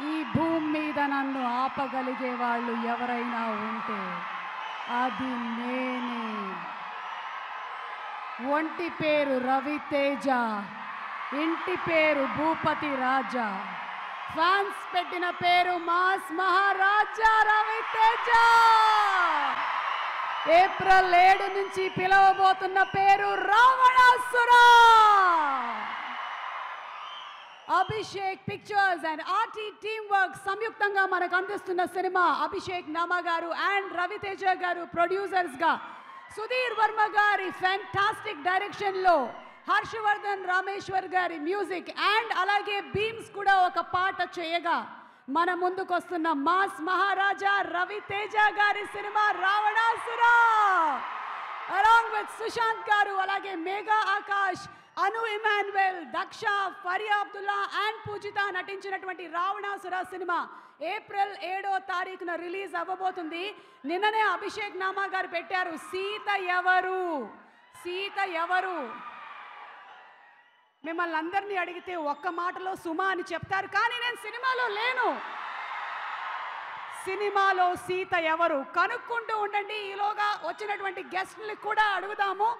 ఈ భూమి మీద నన్ను ఆపగలిగే వాళ్ళు ఎవరైనా ఉంటే అది నేనే. ఒంటి పేరు రవితేజ, ఇంటి పేరు భూపతి రాజా, ఫ్యాన్స్ పెట్టిన పేరు మాస్ మహారాజా రవితేజ. ఏప్రిల్ 7 నుంచి పిలవబోతున్న పేరు Ravanasura. Abhishek pictures and RT team work సంయుక్తంగా మనకు అందిస్తున్న సినిమా. అభిషేక్ నామా గారు అండ్ రవితేజ గారు ప్రొడ్యూసర్స్ గా, సుధీర్ వర్మ గారి ఫ్యాంటాస్టిక్ డైరెక్షన్ లో, హర్షవర్ధన్ రామేశ్వర్ గారి మ్యూజిక్ అండ్ అలాగే బీమ్స్ కూడా ఒక పాట చేయగా మన ముందుకు వస్తున్న మాస్ మహారాజా రవితేజ గారి సినిమా రావణాసురా. అలాంగ్ విత్ సుశాంత్ గారు, అలాగే మేఘా ఆకాష్, అను ఇమాన్యుయల్, దక్ష, ఫరియా అబ్దుల్లా అండ్ పూజిత నటించినటువంటి రావణాసుర సినిమా ఏప్రిల్ 7వ తారీఖున రిలీజ్ అవ్వబోతుంది. నిన్ననే అభిషేక్ నామా గారు పెట్టారు, సీత ఎవరు, సీత ఎవరు. మిమ్మల్ని అందరినీ అడిగితే ఒక్క మాటలో సుమా అని చెప్తారు, కానీ నేను సినిమాలో లేను. సినిమాలో సీత ఎవరు కనుక్కుంటూ ఉండండి. ఈలోగా వచ్చినటువంటి గెస్ట్ని కూడా అడుగుదాము.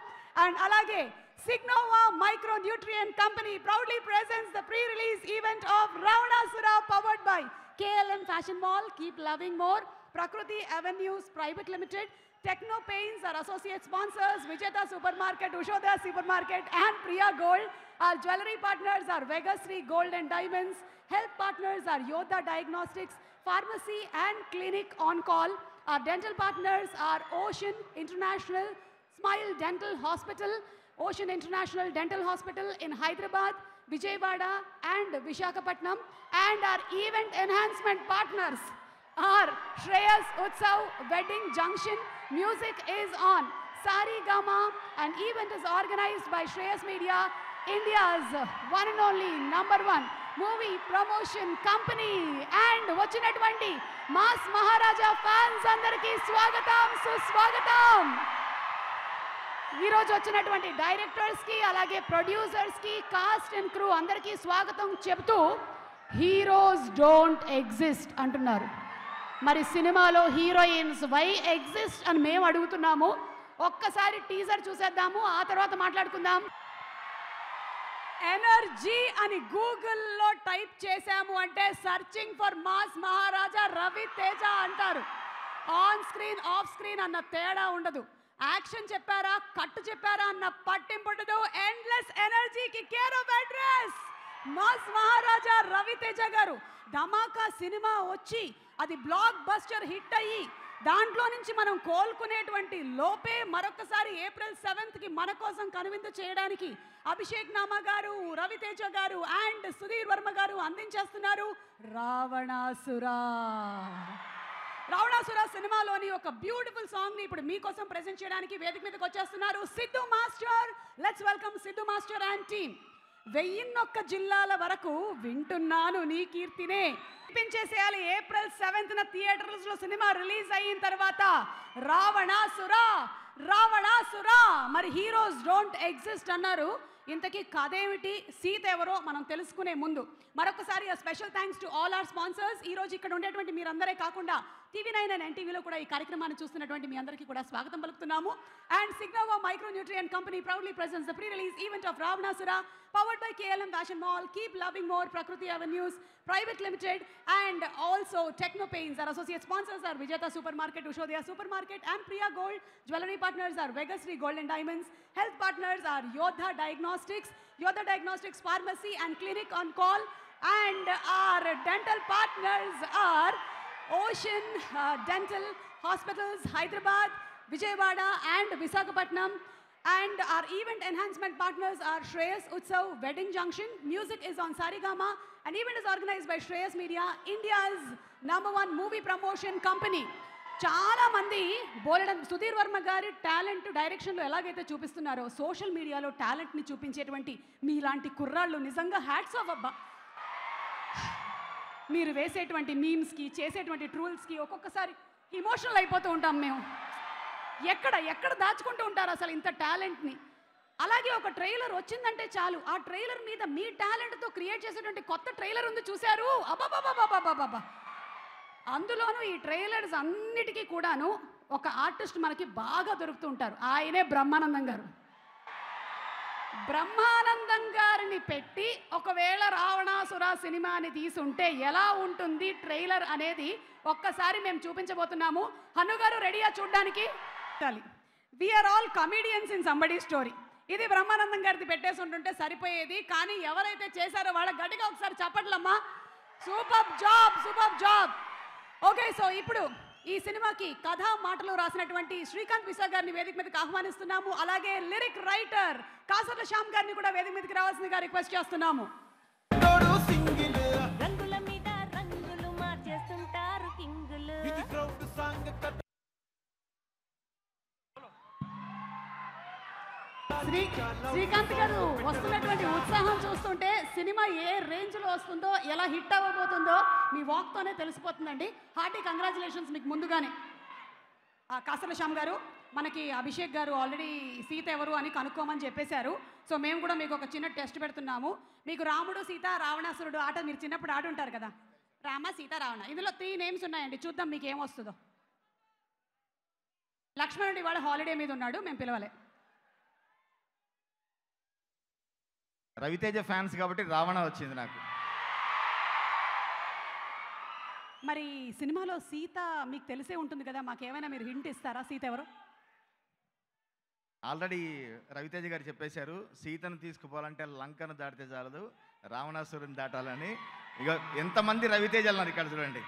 అండ్ అలాగే Signova Micronutrient Company proudly presents the pre-release event of Ravanasura, powered by KLM Fashion Mall, Keep Loving More, Prakriti Avenues Private Limited, Techno Paints, our associate sponsors, Vijeta Supermarket, Ushoda Supermarket and Priya Gold. Our jewelry partners are Vegasri Gold and Diamonds. Health partners are Yodha Diagnostics, Pharmacy and Clinic On Call. Our dental partners are Ocean International Smile Dental Hospital, Ocean International Dental Hospital in Hyderabad, Vijayawada and Visakhapatnam. And our event enhancement partners are Shreyas Utsav Wedding Junction. Music is on Sarigama. An event is organized by Shreyas Media, India's one and only #1 movie promotion company. And vachinatvanti Mass Maharaja fans andariki swagatam suswagatam. ఈ రోజు వచ్చినటువంటి directors కి, అలాగే producers కి, cost and crew అందరికీ స్వాగతం చెబుతూ heroes don't exist అంటున్నారు. మరి సినిమాలో హీరోయిన్స్ వై ఎగ్జిస్ట్ అని మేము అడుగుతున్నాము. ఒక్కసారి టీజర్ చూసేద్దాము, ఆ తర్వాత మాట్లాడుకుందాం. ఎనర్జీ అని గూగుల్లో టైప్ చేశాము అంటే searching for mass Maharaja Raviteja అంటారు. ఆన్ స్క్రీన్ ఆఫ్ స్క్రీన్ అన్న తేడా ఉండదు. యాక్షన్ చెప్పారా, కట్ చెప్పారా అన్న పట్టింపు ఉండదు. ఎండ్లెస్ ఎనర్జీకి care of address mass Maharaja Ravi Teja garu. Dhamaka cinema వచ్చి అది బ్లాక్ బస్టర్ హిట్ అయ్యి దాంట్లో నుంచి మనం కోలుకునేటువంటి లోపే మరొకసారి ఏప్రిల్ 7కి మన కోసం కనువిందు చేయడానికి అభిషేక్ నామా గారు, రవితేజ గారు అండ్ సుధీర్ వర్మ గారు అందించేస్తున్నారు రావణాసురా. రావణాసుర సినిమాలోని ఒక బ్యూటిఫుల్ సాంగ్ ని ఇప్పుడు మీకోసం ప్రెజెంట్ చేయడానికి వేదిక మీదకి వచ్చేస్తున్నారు Siddhu master. Let's welcome Siddhu master and team. 1001 జిల్లాల వరకు వింటున్నాను నీ కీర్తినే వినిపించేసేయాలి. ఏప్రిల్ 7న థియేటర్స్ లో సినిమా రిలీజ్ అయిన తర్వాత రావణాసురా రావణాసురా. మరి హీరోస్ డోంట్ ఎగ్జిస్ట్ అన్నారు. ఇంతకీ కథేమిటి, సీత ఎవరో మనం తెలుసుకునే ముందు మరొకసారి special thanks to all are sponsors. ఈ రోజు ఇక్కడ ఉండేటువంటి మీరందరే కాకుండా TV9 అండ్ NTVలో కూడా ఈ కార్యక్రమాన్ని చూస్తున్నటువంటి మీ అందరికీ కూడా స్వాగతం పలుకుతున్నాము. And Signova Micronutrient Company proudly presents the pre-release event of Ravanasura, powered by KLM Fashion Mall, Keep Loving More, Prakriti Avenues Private Limited and also Techno Paints. Our associate sponsors are Vijeta Supermarket, Ushoda Supermarket and Priya Gold. Jewelry partners are Vegasri Gold and Diamonds. Health partners are Yodha Diagnostics, Yodha Diagnostics Pharmacy and Clinic On Call. And our dental partners are Ocean Dental Hospitals, Hyderabad, Vijayawada and Visakhapatnam. And our event enhancement partners are Shreyas Utsav Wedding Junction. Music is on Sarigama. An event is organized by Shreyas Media, India's #1 movie promotion company. చాలా మంది బోలెడం సుధీర్ వర్మ గారి talent డైరెక్షన్లో ఎలాగైతే చూపిస్తున్నారో social మీడియాలో టాలెంట్ని చూపించేటువంటి మీలాంటి కుర్రాళ్ళు నిజంగా హ్యాట్స్ ఆఫ్ అబ్బా. మీరు వేసేటువంటి మీమ్స్కి, చేసేటువంటి ట్రూల్స్కి ఒక్కొక్కసారి ఇమోషనల్ అయిపోతూ ఉంటాం మేము. ఎక్కడ దాచుకుంటూ ఉంటారు అసలు ఇంత టాలెంట్ని. అలాగే ఒక ట్రైలర్ వచ్చిందంటే చాలు, ఆ ట్రైలర్ మీద మీ టాలెంట్తో క్రియేట్ చేసేటువంటి కొత్త ట్రైలర్ ఉంది చూశారు, అబ్బాబాబాబాబాబాబా. అందులోనూ ఈ ట్రైలర్స్ అన్నిటికీ కూడాను ఒక ఆర్టిస్ట్ మనకి బాగా దొరుకుతూ ఉంటారు, ఆయనే బ్రహ్మానందం గారు. బ్రహ్మానందం గారిని పెట్టి ఒకవేళ రావణాసుర సినిమాని తీసుంటే ఎలా ఉంటుంది ట్రైలర్ అనేది ఒక్కసారి మేము చూపించబోతున్నాము. హను గారు రెడీయా చూడ్డానికి? We are all comedians in somebody story. ఇది బ్రహ్మానందం గారిది పెట్టేసి ఉంటుంటే సరిపోయేది, కానీ ఎవరైతే చేశారో వాళ్ళ గట్టిగా ఒకసారి చప్పట్లమ్మా. Super job, super job. Okay, so ఇప్పుడు ఈ సినిమాకి కథ మాటలు రాసినటువంటి శ్రీకాంత్ విశా గారిని వేదిక మీదకి ఆహ్వానిస్తున్నాము. అలాగే లిరిక్ రైటర్ కాసర్ల శ్యామ్ గారిని కూడా వేదిక మీదకి రావాల్సిందిగా రిక్వెస్ట్ చేస్తున్నాము. రంగుల మీద రంగులు మార్చేస్తుంటారు కింగులు. శ్రీకాంత్ గారు వస్తున్నటువంటి ఉత్సాహం చూస్తుంటే సినిమా ఏ రేంజ్ లో వస్తుందో, ఎలా హిట్ అవ్వబోతుందో మీ వాక్ తోనే తెలిసిపోతుందండి. హార్టీ కంగ్రాచులేషన్స్ మీకు ముందుగానే. కాసర్ల శ్యామ్ గారు, మనకి అభిషేక్ గారు ఆల్రెడీ సీత ఎవరు అని కనుక్కోమని చెప్పేశారు. సో మేము కూడా మీకు ఒక చిన్న టెస్ట్ పెడుతున్నాము. మీకు రాముడు సీత రావణాసురుడు ఆట మీరు చిన్నప్పుడు ఆడుంటారు కదా, రామ సీత రావణ, ఇందులో 3 నేమ్స్ ఉన్నాయండి. చూద్దాం మీకు ఏమొస్తుందో. లక్ష్మణుడు ఇవాళ హాలిడే మీద ఉన్నాడు, మేము పిలవలే. రవితేజ ఫ్యాన్స్ కాబట్టి రావణ వచ్చింది నాకు. మరి సినిమాలో సీత మీకు తెలిసే ఉంటుంది కదా, మాకేమైనా మీరు హింట్ ఇస్తారా? సీత ఎవరు? ఆల్రెడీ రవితేజ గారు చెప్పేశారు, సీతను తీసుకుపోవాలంటే లంకను దాటితే చాలదు, రావణాసురుని దాటాలని. ఇక ఎంతమంది రవితేజ అన్నారు ఇక్కడ చూడండి,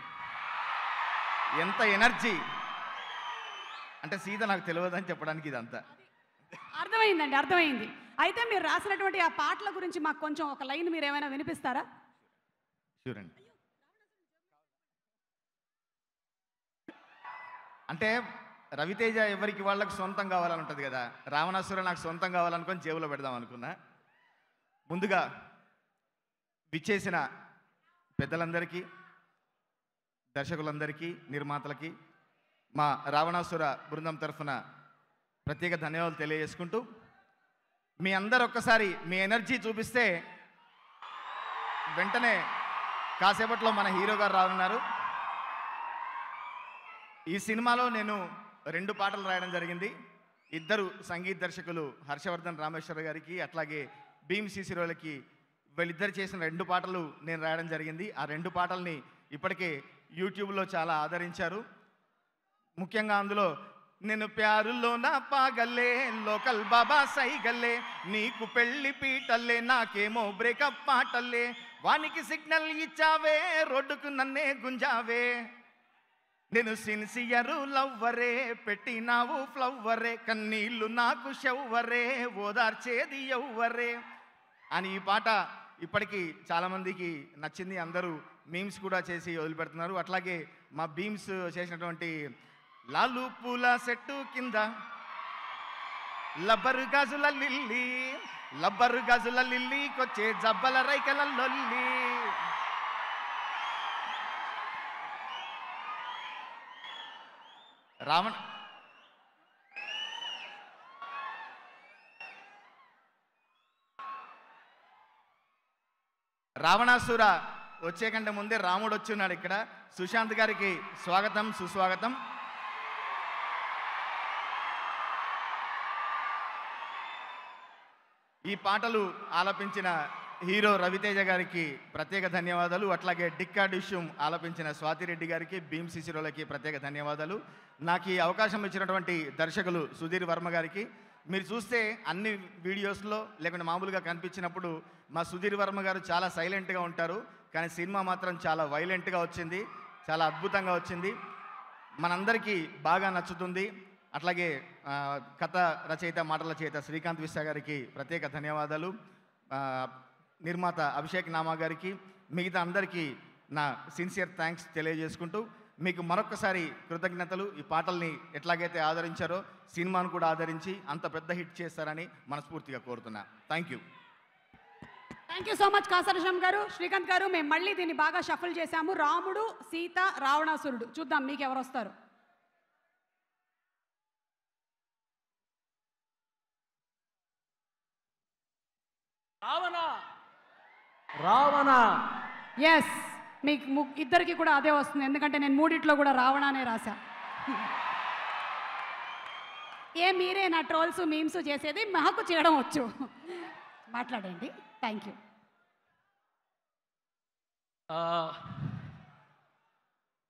ఎంత ఎనర్జీ. అంటే సీత నాకు తెలియదని చెప్పడానికి ఇదంతా. అర్థమైందండి, అర్థమైంది. అయితే మీరు రాసినటువంటి ఆ పాటల గురించి మాకు కొంచెం ఒక లైన్ మీరు ఏమైనా వినిపిస్తారా? చూడండి. అంటే రవితేజ ఎవరికి వాళ్ళకి సొంతం కావాలని ఉంటుంది కదా, రావణాసుర నాకు సొంతం కావాలనుకొని జేబులో పెడదాం అనుకున్నా. ముందుగా విచ్చేసిన పెద్దలందరికీ, దర్శకులందరికీ, నిర్మాతలకి మా రావణాసుర బృందం తరఫున ప్రత్యేక ధన్యవాదాలు తెలియజేసుకుంటూ, మీ అందరు ఒక్కసారి మీ ఎనర్జీ చూపిస్తే వెంటనే కాసేపట్లో మన హీరో గారు రానున్నారు. ఈ సినిమాలో నేను 2 పాటలు రాయడం జరిగింది. ఇద్దరు సంగీత దర్శకులు హర్షవర్ధన్ రామేశ్వర గారికి, అట్లాగే భీమ్ సిసిరోలకి, వీళ్ళిద్దరు చేసిన 2 పాటలు నేను రాయడం జరిగింది. ఆ 2 పాటల్ని ఇప్పటికే యూట్యూబ్లో చాలా ఆదరించారు. ముఖ్యంగా అందులో నేను ప్యారులో నా పాగల్లే, లోకల్ బాబా సైగల్లే, నీకు పెళ్లి పీటల్లే, నాకేమో బ్రేకప్ పాటల్లే, వానికి సిగ్నల్ ఇచ్చావే, రోడ్డుకు నన్నే గుంజావే, నేను సిన్సియరు లవ్వరే, పెట్టినావు ఫ్లవ్వరే, కన్నీళ్ళు నాకు షవ్వరే, ఓదార్చేది ఎవ్వరే అని ఈ పాట ఇప్పటికీ చాలామందికి నచ్చింది. అందరూ మీమ్స్ కూడా చేసి వదిలిపెడుతున్నారు. అట్లాగే మా బీమ్స్ చేసినటువంటి లాలు పూల చెట్టు కింద లబ్బరు గాజుల లిల్లీ, లబ్బరు గాజుల లిల్లీకొచ్చే జబ్బల రైకల లొల్లి, రావణాసుర వచ్చే కంటే ముందే రాముడు వచ్చి ఉన్నాడు. ఇక్కడ సుశాంత్ గారికి స్వాగతం, సుస్వాగతం. ఈ పాటలు ఆలపించిన హీరో రవితేజ గారికి ప్రత్యేక ధన్యవాదాలు. అట్లాగే డిక్కా డిష్యూమ్ ఆలపించిన స్వాతిరెడ్డి గారికి, భీమ్ సిసిరోలకి ప్రత్యేక ధన్యవాదాలు. నాకు ఈ అవకాశం ఇచ్చినటువంటి దర్శకులు సుధీర్ వర్మ గారికి. మీరు చూస్తే అన్ని వీడియోస్లో లేకుంటే మామూలుగా కనిపించినప్పుడు మా సుధీర్ వర్మ గారు చాలా సైలెంట్గా ఉంటారు, కానీ సినిమా మాత్రం చాలా వైలెంట్గా వచ్చింది, చాలా అద్భుతంగా వచ్చింది, మనందరికీ బాగా నచ్చుతుంది. అట్లాగే కథ రచయిత, మాటల రచయిత శ్రీకాంత్ విశా గారికి ప్రత్యేక ధన్యవాదాలు. నిర్మాత అభిషేక్ నామా గారికి, మిగతా అందరికీ నా సిన్సియర్ థ్యాంక్స్ తెలియజేసుకుంటూ, మీకు మరొకసారి కృతజ్ఞతలు. ఈ పాటల్ని ఎట్లాగైతే ఆదరించారో సినిమాను కూడా ఆదరించి అంత పెద్ద హిట్ చేస్తారని మనస్ఫూర్తిగా కోరుతున్నా. Thank you. Thank you so much Kasarla Shyam గారు. శ్రీకాంత్ గారు, మేము మళ్ళీ దీన్ని బాగా షఫల్ చేశాము. రాముడు, సీత, రావణాసురుడు. చూద్దాం మీకు ఎవరు వస్తారు. రావణ రావణ ఎస్ మీకు ఇద్దరికి కూడా అదే వస్తుంది, ఎందుకంటే నేను మూడిట్లో కూడా రావణ అనే రాశా. మీరే నా ట్రోల్స్ మీమ్స్ చేసేది, మాకు చేయడం వచ్చు. మాట్లాడండి. Thank you.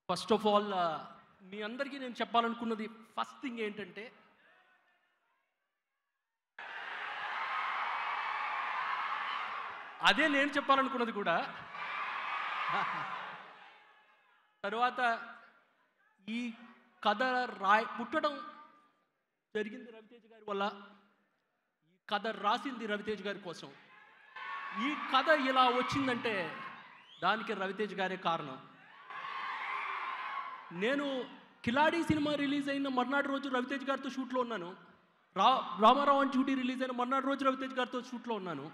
First of all మీ అందరికీ నేను చెప్పాలనుకున్నది ఫస్ట్ థింగ్ ఏంటంటే, అదే నేను చెప్పాలనుకున్నది కూడా. తర్వాత ఈ కథ పుట్టడం జరిగింది రవితేజ గారి వల్ల, ఈ కథ రాసింది రవితేజ గారి కోసం. ఈ కథ ఇలా వచ్చిందంటే దానికి రవితేజ గారే కారణం. నేను కిలాడి సినిమా రిలీజ్ అయిన మర్నాడు రోజు రవితేజ గారితో షూట్లో ఉన్నాను. రామారావు అండ్ డ్యూటీ రిలీజ్ అయిన మర్నాడు రోజు రవితేజ గారితో షూట్లో ఉన్నాను.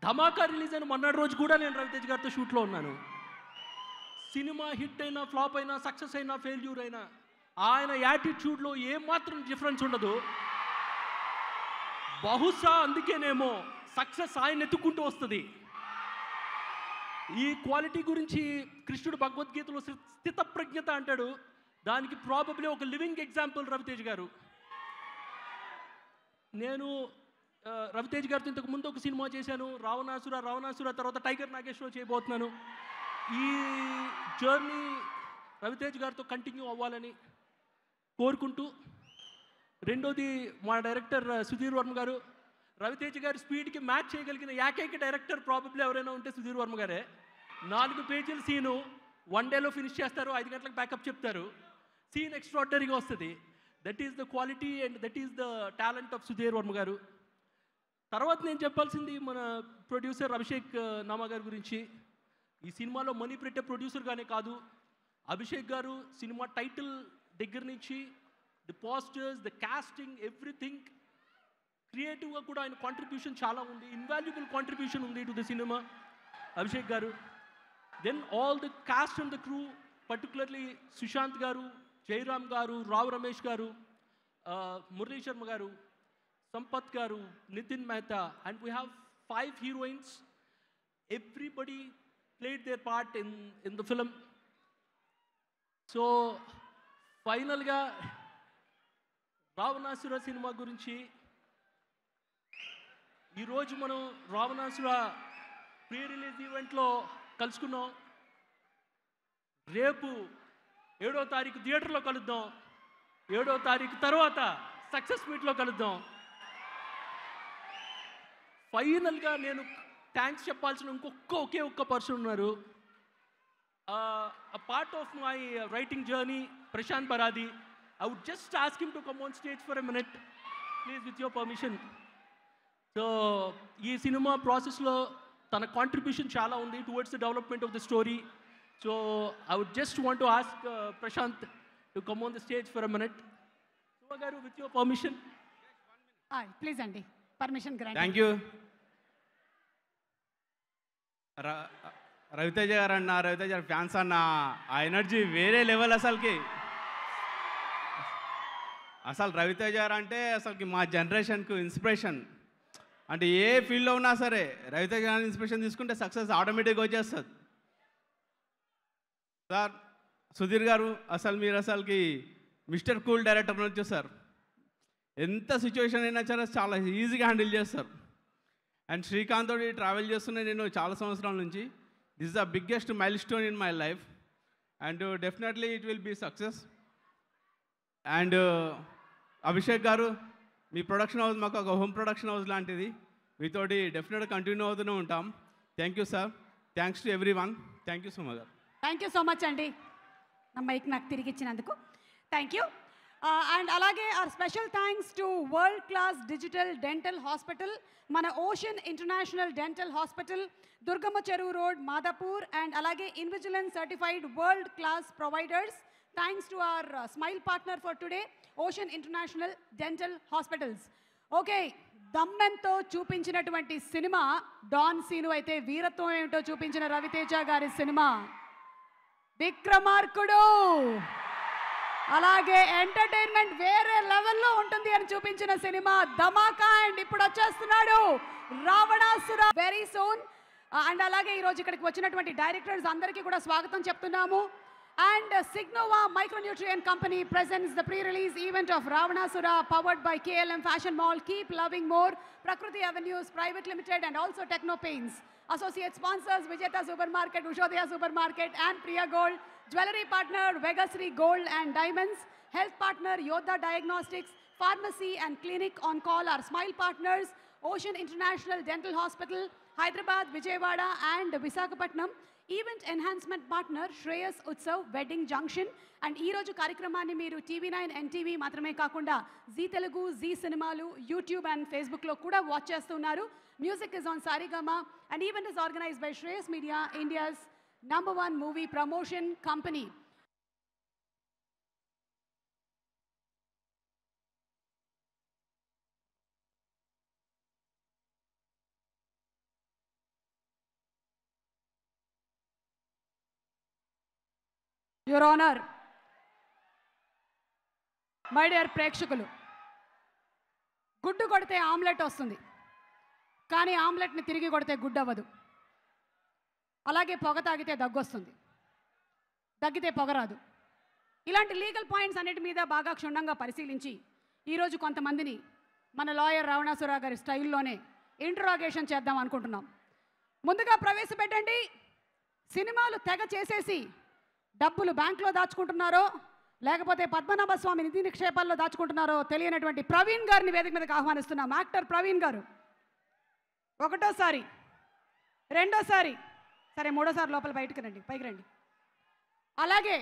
ధమాకా రిలీజ్ అయిన మర్నాడు రోజు కూడా నేను రవితేజ గారితో షూట్లో ఉన్నాను. సినిమా హిట్ అయినా, ఫ్లాప్ అయినా, సక్సెస్ అయినా, ఫెయిల్యూర్ అయినా ఆయన యాటిట్యూడ్లో ఏమాత్రం డిఫరెన్స్ ఉండదు. బహుశా అందుకేనేమో సక్సెస్ ఆయన ఎత్తుకుంటూ వస్తుంది. ఈ క్వాలిటీ గురించి కృష్ణుడు భగవద్గీతలో స్థితప్రజ్ఞత అంటాడు. దానికి ప్రాబబ్లీ ఒక లివింగ్ ఎగ్జాంపుల్ రవితేజ గారు. నేను రవితేజ గారితో ఇంతకు ముందు ఒక సినిమా చేశాను, రావణాసుర. తర్వాత టైగర్ నాగేశ్వరరావు చేయబోతున్నాను. ఈ జర్నీ రవితేజ గారితో కంటిన్యూ అవ్వాలని కోరుకుంటూ, రెండోది మా డైరెక్టర్ సుధీర్ వర్మ గారు. రవితేజ గారి స్పీడ్కి మ్యాచ్ చేయగలిగిన ఏకైక డైరెక్టర్ ప్రాబబ్లీ ఎవరైనా ఉంటే సుధీర్ వర్మ గారే. 4 పేజీల సీను 1 డేలో ఫినిష్ చేస్తారు, 5 గంటలకు బ్యాకప్ చెప్తారు, సీన్ ఎక్స్ట్రాడినరీగా వస్తుంది. That is the quality and that is the talent of Sudheer Varma గారు. తర్వాత నేను చెప్పాల్సింది మన ప్రొడ్యూసర్ అభిషేక్ నామా గారి గురించి. ఈ సినిమాలో మనీ పెట్టే ప్రొడ్యూసర్గానే కాదు, అభిషేక్ గారు సినిమా టైటిల్ దగ్గర నుంచి the posters, the casting, everything క్రియేటివ్గా కూడా ఆయన కాంట్రిబ్యూషన్ చాలా ఉంది. ఇన్వాల్యుబుల్ కాంట్రిబ్యూషన్ ఉంది టు ద సినిమా అభిషేక్ గారు. Then all the cast and the crew, particularly Sushanth గారు, జయరామ్ గారు, రావు రమేష్ గారు, మురళీ శర్మ గారు, సంపత్ గారు, Nitin Mehta, and we have 5 heroines. Everybody played their part in the film. So ఫైనల్గా రావణాసుర సినిమా గురించి, ఈరోజు మనం రావణాసుర ప్రీ రిలీజ్ ఈవెంట్లో కలుసుకున్నాం. రేపు 7వ తారీఖు థియేటర్లో కలుద్దాం. 7వ తారీఖు తర్వాత సక్సెస్ మీట్లో కలుద్దాం. ఫైనల్గా నేను థ్యాంక్స్ చెప్పాల్సిన ఒకే ఒక్క పర్సన్ ఉన్నారు. a part of my writing journey, Prashant Baradi. I would just ask him to come on stage for a minute, please, with your permission. So ee cinema process lo tana contribution chaala undi towards the development of the story. So I would just want to ask Prashant to come on the stage for a minute. So garu, with your permission. Please andi, permission granted. Thank you. Raviteja గారు అన్న, రవితేజ గారి fans అన్న, ఆ energy వేరే level. అసలు రవితేజ గారు అంటే అసలుకి మా జనరేషన్కు ఇన్స్పిరేషన్. అంటే ఏ ఫీల్డ్లో ఉన్నా సరే రవితేజ గారిని ఇన్స్పిరేషన్ తీసుకుంటే సక్సెస్ ఆటోమేటిక్గా వచ్చేస్తుంది. సార్ సుధీర్ గారు, అసలు మీరు అసలుకి మిస్టర్ కూల్ డైరెక్టర్ నుంచి సార్, ఎంత సిచ్యువేషన్ అయినా సరే చాలా ఈజీగా హ్యాండిల్ చేస్తారు. అండ్ శ్రీకాంత్ తోటి ట్రావెల్ చేస్తున్నా నేను చాలా సంవత్సరాల నుంచి. This is the biggest milestone in my life and definitely it will be success. And Abhishek garu, మీ ప్రొడక్షన్ హౌస్ మాకు ఒక హోమ్ ప్రొడక్షన్ హౌస్ లాంటిది. మీతోటి డెఫినెట్గా కంటిన్యూ అవుతూనే ఉంటాం. Thank you sir. Thanks to everyone. Thank you so much. Thank you so much అండి, నా మైక్ నాకు తిరిగి ఇచ్చినందుకు. Thank you. అండ్ అలాగే our special thanks to world class digital dental hospital, మన ocean international dental hospital, Durgamma Cheruvu road, Madhapur. And అలాగే Invisalign certified world class providers. Thanks to our smile partner for today, ocean international dental hospitals. Okay, దమ్మెంతో చూపించినటువంటి cinema don scene అయితే, వీరత్వం ఏమిటో చూపించిన రవితేజ గారి cinema విక్రమార్కుడు. అలాగే entertainment వేరే లెవెల్లో ఉంటుంది అని చూపించిన సినిమా ధమాకా. అండ్ ఇప్పుడు వచ్చేస్తున్నాడు రావణాసుర వెరీ సూన్. అండ్ అలాగే ఈరోజు ఇక్కడికి వచ్చినటువంటి డైరెక్టర్స్ అందరికీ కూడా స్వాగతం చెప్తున్నాము. And Signova Micronutrient Company presents the pre-release event of Ravanasura powered by KLM Fashion Mall, Keep Loving More, Prakriti Avenues Private Limited and also Techno Paints. Associate sponsors Vijeta Supermarket, Ushodaya Supermarket and Priya Gold. Jewelry partner Vegasri Gold and Diamonds. Health partner Yodha Diagnostics. Pharmacy and Clinic on Call are Smile partners. Ocean International Dental Hospital, Hyderabad, Vijayawada and Visakhapatnam. Event enhancement partner Shreyas Utsav wedding junction. And ఈరోజు కార్యక్రమాన్ని మీరు TV9 NTV మాత్రమే కాకుండా Zee Telugu, Zee సినిమాలు, YouTube and ఫేస్బుక్లో కూడా watch చేస్తున్నారు. Music is on Saregama and event is organised by Shreyas media, India's #1 movie promotion company. Your honour, my dear ప్రేక్షకులు, గుడ్డు కొడితే ఆమ్లెట్ వస్తుంది, కానీ ఆమ్లెట్ని తిరిగి కొడితే గుడ్డు అవ్వదు. అలాగే పొగ తాగితే దగ్గు వస్తుంది, దగ్గితే పొగ రాదు. ఇలాంటి లీగల్ పాయింట్స్ అన్నిటి మీద బాగా క్షుణ్ణంగా పరిశీలించి ఈరోజు కొంతమందిని మన లాయర్ రావణాసుర గారి స్టైల్లోనే ఇంట్రాగేషన్ చేద్దాం అనుకుంటున్నాం. ముందుగా ప్రవేశపెట్టండి, సినిమాలు తెగ చేసేసి డబ్బులు బ్యాంకులో దాచుకుంటున్నారో లేకపోతే పద్మనాభ స్వామి నిధి నిక్షేపాల్లో దాచుకుంటున్నారో తెలియనటువంటి ప్రవీణ్ గారిని వేదిక మీదకి ఆహ్వానిస్తున్నాం. యాక్టర్ ప్రవీణ్ గారు ఒకటోసారి, రెండోసారి, సరే మూడోసారి లోపల పైకి రండి. అలాగే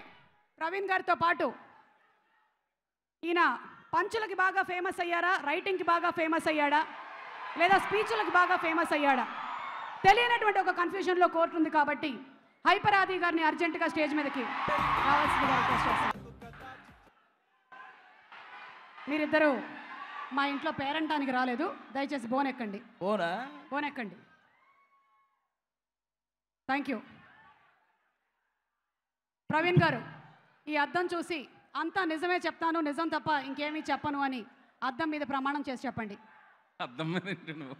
ప్రవీణ్ గారితో పాటు ఈయన పంచులకి బాగా ఫేమస్ అయ్యారా, రైటింగ్కి బాగా ఫేమస్ అయ్యాడా, లేదా స్పీచ్లకు బాగా ఫేమస్ అయ్యాడా తెలియనటువంటి ఒక కన్ఫ్యూజన్లో కోర్టు ఉంది. కాబట్టి హైపర్ ఆది గారిని అర్జెంటుగా స్టేజ్ మీదకి రావాల్సిందిగా రిక్వెస్ట్ చేస్తాను. మీరిద్దరూ మా ఇంట్లో పేరెంటానికి రాలేదు, దయచేసి బోనెక్కండి. బోనెక్కండి. Thank you. ప్రవీణ్ గారు, ఈ అద్దం చూసి అంతా నిజమే చెప్తాను, నిజం తప్ప ఇంకేమీ చెప్పను అని అద్దం మీద ప్రమాణం చేసి చెప్పండి. అద్దం మీద ఏంటి నువ్వు?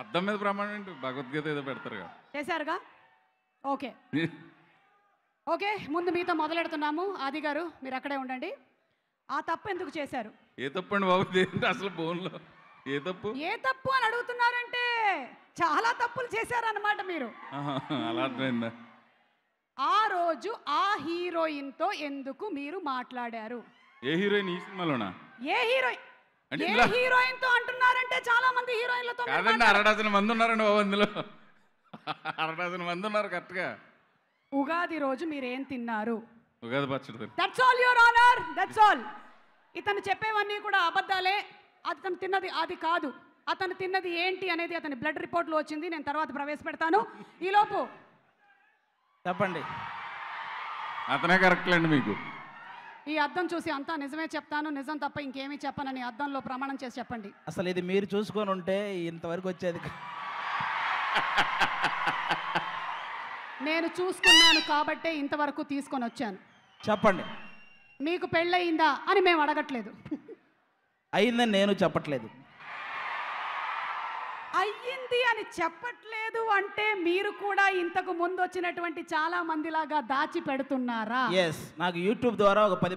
అద్దం మీద ప్రమాణం ఏంటి? భగవద్గీత ఏదో పెడతారుగా. చేశారుగా? ఓకే ఓకే, ముందు మీతో మొదలెడుతున్నాము. ఆది గారు మీరు అక్కడే ఉండండి. ఆ తప్పు ఎందుకు చేశారు? ఏ తప్పు అండి బాబు? అసలు ఫోన్లో ఏ తప్పు? ఏ తప్పు అని అడుగుతున్నారంటే చాలా తప్పులు చేశారన్నమాట మీరు. అలా అర్థమైందా? ఆ రోజు ఆ హీరోయిన్తో ఎందుకు మీరు మాట్లాడారు? ఏ హీరోయిన్? ఈ సినిమాలోనా? ఏ హీరోయిన్? హీరోయిన్ తో అంటున్నారంటే చాలా మంది హీరోయిన్లతో కాదండి, 6 మంది ఉన్నారండి బాబు అందులో. 6 మంది ఉన్నారు కరెక్ట్గా. ఉగాది రోజు మీరేం తిన్నారు? ఉగాది పచ్చడి. That's all your honour, that's all. ఇతను చెప్పేవన్నీ కూడా అబద్ధాలే. అతను తిన్నది అది కాదు. అతను తిన్నది ఏంటి అనేది అతని బ్లడ్ రిపోర్ట్లో వచ్చింది, నేను తర్వాత ప్రవేశపెడతాను. ఈలోపు చెప్పండి. అతనే కరెక్ట్లేండి మీకు. ఈ అద్దం చూసి అంతా నిజమే చెప్తాను, నిజం తప్ప ఇంకేమీ చెప్పనని అద్దంలో ప్రమాణం చేసి చెప్పండి. అసలు ఇది మీరు చూసుకొని ఉంటే ఇంతవరకు వచ్చేది. నేను చూసుకున్నాను కాబట్టే ఇంతవరకు తీసుకొని వచ్చాను. చెప్పండి. మీకు పెళ్ళయిందా అని మేము అడగట్లేదు. అయిందని నేను చెప్పట్లేదు. అయ్యింది అని చెప్పట్లేదు అంటే మీరు కూడా ఇంతకు ముందు వచ్చినటువంటి చాలా మందిలాగా దాచి పెడుతున్నారా? ఎస్, నాకు యూట్యూబ్ ద్వారా ఒక 10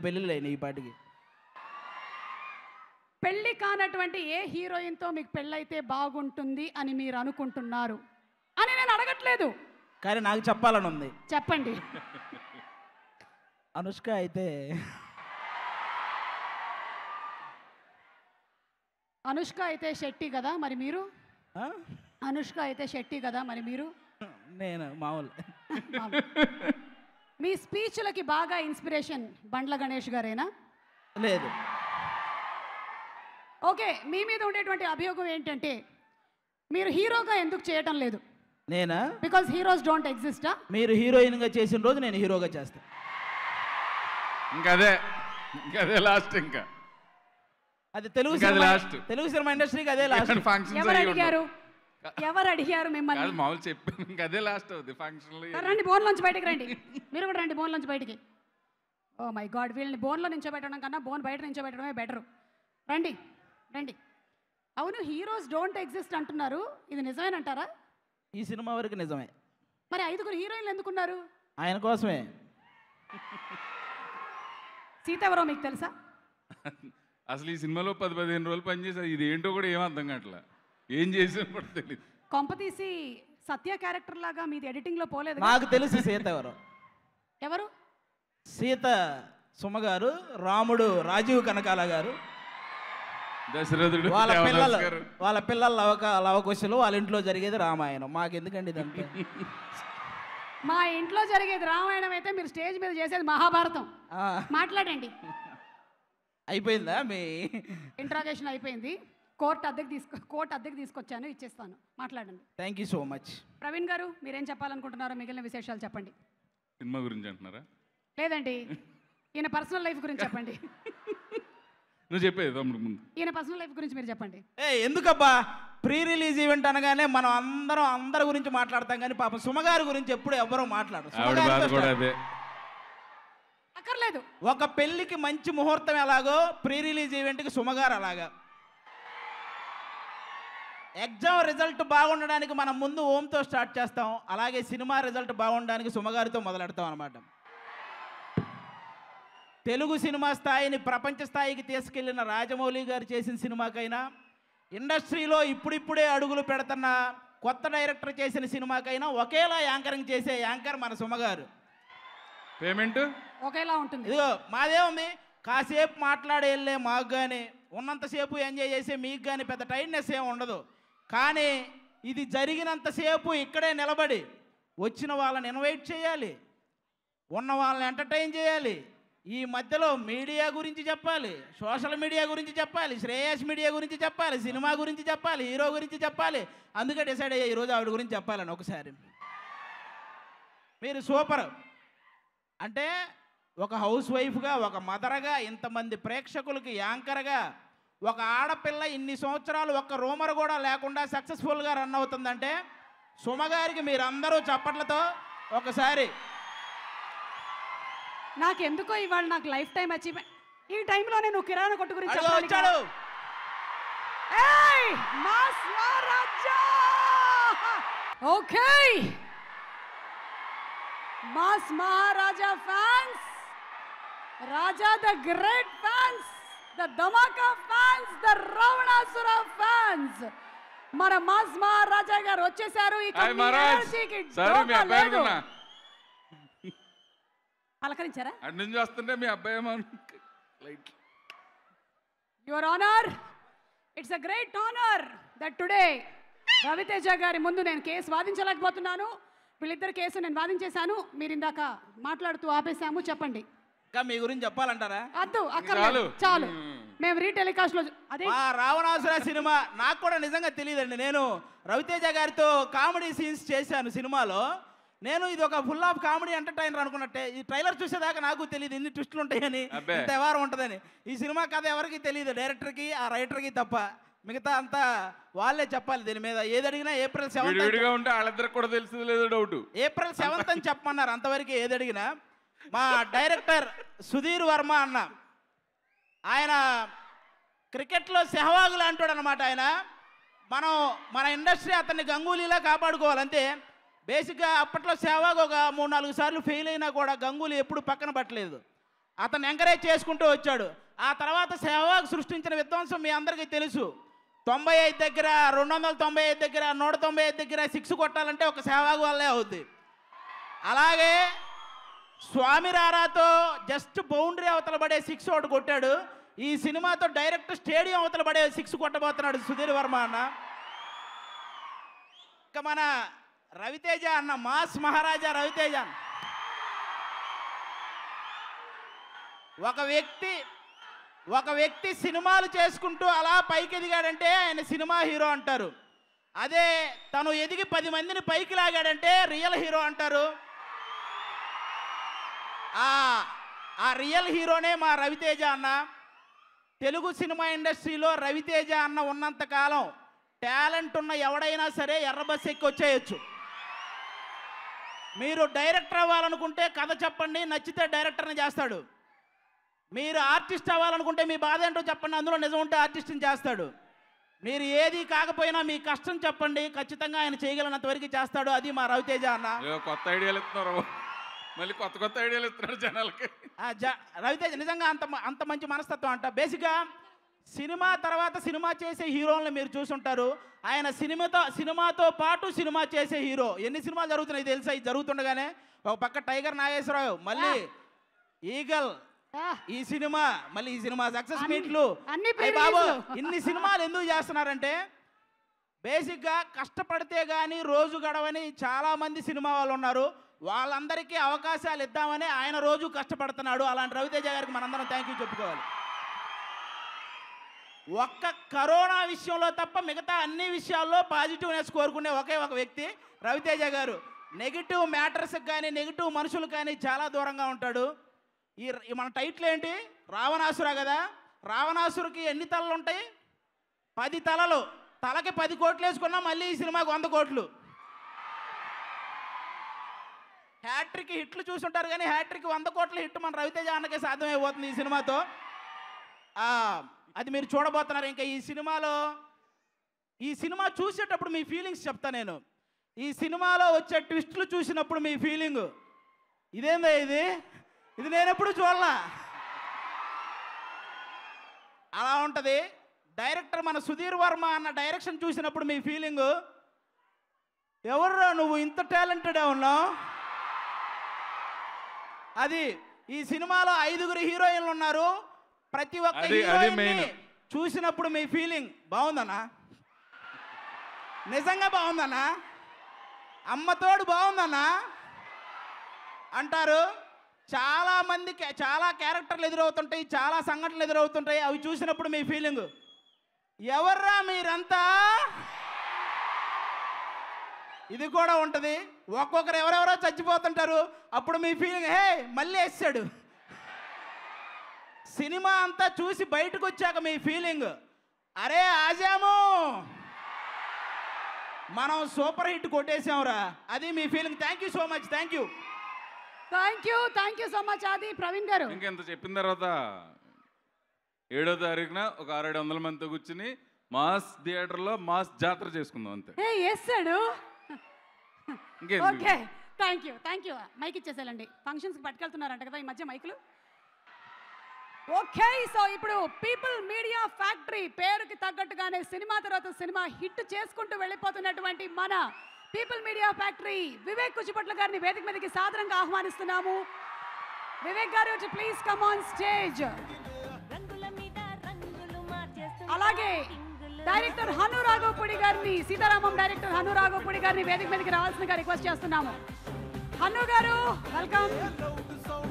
పెళ్ళిళ్ళు అయినాయి ఈ పాటికి. పెళ్లి కానటువంటి ఏ హీరోయిన్తో మీకు పెళ్ళైతే బాగుంటుంది అని మీరు అనుకుంటున్నారు అని నేను అడగట్లేదు, కానీ నాకు చెప్పాలని ఉంది. చెప్పండి. అనుష్క అయితే అనుష్క అయితే శెట్టి కదా మరి మీరు? అనుష్క అయితే శెట్టి కదా మరి మీరు? నేను మామూలు. మీ స్పీచ్లకి బాగా ఇన్స్పిరేషన్ బండ్ల గణేష్ గారేనా? లేదు. ఓకే, మీ మీద ఉండేటువంటి అభియోగం ఏంటంటే మీరు హీరోగా ఎందుకు చేయటం లేదు? నేనా? బికాజ్ హీరోస్ డోంట్ ఎగ్జిస్టా? మీరు హీరోయిన్గా చేసిన రోజు నేను హీరోగా చేస్తాను. ఇంకదే లాస్ట్. ఇంకా అది తెలుగు సినిమా ఇండస్ట్రీకి అదే లాస్ట్. ఎవరు అడిగారు మిమ్మల్ని? మామూలు చెప్పాను, ఇంకా అదే లాస్ట్ అవుతుంది ఫంక్షన్. రండి, బోన్లోంచి బయటికి రండి. మీరు కూడా రండి బోన్లోంచి బయటికి. ఓ మై గాడ్, వీళ్ళని బోన్లో నించోబెట్టడం కన్నా బోన్ బయట నించోబెట్టడమే బెటరు. రండి రండి. అవును, హీరోస్ డోంట్ ఎగ్జిస్ట్ అంటున్నారు, ఇది నిజమేనంటారా? ఈ సినిమా వరకు నిజమే. మరి 5 హీరోయిన్లు ఎందుకున్నారు? ఆయన కోసమే. సీత ఎవరో మీకు తెలుసా? అసలు ఈ సినిమాలో 10-15 రోజులు పనిచేసేది, ఇది ఏంటో కూడా ఏం అర్థం కావట్లా, ఏం చేసాను కూడా తెలియదు. కొంపతీసి సత్య క్యారెక్టర్ లాగా మీది ఎడిటింగ్లో పోలేదు? నాకు తెలుసు సీత ఎవరు. ఎవరు? సీత సుమ గారు, రాముడు రాజీవ్ కనకాల గారు, దశరథుడు వాళ్ళ పిల్లల లవకుశలు, వాళ్ళ ఇంట్లో జరిగేది రామాయణం. మాకెందుకండి ఇదంతా? మా ఇంట్లో జరిగేది రామాయణం అయితే మీరు స్టేజ్ మీద చేసేది మహాభారతం. మాట్లాడండి. అయిపోయిందా మీ ఇంట్రాగేషన్? అయిపోయింది. కోర్టు అద్దెకి తీసుకొచ్చాను, ఇచ్చేస్తాను, మాట్లాడండి. Thank you so much. Praveen గారు, మీరేం చెప్పాలనుకుంటున్నారో మిగిలిన విశేషాలు చెప్పండి. సినిమా గురించి అంటున్నారా? లేదండి, ఈయన పర్సనల్ లైఫ్ గురించి చెప్పండి. నువ్వు చెప్పేది తమ్ముడు ముందు. ఈయన పర్సనల్ లైఫ్ గురించి మీరు చెప్పండి. ఎందుకబ్బా, ప్రీ రిలీజ్ ఈవెంట్ అనగానే మనం అందరి గురించి మాట్లాడతాం, కానీ పాపం సుమగారి గురించి ఎప్పుడు ఎవరో మాట్లాడరు. అక్కర్లేదు. ఒక పెళ్లికి మంచి ముహూర్తం ఎలాగో ప్రీ రిలీజ్ ఈవెంట్కి సుమగారు అలాగా. ఎగ్జామ్ రిజల్ట్ బాగుండడానికి మనం ముందు ఓంతో స్టార్ట్ చేస్తాం, అలాగే సినిమా రిజల్ట్ బాగుండడానికి సుమగారితో మొదలెడతాం అనమాట. తెలుగు సినిమా స్థాయిని ప్రపంచ స్థాయికి తీసుకెళ్లిన రాజమౌళి గారు చేసిన సినిమాకైనా, ఇండస్ట్రీలో ఇప్పుడిప్పుడే అడుగులు పెడుతున్న కొత్త డైరెక్టర్ చేసిన సినిమాకైనా ఒకేలా యాంకరింగ్ చేసే యాంకర్ మన సుమగారు. పేమెంట్ ఒకేలా ఉంటుంది. ఇదిగో మాదే ఉంది, కాసేపు మాట్లాడి వెళ్ళే మాకు కానీ, ఉన్నంతసేపు ఎంజాయ్ చేసే మీకు కానీ పెద్ద టైట్నెస్ ఏమి ఉండదు. కానీ ఇది జరిగినంతసేపు ఇక్కడే నిలబడి వచ్చిన వాళ్ళని ఇన్వైట్ చేయాలి, ఉన్న వాళ్ళని ఎంటర్టైన్ చేయాలి, ఈ మధ్యలో మీడియా గురించి చెప్పాలి, సోషల్ మీడియా గురించి చెప్పాలి, శ్రేయస్ మీడియా గురించి చెప్పాలి, సినిమా గురించి చెప్పాలి, హీరో గురించి చెప్పాలి. అందుకే డిసైడ్ అయ్యా ఈరోజు ఆవిడ గురించి చెప్పాలని. ఒకసారి మీరు సూపర్. అంటే ఒక హౌస్ వైఫ్గా, ఒక మదర్గా, ఇంతమంది ప్రేక్షకులకి యాంకర్గా, ఒక ఆడపిల్ల ఇన్ని సంవత్సరాలు ఒక్క రూమర్ కూడా లేకుండా సక్సెస్ఫుల్గా రన్ అవుతుందంటే సుమగారికి మీరందరూ చప్పట్లతో ఒకసారి. నాకెందుకో ఇవాళ నాకు లైఫ్ టైం అచీవ్మెంట్. ఈ టైంలోనే నువ్వు కిరాణా కొట్టు గురించి వచ్చాడు. Okay, mass Maharaja fans, Raja the great fans, the Dhamaka fans, the Ravanasura fans, మన మాస్ మహారాజా గారు వచ్చేసారు. పలకరించారా? అటు నుంచి వస్తుంటే మీ అబ్బాయి your honour, it's a great honour that today Ravi Teja గారి ముందు నేను కేసు వాదించలేకపోతున్నాను. వీళ్ళిద్దరు కేసు నేను వాదించేశాను, మీరు ఇందాక మాట్లాడుతూ ఆపేశాము. చెప్పండి. ఇంకా మీ గురించి చెప్పాలంటారా? అద్దు, అక్కర్లేదు, చాలు. మేము రీటెలికాస్ట్ లో అదే రావణాసుర సినిమా నాకు కూడా నిజంగా తెలియదండి. నేను రవితేజ గారితో కామెడీ సీన్స్ చేశాను సినిమాలో. నేను ఇది ఒక ఫుల్ ఆఫ్ కామెడీ ఎంటర్టైనర్ అనుకున్నట్టే. ఈ ట్రైలర్ చూసేదాకా నాకు తెలియదు ఎన్ని ట్విస్టులు ఉంటాయని, ఇంత వ్యవహారం ఉంటుందని. ఈ సినిమా కథ ఎవరికి తెలియదు, డైరెక్టర్కి ఆ రైటర్కి తప్ప. మిగతా అంతా వాళ్ళే చెప్పాలి దీని మీద. ఏది అడిగినా April 7th ఉంటే వాళ్ళిద్దరికి కూడా తెలిసింది లేదు డౌట్. April 7th అని చెప్పమన్నారు. అంతవరకు ఏది అడిగినా. మా డైరెక్టర్ సుధీర్ వర్మ అన్న, ఆయన క్రికెట్లో సెహవాగులు అంటాడు అనమాట. ఆయన మన ఇండస్ట్రీ అతన్ని గంగూలీలా కాపాడుకోవాలి అంతే. బేసిక్గా అప్పట్లో సెహవాగ్ ఒక 3-4 సార్లు ఫెయిల్ అయినా కూడా గంగూలీ ఎప్పుడు పక్కన పట్టలేదు, అతన్ని ఎంకరేజ్ చేసుకుంటూ వచ్చాడు. ఆ తర్వాత సెహవాగ్ సృష్టించిన విధ్వంసం మీ అందరికీ తెలుసు. 95 దగ్గర, 295 దగ్గర, 195 దగ్గర 6 కొట్టాలంటే ఒక సెహవాగ్ వల్లే అవుద్ది. అలాగే స్వామి రారాతో జస్ట్ బౌండరీ అవతల పడే 6 ఒకటి కొట్టాడు. ఈ సినిమాతో డైరెక్ట్ స్టేడియం అవతల పడే 6 కొట్టబోతున్నాడు సుధీర్ వర్మ అన్న. ఇక మన రవితేజ అన్న, మాస్ మహారాజా రవితేజ. ఒక వ్యక్తి సినిమాలు చేసుకుంటూ అలా పైకి ఎదిగాడంటే ఆయన సినిమా హీరో అంటారు. అదే తను ఎదిగి 10 మందిని పైకి లాగాడంటే రియల్ హీరో అంటారు. ఆ రియల్ హీరోనే మా రవితేజ అన్న. తెలుగు సినిమా ఇండస్ట్రీలో రవితేజ అన్న ఉన్నంతకాలం టాలెంట్ ఉన్న ఎవడైనా సరే ఎర్రబస్ ఎక్కి వచ్చేయచ్చు. మీరు డైరెక్టర్ అవ్వాలనుకుంటే కథ చెప్పండి, నచ్చితే డైరెక్టర్ని చేస్తాడు. మీరు ఆర్టిస్ట్ అవ్వాలనుకుంటే మీ బాధ ఏంటో చెప్పండి, అందులో నిజం ఉంటే ఆర్టిస్ట్ని చేస్తాడు. మీరు ఏది కాకపోయినా మీ కష్టం చెప్పండి, ఖచ్చితంగా ఆయన చేయగలిగినంత వరకు చేస్తాడు. అది మా రవితేజ అన్న. కొత్త ఐడియాలు ఇస్తున్నారు, మళ్ళీ కొత్త ఐడియాలు ఇస్తున్నారు జనాలకి. రవితేజ నిజంగా అంత మంచి మనస్తత్వం అంట. బేసిక్గా సినిమా తర్వాత సినిమా చేసే హీరోలను మీరు చూసుంటారు. ఆయన సినిమాతో పాటు సినిమా చేసే హీరో. ఎన్ని సినిమాలు జరుగుతున్నాయి తెలుసా? ఇది జరుగుతుండగానే ఒక పక్క టైగర్ నాగేశ్వరరావు, మళ్ళీ ఈగల్, ఈ సినిమా, మళ్ళీ ఈ సినిమా సక్సెస్ మీట్లు. బాబు ఇన్ని సినిమాలు ఎందుకు చేస్తున్నారంటే బేసిక్గా కష్టపడితే కానీ రోజు గడవని చాలామంది సినిమా వాళ్ళు ఉన్నారు. వాళ్ళందరికీ అవకాశాలు ఇద్దామని ఆయన రోజు కష్టపడుతున్నాడు. అలాంటి రవితేజ గారికి మనందరం థ్యాంక్ యూ చెప్పుకోవాలి. ఒక్క కరోనా విషయంలో తప్ప మిగతా అన్ని విషయాల్లో పాజిటివ్నెస్ కోరుకునే ఒకే ఒక వ్యక్తి రవితేజ గారు. నెగిటివ్ మ్యాటర్స్కి కానీ నెగిటివ్ మనుషులు కానీ చాలా దూరంగా ఉంటాడు. ఈ మన టైటిల్ ఏంటి? రావణాసుర కదా. రావణాసురుకి ఎన్ని తలలు ఉంటాయి? 10 తలలు. తలకి 10 కోట్లు వేసుకున్నా మళ్ళీ ఈ సినిమాకి 100 కోట్లు. హ్యాట్రిక్ హిట్లు చూసుంటారు కానీ హ్యాట్రిక్ 100 కోట్ల హిట్ మన రవితేజ అన్నకే సాధ్యమైపోతుంది ఈ సినిమాతో. అది మీరు చూడబోతున్నారు. ఇంకా ఈ సినిమా చూసేటప్పుడు మీ ఫీలింగ్స్ చెప్తా నేను. ఈ సినిమాలో వచ్చే ట్విస్టులు చూసినప్పుడు మీ ఫీలింగ్ ఇదేందా, ఇది నేను ఎప్పుడు చూడలా, అలా ఉంటుంది. డైరెక్టర్ మన సుధీర్ వర్మ అన్న డైరెక్షన్ చూసినప్పుడు మీ ఫీలింగ్ ఎవర్రా నువ్వు ఇంత టాలెంటెడ్ ఉన్నావు. అది ఈ సినిమాలో 5 హీరోయిన్లు ఉన్నారు. ప్రతి ఒక్క హీరోయిన్ చూసినప్పుడు మీ ఫీలింగ్ బాగుందన్నా, నిజంగా బాగుందన్నా, అమ్మతోడు బాగుందన్నా అంటారు. చాలా మందికి చాలా క్యారెక్టర్లు ఎదురవుతుంటాయి, చాలా సంఘటనలు ఎదురవుతుంటాయి. అవి చూసినప్పుడు మీ ఫీలింగ్ ఎవర్రా మీరంతా, ఇది కూడా ఉంటుంది. ఒక్కొక్కరు ఎవరెవరో చచ్చిపోతుంటారు, అప్పుడు మీ ఫీలింగ్ హే మళ్ళీ వేసాడు. సినిమా అంతా చూసి బయటకు వచ్చాక మీ ఫీలింగ్ అరే ఆజాము మనం సూపర్ హిట్ కొట్టేసాంరా, అది మీ feeling. Thank you so much. Thank you so much Aadi. Praveen గారు ఇంకెంత చెప్పిన తర్వాత 7వ తారీఖున ఒక 600-700 మందితో కూర్చుని మాస్ థియేటర్లో మాస్ జాతర చేసుకుందాం అంతే. Okay thank you. మైక్ ఇచ్చేసేయాలండి. ఫంక్షన్స్కి పట్టుకెళ్తున్నారంట కదా ఈ మధ్య మైకులు. ఓకే, సో ఇప్పుడు పీపుల్ మీడియా ఫ్యాక్టరీ పేరుకి తగ్గట్టుగానే సినిమా తర్వాత సినిమా హిట్ చేసుకుంటూ వెళ్ళిపోతున్నటువంటి మన పీపుల్ మీడియా ఫ్యాక్టరీ వివేక్ కుచిపట్ల గారిని వేదిక మీదకి సాదరంగా ఆహ్వానిస్తున్నాము. వివేక్ గారు ప్లీజ్ కమ్ ఆన్ స్టేజ్. అలాగే డైరెక్టర్ హను రాఘవపూడి గారిని, సీతారామం డైరెక్టర్ హను రాఘవపూడి గారిని వేదిక మీదకి రావాల్సిందిగా రిక్వెస్ట్ చేస్తున్నాము. హను గారు welcome.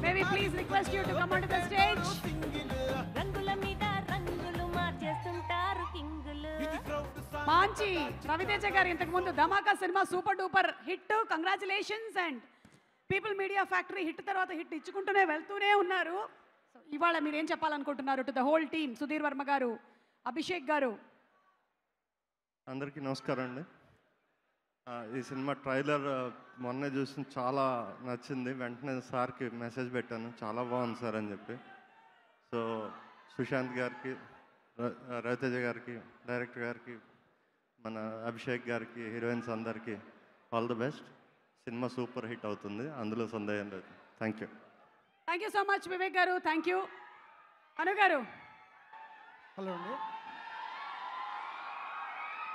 May we please request you to come onto the stage. మంచి రవితేజ గారు ఇంతకు ముందు Dhamaka cinema super duper hit. Congratulations. And people media factory hit తర్వాత హిట్ ఇచ్చుకుంటూనే వెళ్తూనే ఉన్నారు. సో ఇవాళ మీరు ఏం చెప్పాలనుకుంటున్నారు to the whole team? Sudheer Varma garu, Abhishek గారు. అందరికీ నమస్కారం అండి. ఈ సినిమా ట్రైలర్ మొన్నే చూసి చాలా నచ్చింది. వెంటనే సార్కి మెసేజ్ పెట్టాను, చాలా బాగుంది సార్ అని చెప్పి. సో సుశాంత్ గారికి, రవితేజ గారికి, డైరెక్టర్ గారికి, మన అభిషేక్ గారికి, హీరోయిన్స్ అందరికీ all the best. Cinema super hit అవుతుంది, అందులో సందేహం లేదు. Thank you so much Vivek garu. Thank you. అను గారు. హలో అండి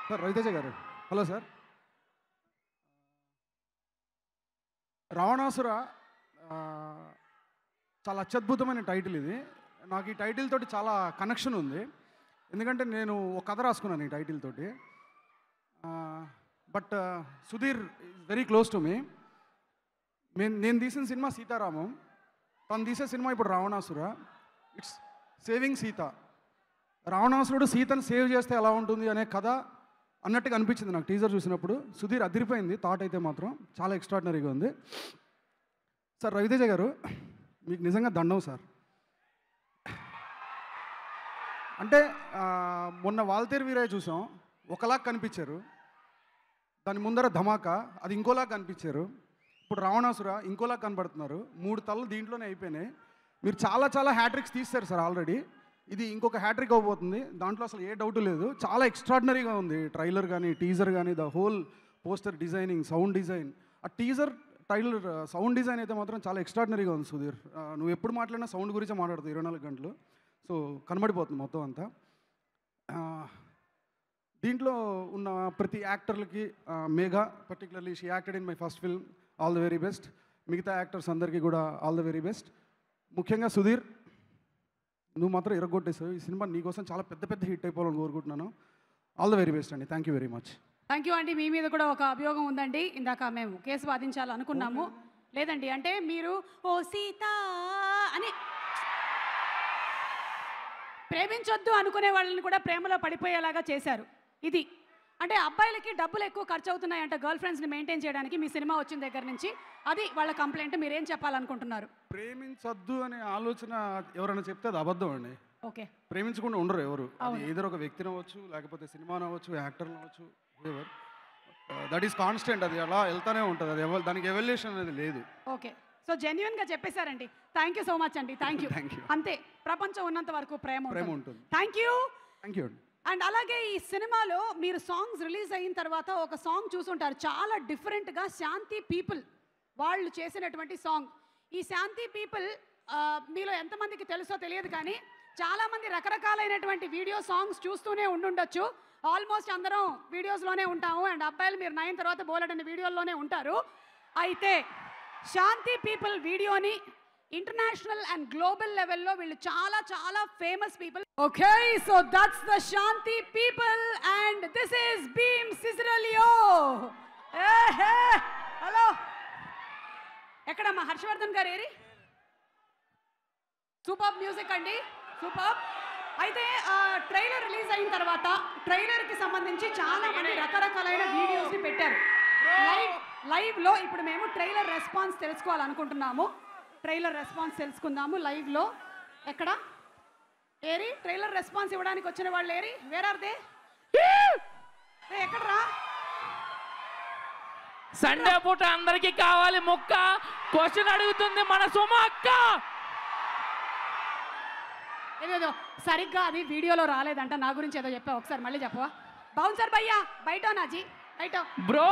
సార్. రవితేజ గారు హలో సార్. రావణాసుర చాలా అత్యద్భుతమైన టైటిల్ ఇది. నాకు ఈ టైటిల్ తోటి చాలా కనెక్షన్ ఉంది. ఎందుకంటే నేను ఒక కథ రాసుకున్నాను ఈ టైటిల్ తోటి. But Sudheer is very close to me. నేను తీసిన సినిమా సీతారామం, తను తీసే సినిమా ఇప్పుడు రావణాసుర. It's saving Sita. రావణాసురుడు సీతను సేవ్ చేస్తే ఎలా ఉంటుంది అనే కథ అన్నట్టుగా అనిపించింది నాకు టీజర్ చూసినప్పుడు. సుధీర్ అదిరిపోయింది. థాట్ అయితే మాత్రం చాలా ఎక్స్ట్రాడినరీగా ఉంది సార్. రవితేజ గారు మీకు నిజంగా దండం సార్. అంటే మొన్న వాల్తేరు వీరయ్య చూసాం, ఒకలా కనిపించారు. దాని ముందర ధమాకా, అది ఇంకోలా కనిపించారు. ఇప్పుడు రావణాసుర ఇంకోలా కనబడుతున్నారు. 3 తలలు దీంట్లోనే అయిపోయినాయి. మీరు చాలా చాలా హ్యాట్రిక్స్ తీస్తారు సార్ ఆల్రెడీ. ఇది ఇంకొక హ్యాట్రిక్ అవ్వబోతుంది, దాంట్లో అసలు ఏ డౌట్ లేదు. చాలా ఎక్స్ట్రాడినరీగా ఉంది ట్రైలర్ కానీ టీజర్ కానీ, the whole poster designing, sound design. ఆ టీజర్ ట్రైలర్ సౌండ్ డిజైన్ అయితే మాత్రం చాలా ఎక్స్ట్రాడినరీగా ఉంది సుధీర్. నువ్వు ఎప్పుడు మాట్లాడినా సౌండ్ గురించే మాట్లాడుతావు 24 గంటలు. సో కనబడిపోతుంది మొత్తం అంతా. దీంట్లో ఉన్న ప్రతి యాక్టర్లకి, Megha particularly she acted in my first film, all the very best. మిగతా యాక్టర్స్ అందరికీ కూడా ఆల్ ద వెరీ బెస్ట్. ముఖ్యంగా సుధీర్, నువ్వు మాత్రం ఇరగొట్టేసావు. ఈ సినిమా నీకోసం చాలా పెద్ద పెద్ద హిట్ అయిపోవాలని కోరుకుంటున్నాను. ఆల్ ద వెరీ బెస్ట్ అండి. Thank you very much. Thank you అండి. మీ మీద కూడా ఒక అభియోగం ఉందండి. ఇందాక మేము కేసు వాదించాలనుకున్నాము. లేదండి, అంటే మీరు ఓ సీత అని ప్రేమించొద్దు అనుకునే వాళ్ళని కూడా ప్రేమలో పడిపోయేలాగా చేశారు. ఇది అంటే అబ్బాయిలకి డబ్బులు ఎక్కువ ఖర్చు అవుతున్నాయంట గర్ల్ ఫ్రెండ్స్ని మెయింటైన్ చేయడానికి మీ సినిమా వచ్చిన దగ్గర నుంచి. అది వాళ్ళ కంప్లైంట్. మీరేం చెప్పాలనుకుంటున్నారు? ప్రేమించొద్దు అనే ఆలోచన ఎవరైనా చెప్తే అది అబద్ధం అండి. ఓకే, ప్రేమించకుండా ఉండరు ఎవరు. అది ఏదో ఒక వ్యక్తిని అవ్వచ్చు, లేకపోతే సినిమా అవ్వచ్చు, యాక్టర్ని అవ్వచ్చు, ఎవరు. That is constant. అది అలా వెళ్తానే ఉంటుంది. అది దానికి ఎవల్యూషన్ అనేది లేదు. ఓకే, సో జెన్యున్గా చెప్పేశారండి. థ్యాంక్ యూ సో మచ్ అండి. Thank you. అంతే, ప్రపంచం ఉన్నంత వరకు ప్రేమ ఉంటుంది. Thank you. థ్యాంక్ యూ అండి. అండ్ అలాగే ఈ సినిమాలో మీరు సాంగ్స్ రిలీజ్ అయిన తర్వాత ఒక సాంగ్ చూసుంటారు, చాలా డిఫరెంట్గా, శాంతి పీపుల్ వాళ్ళు చేసినటువంటి సాంగ్. ఈ శాంతి పీపుల్ మీలో ఎంతమందికి తెలుసో తెలియదు, కానీ చాలామంది రకరకాలైనటువంటి వీడియో సాంగ్స్ చూస్తూనే ఉండుండొచ్చు. ఆల్మోస్ట్ అందరం వీడియోస్లోనే ఉంటాము. అండ్ అబ్బాయిలు మీరు 9 తర్వాత బోలెడని వీడియోల్లోనే ఉంటారు. అయితే శాంతి పీపుల్ వీడియోని ఇంటర్నేషనల్ అండ్ గ్లోబల్ లెవెల్లో వీళ్ళు చాలా చాలా famous people. Okay, so that's the Shanti people and this is Bheem Ceciroleo. Hello, ఎక్కడ మా హర్షవర్ధన్ గారు ఏరి? సూపర్ మ్యూజిక్ అండి, సూపర్. అయితే ట్రైలర్ రిలీజ్ అయిన తర్వాత ట్రైలర్కి సంబంధించి చాలా మంది రకరకాలైన వీడియోస్ని పెట్టారు లైవ్లో. ఇప్పుడు మేము ట్రైలర్ రెస్పాన్స్ తెలుసుకోవాలనుకుంటున్నాము. ట్రైలర్ రెస్పాన్స్ తెలుసుకుందాము లైవ్లో. ఎక్కడ ఏరి ట్రైలర్ రెస్పాన్స్ ఇవ్వడానికి వచ్చిన వాళ్ళు ఏరి? Where are they? ఎక్కడరా? సండే పూట అందరికీ కావాలి ముక్క. క్వశ్చన్ అడుగుతుంది మన సుమ అక్క. ఏదో సరిగ్గా అది వీడియోలో రాలేదంట. నా గురించి ఏదో చెప్పావు, ఒకసారి మళ్ళీ చెప్పవా? బౌన్సర్ భయ్యా బయట నాజీ బయట. బ్రో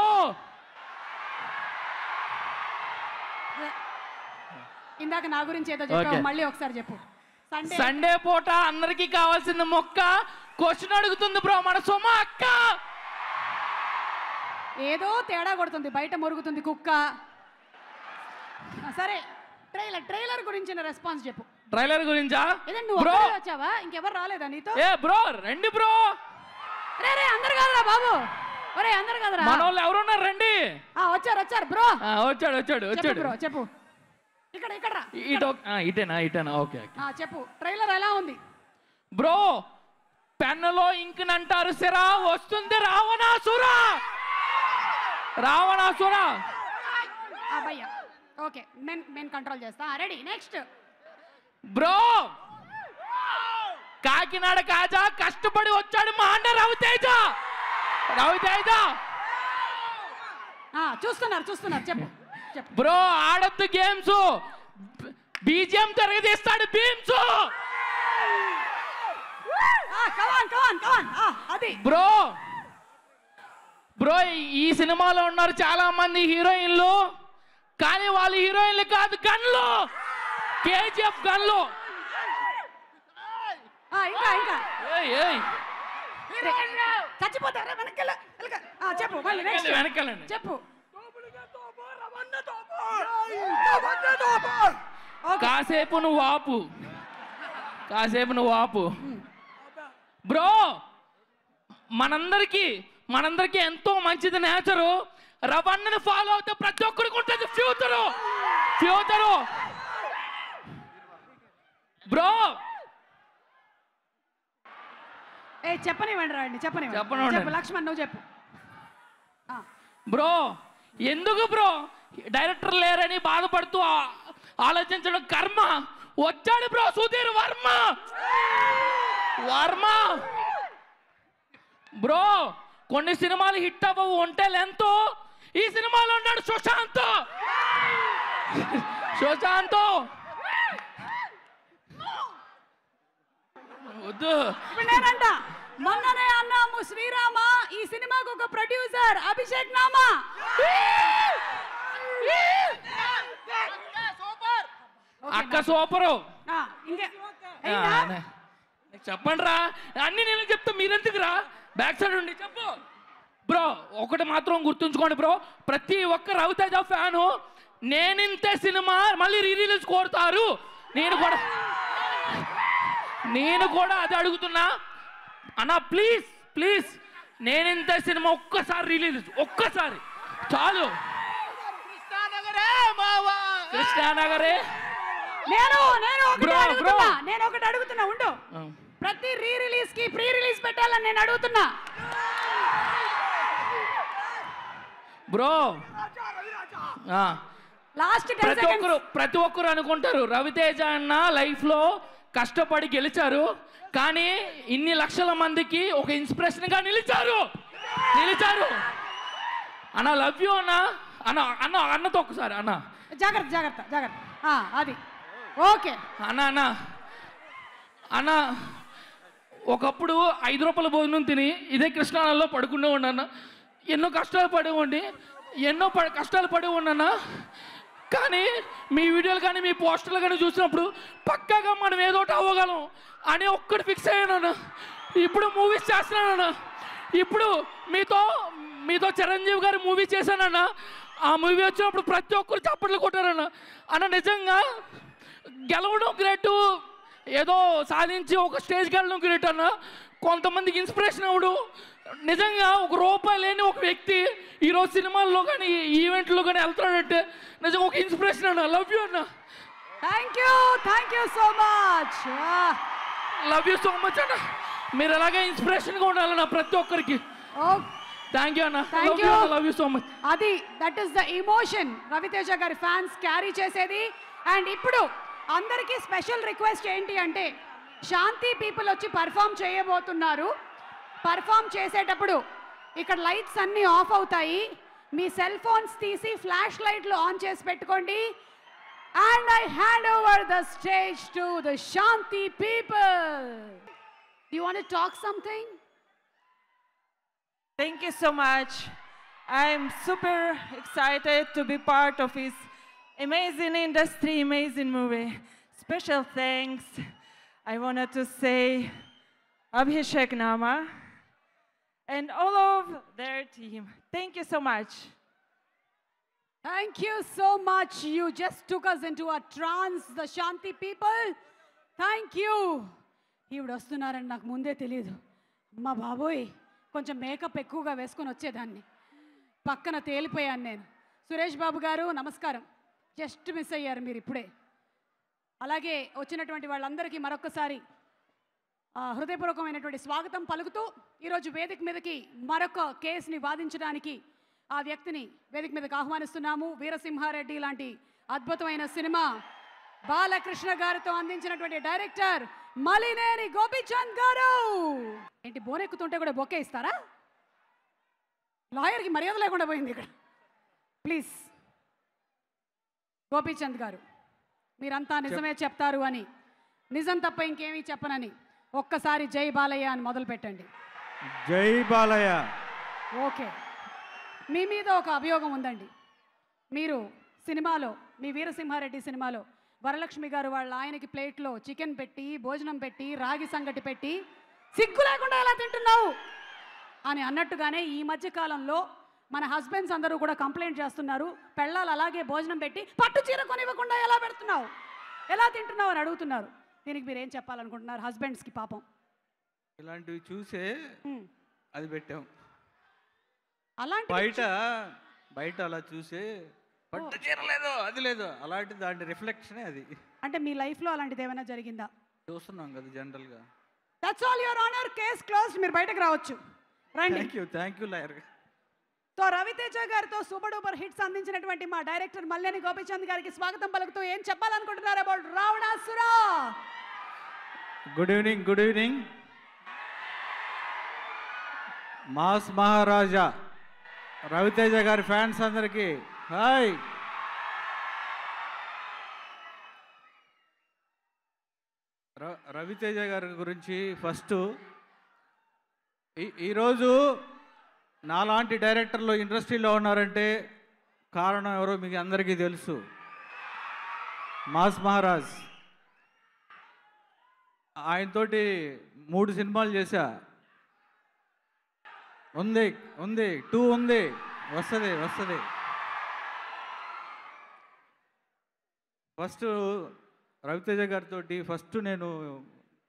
ఇందాక నా గురించి ఏదో చెప్పావు, మళ్ళీ ఒకసారి చెప్పు. సండే పూట అందరికీ కావాల్సింది మొక్క. క్వశ్చన్ అడుగుతుంది బ్రో మన సుమ అక్క. ఏదో తేడా కొడుతుంది, బయట మురుగుతుంది కుక్క. సరే, ట్రైలర్ గురించిన రెస్పాన్స్ చెప్పు. ట్రైలర్ గురించా బ్రో? వచ్చావా? ఇంకెవరు రాలేదా నీతో? ఏ బ్రో రండి బ్రో. రే అందరు కాదురా బాబు, ఒరే అందరు కాదురా, మన వాళ్ళు ఎవరున్నారు రండి. వచ్చారు బ్రో. వచ్చాడు బ్రో చెప్పు. ఇక్కడ ఇటేనా? ఓకే చెప్పు, ట్రైలర్ ఎలా ఉంది బ్రో? పెన్నులో ఇంక్ అంటారు సిరా, వస్తుంది రావణాసురా. భయ్యా ఓకే, నేను కంట్రోల్ చేస్తా. Ready, next. Bro Kakinada Kaja కష్టపడి వచ్చాడు మా అన్న రవితేజ. చూస్తున్నారు చెప్పు. బ్రో ఆడొద్దు గేమ్స్, బీజిఎం తిరగదీస్తాడు భీమ్స్. బ్రో ఈ సినిమాలో ఉన్నారు చాలా మంది హీరోయిన్లు, కానీ వాళ్ళు హీరోయిన్లు కాదు, గన్లు. కేజీఎఫ్ గన్లు. చచ్చిపోతారా? చెప్పు. కాసేపు నువ్వు ఆపు. బ్రో మనందరికీ ఎంతో మంచిది నేచరు. రవణ్ణని ఫాలో అవుతే ప్రతి ఒక్కరికి ఉంటుంది ఫ్యూచరు. బ్రో చెప్పనివ్వండి. లక్ష్మణ్ నువ్వు చెప్పు. బ్రో ఎందుకు బ్రో డైరెక్టర్ లేరని బాధపడుతూ ఆలోచించడం కర్మ. వచ్చాడు బ్రో సుధీర్ వర్మ. బ్రో కొన్ని సినిమాలు హిట్ అవ్వవు, ఉంటే లెంత్. ఈ సినిమాలో ఉన్నాడు సుశాంత్. వద్దు. ఇప్పుడు నేనంట మొన్ననే అన్నాము శ్రీరామ, ఈ సినిమాకు ఒక ప్రొడ్యూసర్ అభిషేక్ నామా. అక్క సూపరు. ఇంకే చెప్పండి రా, అన్ని నేను చెప్తా, మీరెందుకురా బ్యాక్ సైడ్ ఉండి చెప్పు. బ్రో ఒకటి మాత్రం గుర్తుంచుకోండి బ్రో, ప్రతి ఒక్క రవితేజ ఫ్యాను నేనింతే సినిమా మళ్ళీ రిలీజ్ కోరుతారు. నేను కూడా అది అడుగుతున్నా అన్న, ప్లీజ్ ప్లీజ్ నేనింతే సినిమా ఒక్కసారి రిలీజ్, ఒక్కసారి చాలు. కృష్ణానగరే. నేను ఒకటి అడుగుతున్నా ఉండు. ప్రతి రీ రిలీజ్ కి ప్రీ రిలీజ్ పెట్టాలని నేను అడుగుతున్నా బ్రో. లాస్ట్ ప్రతి ఒక్కరు అనుకుంటారు రవితేజ అన్న లైఫ్ లో కష్టపడి గెలిచారు, కానీ ఇన్ని లక్షల మందికి ఒక ఇన్స్పిరేషన్ గా నిలిచారు. అన్న లవ్ యూ అన్న. అన్నతో ఒక్కసారి అన్న. జాగ్రత్త అది ఓకే అన్న ఒకప్పుడు 5 రూపాయల భోజనం తిని ఇదే కృష్ణాలలో పడుకునే ఉన్నాను. ఎన్నో కష్టాలు పడి ఉన్నాను. కానీ మీ వీడియోలు కానీ మీ పోస్టర్లు కానీ చూసినప్పుడు పక్కాగా మనం ఏదో ఒకటి అవ్వగలం అని ఒక్కటి ఫిక్స్ అయ్యాను. ఇప్పుడు మూవీస్ చేస్తున్నాను. ఇప్పుడు మీతో చిరంజీవి గారి మూవీ చేశానన్న. ఆ మూవీ వచ్చినప్పుడు ప్రతి ఒక్కరు చప్పట్లు కొట్టారన్న. నిజంగా గెలవడం గ్రేటు, ఏదో సాధించి ఒక స్టేజ్కి వెళ్ళడం గ్రేట్ అన్న. కొంతమందికి ఇన్స్పిరేషన్ అవ్వడు. నిజంగా ₹1 లేని ఒక వ్యక్తి ఈరోజు సినిమాల్లో కానీ ఈవెంట్లో కానీ వెళ్తాడంటే నిజంగా ఒక ఇన్స్పిరేషన్ అన్న. లవ్ యూ అన్న. Thank you so much. Love you so much అన్న. మీరు ఎలాగే ఇన్స్పిరేషన్గా ఉండాలన్న ప్రతి ఒక్కరికి. థ్యాంక్ యూ అన్న. Love you so much. అది that is the emotion Ravi Teja గారి ఫ్యాన్స్ క్యారీ చేసేది. అండ్ ఇప్పుడు అందరికీ స్పెషల్ రిక్వెస్ట్ ఏంటి అంటే, శాంతి పీపుల్ వచ్చి పర్ఫామ్ చేయబోతున్నారు. పర్ఫామ్ చేసేటప్పుడు ఇక్కడ లైట్స్ అన్నీ ఆఫ్ అవుతాయి. మీ సెల్ ఫోన్స్ తీసి ఫ్లాష్ లైట్లు ఆన్ చేసి పెట్టుకోండి. And I hand over the stage to the Shanti people. You want to talk something? Thank you so much. I'm super excited to be part of his amazing industry, amazing movie. Special thanks I wanted to say Abhishek Nama and all of their team. Thank you so much. Thank you so much. You just took us into a trance, the Shanti people. Thank you. ఈవిడ వస్తున్నారని నాకు ముందే తెలియదు. అమ్మా బాబోయ్, కొంచెం makeup ఎక్కువగా వేసుకొని వచ్చేదాన్ని. పక్కన తేలిపోయాను నేను. సురేష్ బాబు గారు నమస్కారం. జస్ట్ మిస్ అయ్యారు మీరు ఇప్పుడే. అలాగే వచ్చినటువంటి వాళ్ళందరికీ మరొకసారి హృదయపూర్వకమైనటువంటి స్వాగతం పలుకుతూ ఈరోజు వేదిక మీదకి మరొక కేసుని వాదించడానికి ఆ వ్యక్తిని వేదిక మీదకి ఆహ్వానిస్తున్నాము. వీరసింహారెడ్డి లాంటి అద్భుతమైన సినిమా బాలకృష్ణ గారితో అందించినటువంటి డైరెక్టర్ మలినేని గోపీచంద్ గారు. ఏంటి బోనెక్కుతుంటే కూడా బొకే ఇస్తారా? లాయర్కి మర్యాద లేకుండా పోయింది ఇక్కడ. ప్లీజ్ గోపీచంద్ గారు, మీరంతా నిజమే చెప్తారు అని, నిజం తప్ప ఇంకేమీ చెప్పనని ఒక్కసారి జై బాలయ్య అని మొదలు పెట్టండి. జై బాలయ్య. ఓకే, మీ మీద ఒక అభియోగం ఉందండి. మీరు సినిమాలో, మీ వీరసింహారెడ్డి సినిమాలో వరలక్ష్మి గారు వాళ్ళ ఆయనకి ప్లేట్లో చికెన్ పెట్టి, భోజనం పెట్టి, రాగి సంగటి పెట్టి, సిగ్గు లేకుండా ఎలా తింటున్నావు అని అన్నట్టుగానే ఈ మధ్య కాలంలో మన హస్బెండ్స్ అందరూ కూడా కంప్లైంట్ చేస్తున్నారు. పెళ్ళాలు అలాగే భోజనం పెట్టి పట్టు చీర కొనివ్వకుండా ఎలా పెడుతున్నావు, ఎలా తింటున్నావు అని అడుగుతున్నారు. దీనికి మీరు ఏం చెప్పాలనుకుంటున్నారు హస్బెండ్స్కి? పాపం ఇలాంటివి చూసే అది పెట్టాం. అలాంటి బయట అలా చూసే పట్టు చీర లేదు, అది లేదు, అలాంటి దాని రిఫ్లెక్షనే అది. అంటే మీ లైఫ్లో అలాంటిది ఏమైనా జరిగిందా? చూస్తున్నాం కదా జనరల్గా. That's all your honour. Case closed. మీరు బయటకు రావచ్చు. రండి. Thank you lawyer. So Ravi Teja గారితో సూపర్ డూపర్ హిట్స్ అందించినటువంటి మా డైరెక్టర్ మల్లేని గోపీచంద్ గారికి స్వాగతం పలుకుతూ ఏం చెప్పాలనుకుంటున్నారు about Ravanasura? Good evening. Good evening. Mass Maharaja Ravi Teja గారి ఫ్యాన్స్ అందరికీ హాయ్. రవితేజ గారి గురించి ఫస్ట్ ఈరోజు నాలాంటి డైరెక్టర్లు ఇండస్ట్రీలో ఉన్నారంటే కారణం ఎవరో మీకు అందరికీ తెలుసు. మాస్ మహారాజ్. ఆయనతోటి 3 సినిమాలు చేశా. ఉంది 2 ఉంది, వస్తుంది. ఫస్ట్ రవితేజ గారితో ఫస్ట్ నేను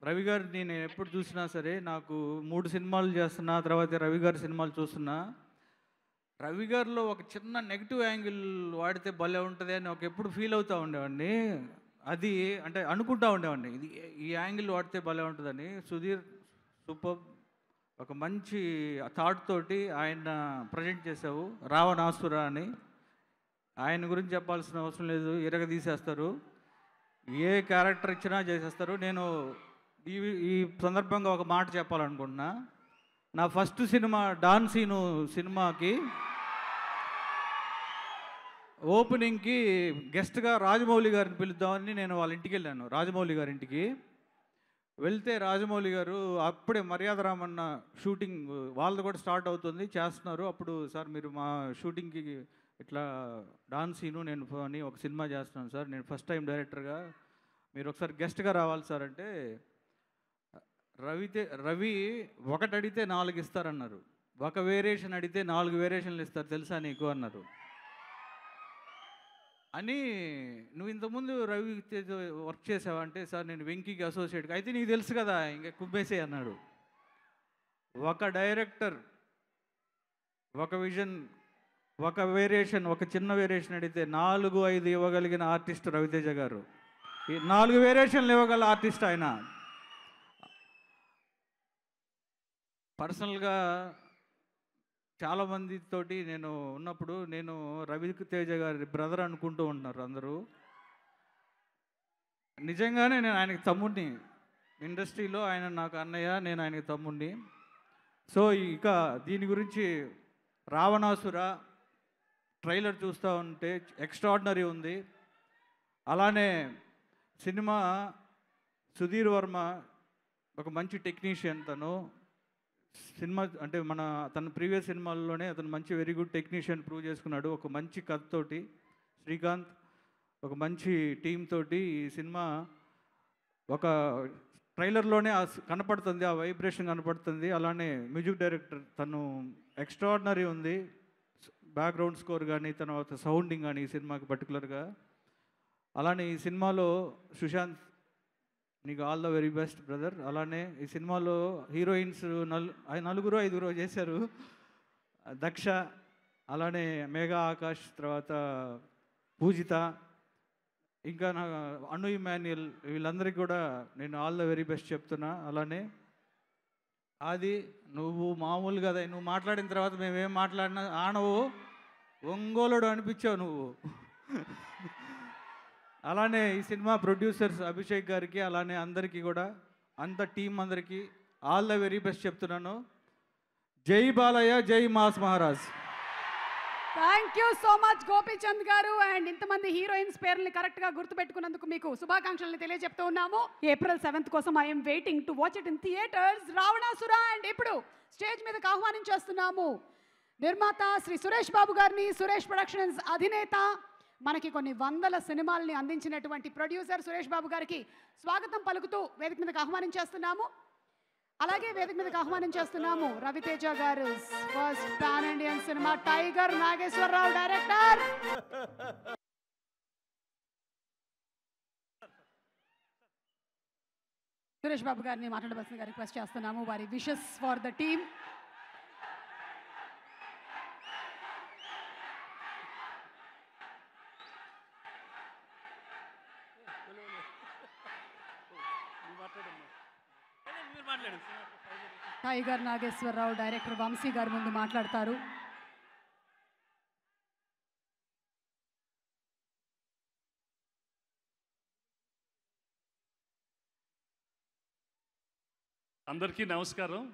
రవి గారిని నేను ఎప్పుడు చూసినా సరే నాకు 3 సినిమాలు చేస్తున్నా, తర్వాత రవి గారి సినిమాలు చూస్తున్నా, రవి గారిలో ఒక చిన్న నెగిటివ్ యాంగిల్ వాడితే భలే ఉంటుంది అని ఎప్పుడు ఫీల్ అవుతూ ఉండేవాడిని. అది అంటే అనుకుంటా ఉండేవాడిని, ఇది ఈ యాంగిల్ వాడితే భలే ఉంటుందని. సుధీర్ సూపర్, ఒక మంచి థాట్ తోటి ఆయన ప్రజెంట్ చేసావు. రావణాసుర అని ఆయన గురించి చెప్పాల్సిన అవసరం లేదు, తీసేస్తారు. ఏ క్యారెక్టర్ ఇచ్చినా చేసేస్తారు. నేను ఈ సందర్భంగా ఒక మాట చెప్పాలనుకుంటున్నా. నా ఫస్ట్ సినిమా డాన్ సీను సినిమాకి ఓపెనింగ్కి గెస్ట్గా రాజమౌళి గారిని పిలుద్దామని నేను వాళ్ళ ఇంటికి వెళ్ళాను. రాజమౌళి గారి ఇంటికి వెళ్తే రాజమౌళి గారు అప్పుడే మర్యాద రామన్న షూటింగ్ వాళ్ళది కూడా స్టార్ట్ అవుతుంది, చేస్తున్నారు. అప్పుడు సార్ మీరు మా షూటింగ్కి ఇట్లా డాన్ సీను నేను అని ఒక సినిమా చేస్తున్నాను సార్, నేను ఫస్ట్ టైం డైరెక్టర్గా, మీరు ఒకసారి గెస్ట్గా రావాలి సార్ అంటే, రవి ఒకటి అడిగితే 4 ఇస్తారన్నారు, ఒక వేరియేషన్ అడిగితే 4 వేరియేషన్లు ఇస్తారు తెలుసా నీకు అన్నారు. అని నువ్వు ఇంతకుముందు రవి వర్క్ చేసావా అంటే, సార్ నేను వెంకీకి అసోసియేట్గా, అయితే నీకు తెలుసు కదా ఇంకా కుబ్బేసే అన్నాడు. ఒక డైరెక్టర్ ఒక విజన్, ఒక వేరియేషన్, ఒక చిన్న వేరియేషన్ అడిగితే 4-5 ఇవ్వగలిగిన ఆర్టిస్ట్ రవితేజ గారు. 4 వేరియేషన్లు ఇవ్వగల ఆర్టిస్ట్ ఆయన. పర్సనల్గా చాలామందితోటి నేను ఉన్నప్పుడు నేను రవితేజ గారి బ్రదర్ అనుకుంటూ ఉంటున్నారు అందరూ. నిజంగానే నేను ఆయనకి తమ్ముడిని, ఇండస్ట్రీలో ఆయన నాకు అన్నయ్య, నేను ఆయనకి తమ్ముడిని. సో ఇక దీని గురించి రావణాసుర ట్రైలర్ చూస్తూ ఉంటే ఎక్స్ట్రాడినరీ ఉంది. అలానే సినిమా సుధీర్ వర్మ ఒక మంచి టెక్నీషియన్. తను సినిమా అంటే తన ప్రీవియస్ సినిమాల్లోనే అతను మంచి వెరీ గుడ్ టెక్నీషియన్ ప్రూవ్ చేసుకున్నాడు. ఒక మంచి కథతోటి శ్రీకాంత్ ఒక మంచి టీమ్ తోటి ఈ సినిమా ఒక ట్రైలర్లోనే కనపడుతుంది, ఆ వైబ్రేషన్ కనపడుతుంది. అలానే మ్యూజిక్ డైరెక్టర్ తను ఎక్స్ట్రాడినరీ ఉంది. బ్యాక్గ్రౌండ్ స్కోర్ కానీ తర్వాత సౌండింగ్ కానీ ఈ సినిమాకి పర్టికులర్గా. అలానే ఈ సినిమాలో సుశాంత్ నీకు all the very best brother. అలానే ఈ సినిమాలో హీరోయిన్స్ 4-5 చేశారు. దక్ష, అలానే మేఘా ఆకాష్, తర్వాత పూజిత, ఇంకా నా అను ఇమాన్యుయల్, వీళ్ళందరికీ కూడా నేను ఆల్ ద వెరీ బెస్ట్ చెప్తున్నా. అలానే అది నువ్వు మామూలు కదా, నువ్వు మాట్లాడిన తర్వాత మేమేం మాట్లాడినా ఆనవు, ఒంగోలుడు అనిపించావు నువ్వు. అలానే ఈ సినిమా ప్రొడ్యూసర్స్ అభిషేక్ గారికి, అలానే అందరికీ కూడా, అంత టీం అందరికీ ఆల్ ద వెరీ బెస్ట్ చెప్తున్నాను. జై బాలయ్య, జై mass Maharaj. Thank you so much Gopichand గారు. అండ్ ఇంతమంది హీరోయిన్స్ పేర్లని కరెక్ట్గా గుర్తుపెట్టుకున్నందుకు మీకు శుభాకాంక్షలను తెలియజెప్తూ ఉన్నాము. April 7th కోసం I'm waiting to watch it in theatres Ravanasura. And ఇప్పుడు స్టేజ్ మీదకి ఆహ్వానించేస్తున్నాము నిర్మాత శ్రీ సురేష్ బాబు గారిని, సురేష్ ప్రొడక్షన్స్ అధినేత, మనకి కొన్ని 100 సినిమాల్ని అందించినటువంటి ప్రొడ్యూసర్ సురేష్ బాబు గారికి స్వాగతం పలుకుతూ వేదిక మీదకి ఆహ్వానించేస్తున్నాము. అలాగే వేదిక మీదకి ఆహ్వానించేస్తున్నాము Ravi Teja garu first pan Indian cinema tiger Nageswara Rao director. Suresh Babu గారిని మాట్లాడవలసిందిగా రిక్వెస్ట్ చేస్తున్నాము. వారి wishes for the team. Tiger Nageswara Rao director Vamsi garu ముందు మాట్లాడతారు. అందరికీ నమస్కారం.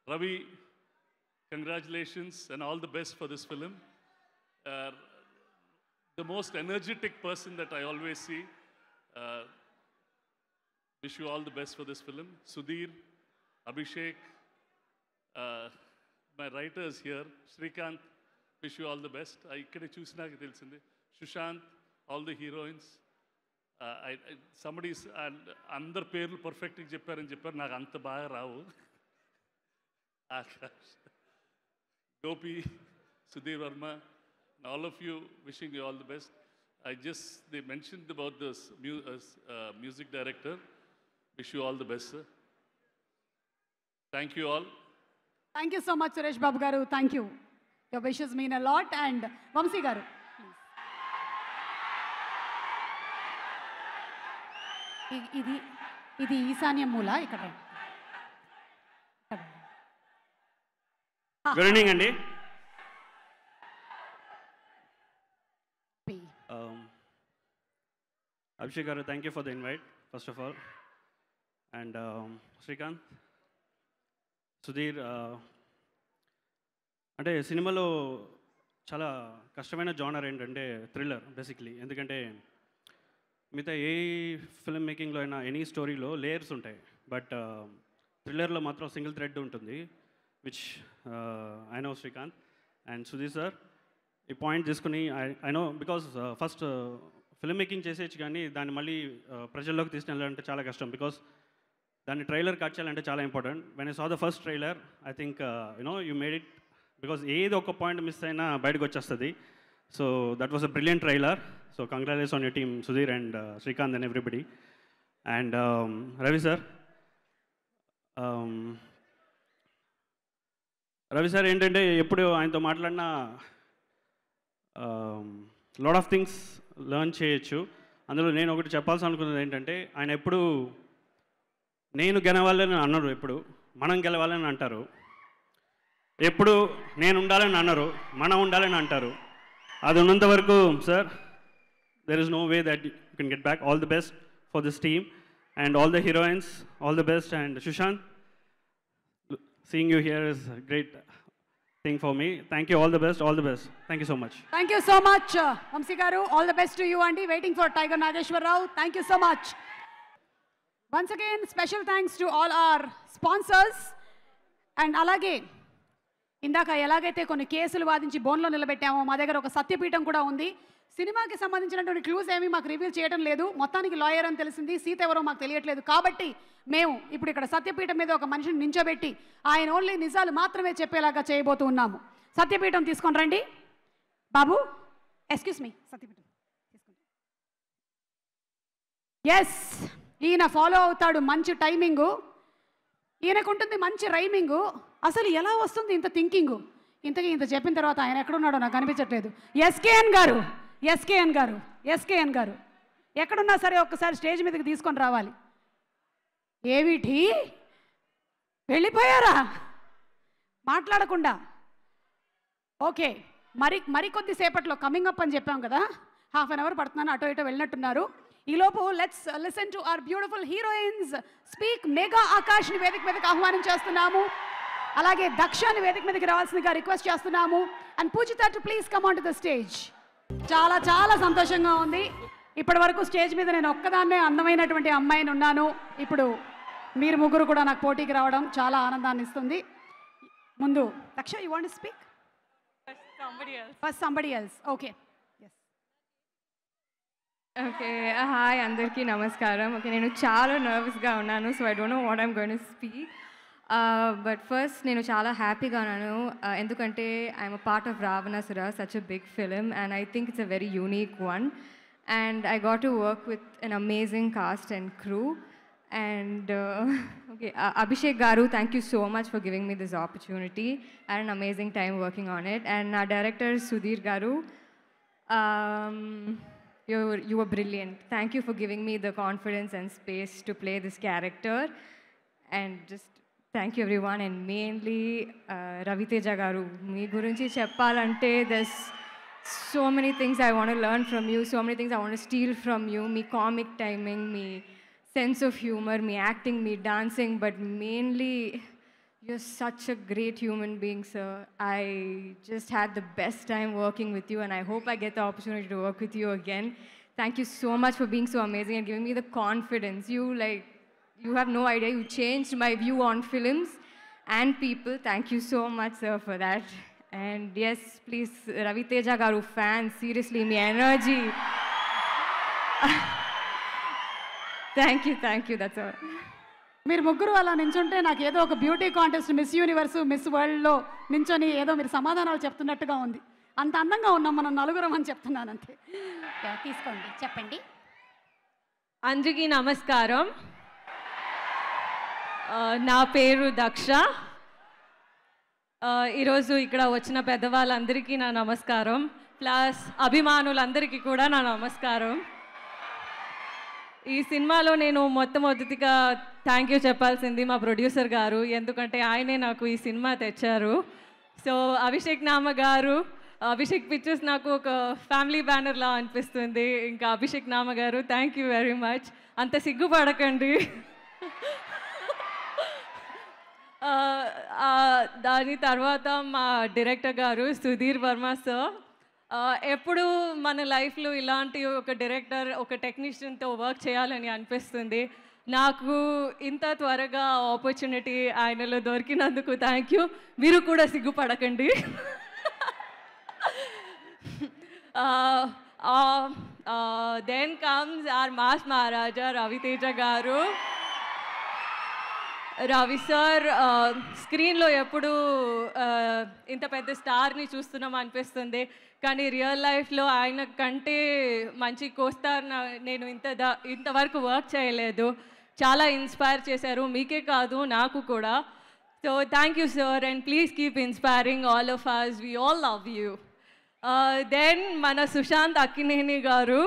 Ravi, congratulations and all the best for this film. The most energetic person that I always see. Wish you all the best for this film. Sudhir, Abhishek, my writers here, Srikanth, wish you all the best. ikkade chusinaga telisindi. Sushant, all the heroines. Somebody's అందరు పేర్లు పర్ఫెక్ట్గా చెప్పారని చెప్పారు, నాకు అంత బాగా రావు. Akash, Gopi, Sudhir Verma, and all of you, wishing you all the best. They mentioned about this music director. Wish you all the best, sir. Thank you all. Thank you so much, Suresh Babu garu. Thank you. Your wishes mean a lot. And Vamsi garu, please. ఇది ఈశాన్య మూల ఇక్కడ. Good evening అండి. Abhishek garu, thank you for the invite, first of all. And Srikanth, Sudhir, అంటే సినిమాలో చాలా కష్టమైన genre ఏంటంటే థ్రిల్లర్ బేసిక్లీ. ఎందుకంటే మిగతా ఏ ఫిల్మ్ మేకింగ్లో అయినా ఎనీ స్టోరీలో లేయర్స్ ఉంటాయి, బట్ థ్రిల్లర్లో మాత్రం సింగిల్ థ్రెడ్ ఉంటుంది, which I know Srikanth and Sudheer sir ఈ పాయింట్ తీసుకుని I know because first film making చేసేయచ్చు, కానీ దాన్ని మళ్ళీ ప్రజల్లోకి తీసుకెళ్ళాలంటే చాలా కష్టం. బికాస్ దాన్ని ట్రైలర్ కట్ చేయాలంటే చాలా important. When I saw the first trailer I think you made it, because ఏదో ఒక పాయింట్ మిస్ అయినా బయటకు వచ్చేస్తుంది. So that was a brilliant trailer. So congratulates on your team Sudheer and Srikanth and everybody. And Ravi sir ఏంటంటే ఎప్పుడు ఆయనతో మాట్లాడినా lot of things learn చేయొచ్చు. అందులో నేను ఒకటి చెప్పాల్సి అనుకున్నది ఏంటంటే ఆయన ఎప్పుడు నేను గెలవాలని అన్నారు, ఎప్పుడు మనం గెలవాలని అంటారు. ఎప్పుడు నేను ఉండాలని అన్నారు, మనం ఉండాలని అంటారు. అది ఉన్నంత వరకు sir there is no way that you can get back. All the best for this team and all the heroines, all the best. And Sushant, seeing you here is a great thing for me. Thank you, all the best, all the best. Thank you so much. Thank you so much, Vamsi garu. All the best to you, Andy. Waiting for Tiger Nageshwar Rao. Thank you so much. Once again, special thanks to all our sponsors. And alage ఇందాక ఎలాగైతే కొన్ని కేసులు వాదించి బోన్లో నిలబెట్టామో, మా దగ్గర ఒక సత్యపీఠం కూడా ఉంది. సినిమాకి సంబంధించినటువంటి క్లూస్ ఏమీ మాకు రివీల్ చేయడం లేదు. మొత్తానికి లాయర్ అని తెలిసింది, సీత ఎవరో మాకు తెలియట్లేదు. కాబట్టి మేము ఇప్పుడు ఇక్కడ సత్యపీఠం మీద ఒక మనిషిని నించోబెట్టి ఆయన ఓన్లీ నిజాలు మాత్రమే చెప్పేలాగా చేయబోతూ ఉన్నాము. సత్యపీఠం తీసుకొని రండి బాబు. ఎక్స్క్యూజ్ మీ, సత్యపీఠం తీసుకుంటా. ఎస్, ఈయన ఫాలో అవుతాడు, మంచి టైమింగు ఈయనకుంటుంది, మంచి రైమింగు. అసలు ఎలా వస్తుంది ఇంత థింకింగు? ఇంతకీ ఇంత చెప్పిన తర్వాత ఆయన ఎక్కడున్నాడో నాకు అనిపించట్లేదు. ఎస్కేఎన్ గారు ఎక్కడున్నా సరే ఒక్కసారి స్టేజ్ మీదకి తీసుకొని రావాలి. ఏమిటి వెళ్ళిపోయారా మాట్లాడకుండా? ఓకే, మరికొద్ది సేపట్లో కమింగ్ అప్ అని చెప్పాం కదా, హాఫ్ అన్ అవర్ పడుతున్నాను, అటో ఇటో వెళ్ళినట్టున్నారు. ఈలోపు let's listen to our beautiful heroines speak. Megha ఆకాష్ని వేదిక మీదకి ఆహ్వానం చేస్తున్నాము. అలాగే దక్షని వేదిక మీదకి రావాల్సిందిగా రిక్వెస్ట్ చేస్తున్నాము. And Pujita too please come on to the stage. చాలా చాలా సంతోషంగా ఉంది. ఇప్పటి వరకు స్టేజ్ మీద నేను ఒక్కదాన్నే అందమైనటువంటి అమ్మాయిని ఉన్నాను. ఇప్పుడు మీరు ముగ్గురు కూడా నాకు పోటీకి రావడం చాలా ఆనందాన్ని ఇస్తుంది. ముందు Daksha, you want to speak? First somebody else. Okay. Okay, hi అందరికీ నమస్కారం. ఓకే, నేను చాలా నర్వస్గా ఉన్నాను, so I don't know what I'm going to speak. But first నేను చాలా హ్యాపీగా ఉన్నాను, ఎందుకంటే I'm a part of Ravanasura, such a big film, and I think it's a very unique one. And I got to work with an amazing cast and crew. And okay, Abhishek garu, thank you so much for giving me this opportunity. I had an amazing time working on it. And our director Sudhir garu, you were brilliant. Thank you for giving me the confidence and space to play this character. And just thank you everyone, and mainly Raviteja garu, mee gurinchi cheppalante there's so many things I want to learn from you, so many things I want to steal from you, me comic timing, me sense of humor, me acting, me dancing, but mainly you're such a great human being, sir. I just had the best time working with you, and I hope I get the opportunity to work with you again. Thank you so much for being so amazing and giving me the confidence. You you have no idea. You changed my view on films and people. Thank you so much, sir, for that. And yes, please, Ravi Teja garu fans, seriously, me energy. Thank you, that's all. మీరు ముగ్గురు అలా నించుంటే నాకు ఏదో ఒక beauty contest miss universe miss వరల్డ్లో నించొని ఏదో మీరు సమాధానాలు చెప్తున్నట్టుగా ఉంది. అంత అందంగా ఉన్నాం మనం నలుగురం అని చెప్తున్నాను అంతే. తీసుకోండి, చెప్పండి. అందరికీ నమస్కారం. నా పేరు దక్ష. ఈరోజు ఇక్కడ వచ్చిన పెద్దవాళ్ళందరికీ నా నమస్కారం, ప్లస్ అభిమానులందరికీ కూడా నా నమస్కారం. ఈ సినిమాలో నేను మొట్టమొదటిగా థ్యాంక్ యూ చెప్పాల్సింది మా ప్రొడ్యూసర్ గారు, ఎందుకంటే ఆయనే నాకు ఈ సినిమా తెచ్చారు. సో అభిషేక్ నామ గారు, అభిషేక్ పిక్చర్స్ నాకు ఒక ఫ్యామిలీ బ్యానర్లా అనిపిస్తుంది. ఇంకా అభిషేక్ నామ గారు, థ్యాంక్ యూ వెరీ మచ్. అంత సిగ్గుపడకండి. దాని తర్వాత మా డైరెక్టర్ గారు సుధీర్ వర్మ సార్. ఎప్పుడు మన లైఫ్లో ఇలాంటి ఒక డైరెక్టర్, ఒక టెక్నీషియన్తో వర్క్ చేయాలని అనిపిస్తుంది. నాకు ఇంత త్వరగా ఆపర్చునిటీ ఆయనలో దొరికినందుకు థ్యాంక్ యూ. మీరు కూడా సిగ్గుపడకండి. Then comes or mass Maharaja Ravi Teja గారు. రవి సార్ స్క్రీన్లో ఎప్పుడు ఇంత పెద్ద స్టార్ని చూస్తున్నాం అనిపిస్తుంది, కానీ రియల్ లైఫ్లో ఆయన కంటే మంచి కోస్టార్ నేను ఇంతవరకు వర్క్ చేయలేదు. చాలా ఇన్స్పైర్ చేశారు, మీకే కాదు నాకు కూడా. So thank you sir, and please keep inspiring all of us. We all love you. Then మన Sushanth Akkineni garu.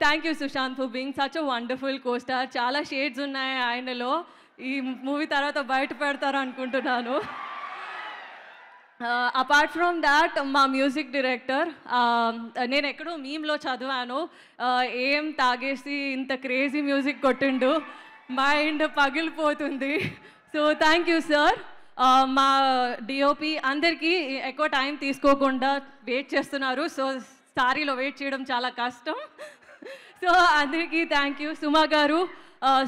Thank you Sushanth for being such a wonderful costar. చాలా షేడ్స్ ఉన్నాయి ఆయనలో, ఈ మూవీ తర్వాత బయట పెడతారు అనుకుంటున్నాను. అపార్ట్ ఫ్రమ్ దాట్ మా మ్యూజిక్ డైరెక్టర్, నేను ఎక్కడో మీమ్లో చదివాను, ఏం తాగేసి ఇంత క్రేజీ మ్యూజిక్ కొట్టిండు, మైండ్ పగిలిపోతుంది. So thank you sir. మా డిఓపి అందరికీ ఎక్కువ టైం తీసుకోకుండా వెయిట్ చేస్తున్నారు, సో సారీలో వెయిట్ చేయడం చాలా కష్టం. సో అందరికీ థ్యాంక్ యూ.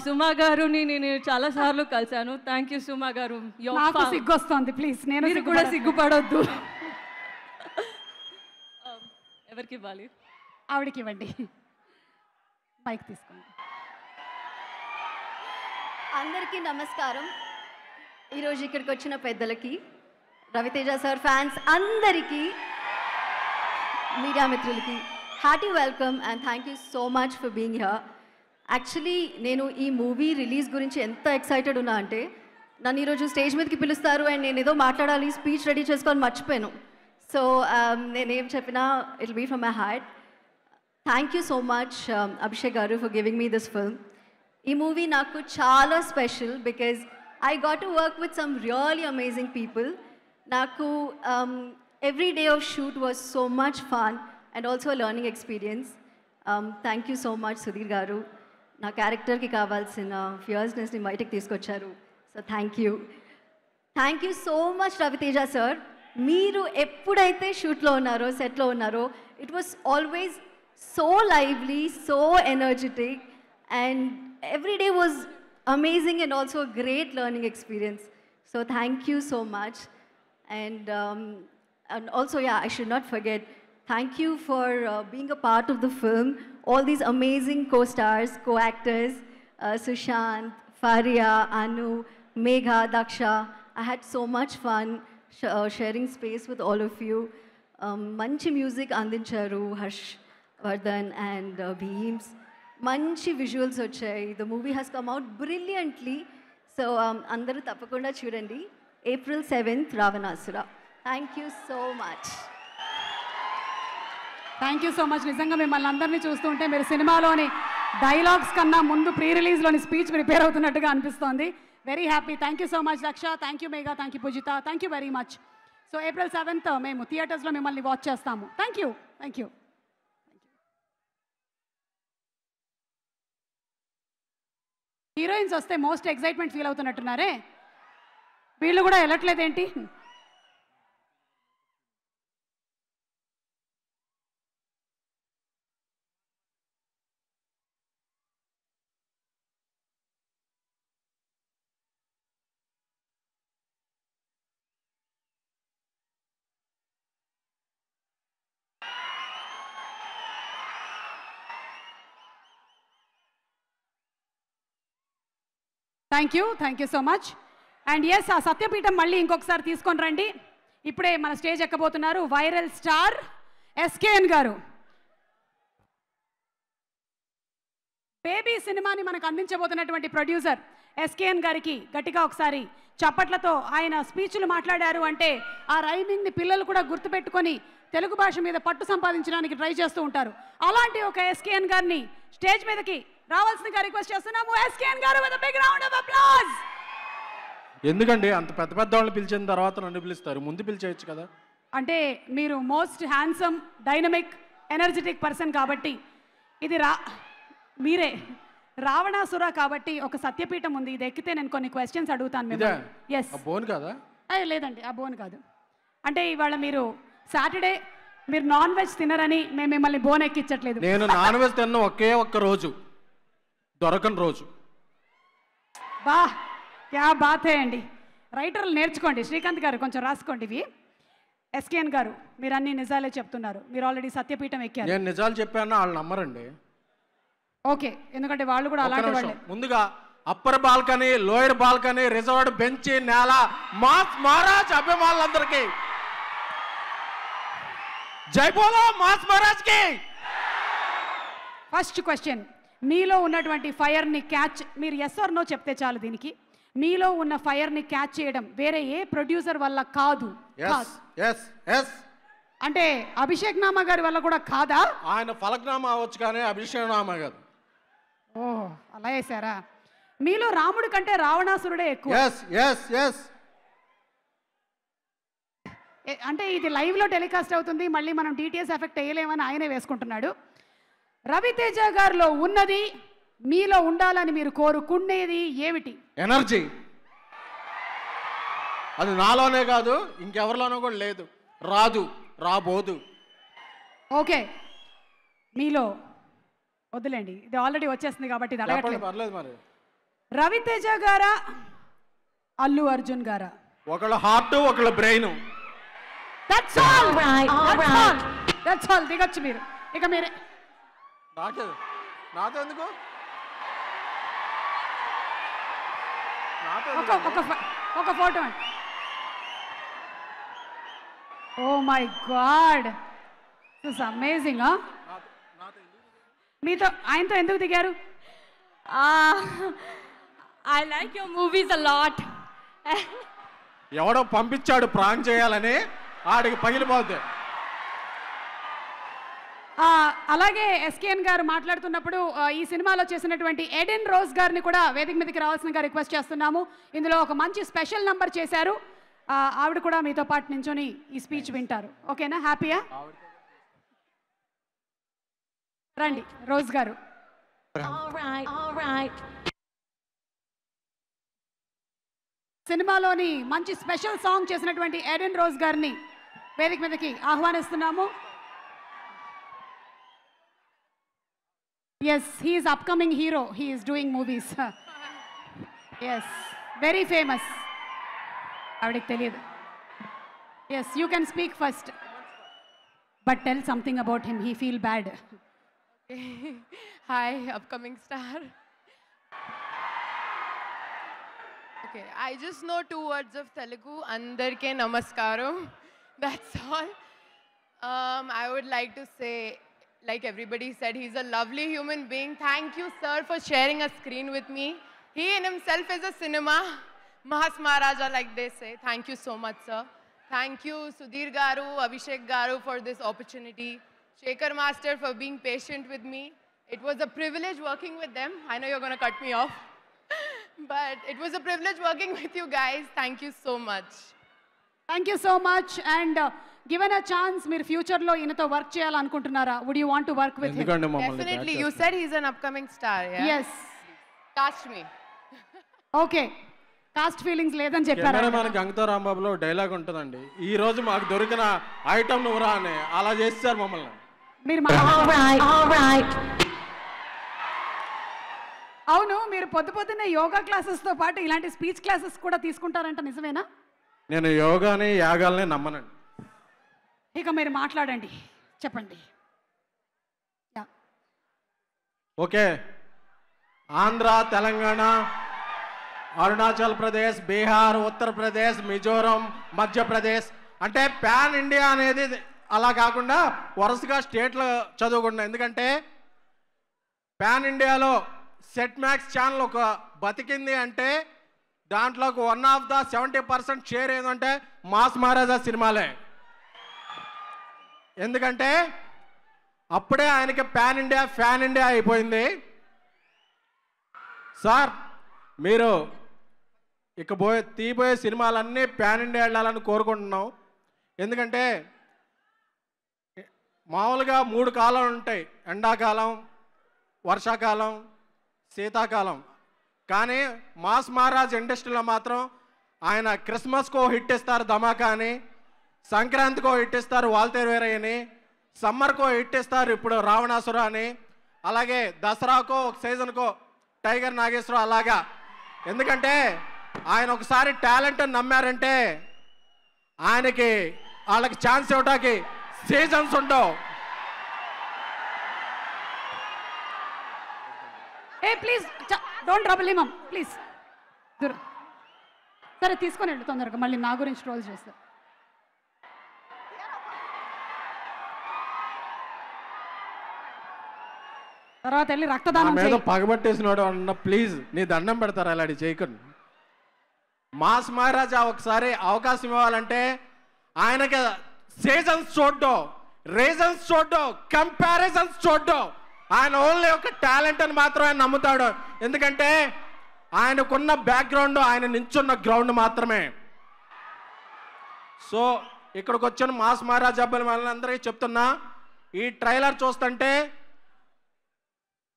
సుమా గారుని నేను చాలాసార్లు కలిశాను. థ్యాంక్ యూ సుమా గారు. నాకు సిగ్గొస్తుంది, ప్లీజ్ మీరు కూడా సిగ్గుపడొద్దు. ఎవరికి ఇవ్వాలి? ఆవిడకి ఇవ్వండి, మైక్ తీసుకోండి. అందరికీ నమస్కారం. ఈరోజు ఇక్కడికి వచ్చిన పెద్దలకి, రవితేజ సార్ ఫ్యాన్స్ అందరికీ, మీడియా మిత్రులకి hearty welcome and thank you so much for being here. Actually నేను ఈ మూవీ రిలీజ్ గురించి ఎంత ఎక్సైటెడ్ ఉన్నా అంటే, నన్ను ఈరోజు స్టేజ్ మీదకి పిలుస్తారు అండ్ నేను ఏదో మాట్లాడాలి, స్పీచ్ రెడీ చేసుకొని మర్చిపోయాను. సో నేనేం చెప్పినా it will be from my heart. Thank you so much Abhishek garu for giving me this film. ఈ మూవీ నాకు చాలా special because I got to work with some really amazing people. Naku, every day of shoot was so much fun and also a learning experience. Thank you so much, Sudhir Garu. Na character ki kavalsina fierceness ni baitak teeskocharu. So thank you. Thank you so much, Raviteja sir. Meeru eppudaithe shoot lo unnaro, set lo unnaro, it was always so lively, so energetic, and every day was amazing and also a great learning experience. So thank you so much. And also, yeah, I should not forget, thank you for being a part of the film. All these amazing co-stars, co-actors, Sushant, Faria, Anu, Megha, Daksha. I had so much fun sharing space with all of you. Manchi music andincharu, Harsh Vardhan and Beams. మంచి visuals వచ్చాయి. The movie has come out brilliantly. So అందరూ తప్పకుండా చూడండి. April 7th, Ravanasura. Thank you so much. Thank you so much. నిజంగా మిమ్మల్ని అందరినీ చూస్తుంటే మీరు సినిమాలోని డైలాగ్స్ కన్నా ముందు ప్రీ రిలీజ్లోని స్పీచ్ ప్రిపేర్ అవుతున్నట్టుగా అనిపిస్తోంది. Very happy. Thank you so much Daksha. Thank you Megha. Thank you Pujita. Thank you very much. So April 7th మేము థియేటర్స్లో మిమ్మల్ని వాచ్ చేస్తాము. Thank you. Thank you. Heroines వస్తే మోస్ట్ ఎక్సైట్మెంట్ ఫీల్ అవుతున్నట్టున్నారే, వీళ్ళు కూడా వెళ్ళట్లేదేంటి? Thank you so much. And yes, ఆ సత్యపీఠం మళ్ళీ ఇంకొకసారి తీసుకొని రండి. ఇప్పుడే మన స్టేజ్ ఎక్కబోతున్నారు viral star SKN garu. Baby సినిమాని మనకు అందించబోతున్నటువంటి ప్రొడ్యూసర్ ఎస్కేఎన్ గారికి గట్టిగా ఒకసారి చప్పట్లతో ఆయన స్పీచ్లు మాట్లాడారు అంటే ఆ రైమింగ్ని పిల్లలు కూడా గుర్తుపెట్టుకొని తెలుగు భాష మీద పట్టు సంపాదించడానికి ట్రై చేస్తూ ఉంటారు. అలాంటి ఒక ఎస్కేఎన్ గారిని స్టేజ్ మీదకి రావాల్సిందిగా రిక్వెస్ట్ చేస్తున్నాము. SKN garu with a big round of applause. ఎందుకండి అంత పెద్ద పెద్ద వాళ్ళని పిలిచిన తర్వాత నన్ను పిలుస్తారు, ముందు పిలిచేయచ్చు కదా. అంటే మీరు most handsome, dynamic, energetic person కాబట్టి ఇది మీరే రావణాసుర కాబట్టి ఒక సత్యపీఠం ఉంది. ఇది ఎక్కితే నేను కొన్ని క్వశ్చన్స్ అడుగుతాను మిమ్మల్ని. ఎస్, బోన్ కదా? లేదండి, ఆ బోన్ కాదు. అంటే ఇవాళ మీరు సాటర్డే మీరు నాన్ వెజ్ తినరని మేము మిమ్మల్ని బోన్ ఎక్కించట్లేదు. నేను నాన్ వెజ్ తిన్న ఒకే ఒక్క రోజు దొరకని రోజు. బా క్యా బాత్ హే అండి. రైటర్లు నేర్చుకోండి. శ్రీకాంత్ గారు కొంచెం రాసుకోండి ఇవి. ఎస్కేఎన్ గారు మీరు అన్ని నిజాలే చెప్తున్నారు. మీరు ఆల్రెడీ సత్యపీఠం ఎక్కారు. నేను నిజాలు చెప్పాను, వాళ్ళు నమ్మరండి. ఓకే, ఎందుకంటే వాళ్ళు కూడా అలాంటి వాళ్ళే. ముందుగా upper balcony, lower balcony, reserved bench, నేల, మాస్ మహారాజ్ అభిమానులందరికీ జై బోలో మాస్ మహారాజ్ కి. ఫస్ట్ క్వశ్చన్, మీలో ఉన్నటువంటి ఫైర్ని క్యాచ్, మీరు ఎస్ ఆర్ నో చెప్తే చాలు దీనికి. మీలో ఉన్న ఫైర్ని క్యాచ్ చేయడం వేరే ఏ ప్రొడ్యూసర్ వల్ల కాదు. అంటే అభిషేక్ నామా గారి వల్ల కూడా కాదా? ఆయన ఫలక్నామా అవ్వచ్చు కానీ అభిషేక్ నామా కాదు. ఓ అలా వేసారా? మీలో రాముడి కంటే రావణాసురుడే ఎక్కువ. అంటే ఇది లైవ్లో టెలికాస్ట్ అవుతుంది, మళ్ళీ మనం డిటిఎస్ ఎఫెక్ట్ వేయలేమని ఆయనే వేసుకుంటున్నాడు. రవితేజ గారిలో ఉన్నది మీలో ఉండాలని మీరు కోరుకునేది ఏమిటి? ఎనర్జీ. అది నాలోనే కాదు, ఇంకెవరిలోనూ కూడా లేదు, రాదు, రాబోదు. ఓకే, మీలో వద్దులేండి, ఇది ఆల్రెడీ వచ్చేస్తుంది కాబట్టి ఇది అడగట్లేదు. పర్లేదు. మరి రవితేజ గారా అల్లు అర్జున్ గారా? ఒకళ్ళ హార్ట్, ఒకళ్ళ బ్రెయిన్. That's all. దిగొచ్చు మీరు. ఇక మీరే. నాతో ఎందుకు? ఒక ఫోటో అండి. Oh my god, this amazing. మీతో ఆయనతో ఎందుకు దిగారు? I like your movies a lot. ఎవడో పంపించాడు ప్రాంక్ చేయాలని, ఆడికి పగిలిపోద్ది. అలాగే ఎస్కేఎన్ గారు మాట్లాడుతున్నప్పుడు ఈ సినిమాలో చేసినటువంటి ఎడెన్ రోజ్ గారిని కూడా వేదిక మీదకి రావాల్సిందిగా రిక్వెస్ట్ చేస్తున్నాము. ఇందులో ఒక మంచి స్పెషల్ నంబర్ చేశారు. ఆవిడ కూడా మీతో పాటు నించొని ఈ స్పీచ్ వింటారు. ఓకేనా? హ్యాపీయా? రండి రోజ్ గారు. సినిమాలోని మంచి స్పెషల్ సాంగ్ చేసినటువంటి ఎడెన్ రోజ్ గారిని వేదిక మీదకి ఆహ్వానిస్తున్నాము. Yes, he is upcoming hero. He is doing movies. Yes, very famous. Avadiki teliyadu. Yes, you can speak first. But tell something about him. He feel bad. Okay. Hi, upcoming star. Okay, I just know 2 words of Telugu. Andarke namaskaram. That's all. I would like to say, like everybody said, he's a lovely human being. Thank you, sir, for sharing a screen with me. He in himself is a cinema. Mahas Maharaja, like they say. Thank you so much, sir. Thank you, Sudhir Garu, Abhishek Garu, for this opportunity. Shekhar Master for being patient with me. It was a privilege working with them. I know you're going to cut me off. But it was a privilege working with you guys. Thank you so much. Thank you so much. And given a chance, మీరు future లో ఈయనతో work చేయాలనుకుంటున్నారా? Would you want to work with him? Definitely. You said he's an upcoming star, yeah? Yes. Cast me. Okay. Cost feelings లేదని చెప్పారు. మన గంగతో రాంబాబులో dialogue ఉంటుందండి, ఈ రోజు మాకు దొరికిన ఐటమ్ నువ్వురా అని. అలా చేస్తారు మమ్మల్ని. మీరు అవును, మీరు పొద్దున్నే యోగా క్లాసెస్తో పాటు ఇలాంటి స్పీచ్ క్లాసెస్ కూడా తీసుకుంటారంట, నిజమేనా? నేను యోగాని యాగాల్ని నమ్మనండి. ఇక మీరు మాట్లాడండి, చెప్పండి. ఓకే, ఆంధ్ర, తెలంగాణ, అరుణాచల్ ప్రదేశ్, బీహార్, ఉత్తరప్రదేశ్, మిజోరం, మధ్యప్రదేశ్, అంటే పాన్ ఇండియా అనేది అలా కాకుండా వరుసగా స్టేట్లు చదువుకుంటున్నాం. ఎందుకంటే పాన్ ఇండియాలో సెట్ మ్యాక్స్ ఛానల్ ఒక బతికింది అంటే దాంట్లో 70% షేర్ ఏంటంటే మాస్ మహారాజా సినిమాలే. ఎందుకంటే అప్పుడే ఆయనకి ఫ్యాన్ ఇండియా అయిపోయింది. సార్ మీరు ఇక తీయబోయే సినిమాలన్నీ ప్యాన్ ఇండియా వెళ్ళాలని కోరుకుంటున్నాం. ఎందుకంటే మామూలుగా 3 కాలాలు ఉంటాయి, ఎండాకాలం, వర్షాకాలం, శీతాకాలం. కానీ మాస్ మహారాజ్ ఇండస్ట్రీలో మాత్రం ఆయన క్రిస్మస్కో హిట్ ఇస్తారు ధమాకా అని, సంక్రాంతికో హిట్ ఇస్తారు వాల్తేరు వీరయ్యని, సమ్మర్కో హిట్ ఇస్తారు ఇప్పుడు రావణాసుర అని, అలాగే దసరాకో ఒక సీజన్కో టైగర్ నాగేశ్వరరావు అలాగా. ఎందుకంటే ఆయన ఒకసారి టాలెంట్ నమ్మారంటే ఆయనకి వాళ్ళకి ఛాన్స్ ఇవ్వడానికి సీజన్స్ ఉండవు. Hey please don't trouble him please. సరే తీసుకొని వెళ్ళు తొందరగా, మళ్ళీ నా గురించి ట్రోల్ చేస్తారు. తర్వాత వెళ్ళి రక్తదానం మీద పగబట్టేసినాడు అన్న ప్లీజ్ నీ దండం పెడతారు అలాంటి చేయకండి. మాస్ మహారాజా ఒకసారి అవకాశం ఇవ్వాలంటే ఆయనకి సీజన్స్ చూడ్డం, రీజన్స్ చూడ్డం, కంపారిజన్స్ చూడ్డం. ఆయన ఓన్లీ ఒక టాలెంట్ అని మాత్రమే నమ్ముతాడు. ఎందుకంటే ఆయనకున్న బ్యాక్గ్రౌండ్ ఆయన నించున్న గ్రౌండ్ మాత్రమే. సో ఇక్కడికి వచ్చిన మాస్ మహారాజా వాళ్ళందరికీ చెప్తున్నా, ఈ ట్రైలర్ చూస్తుంటే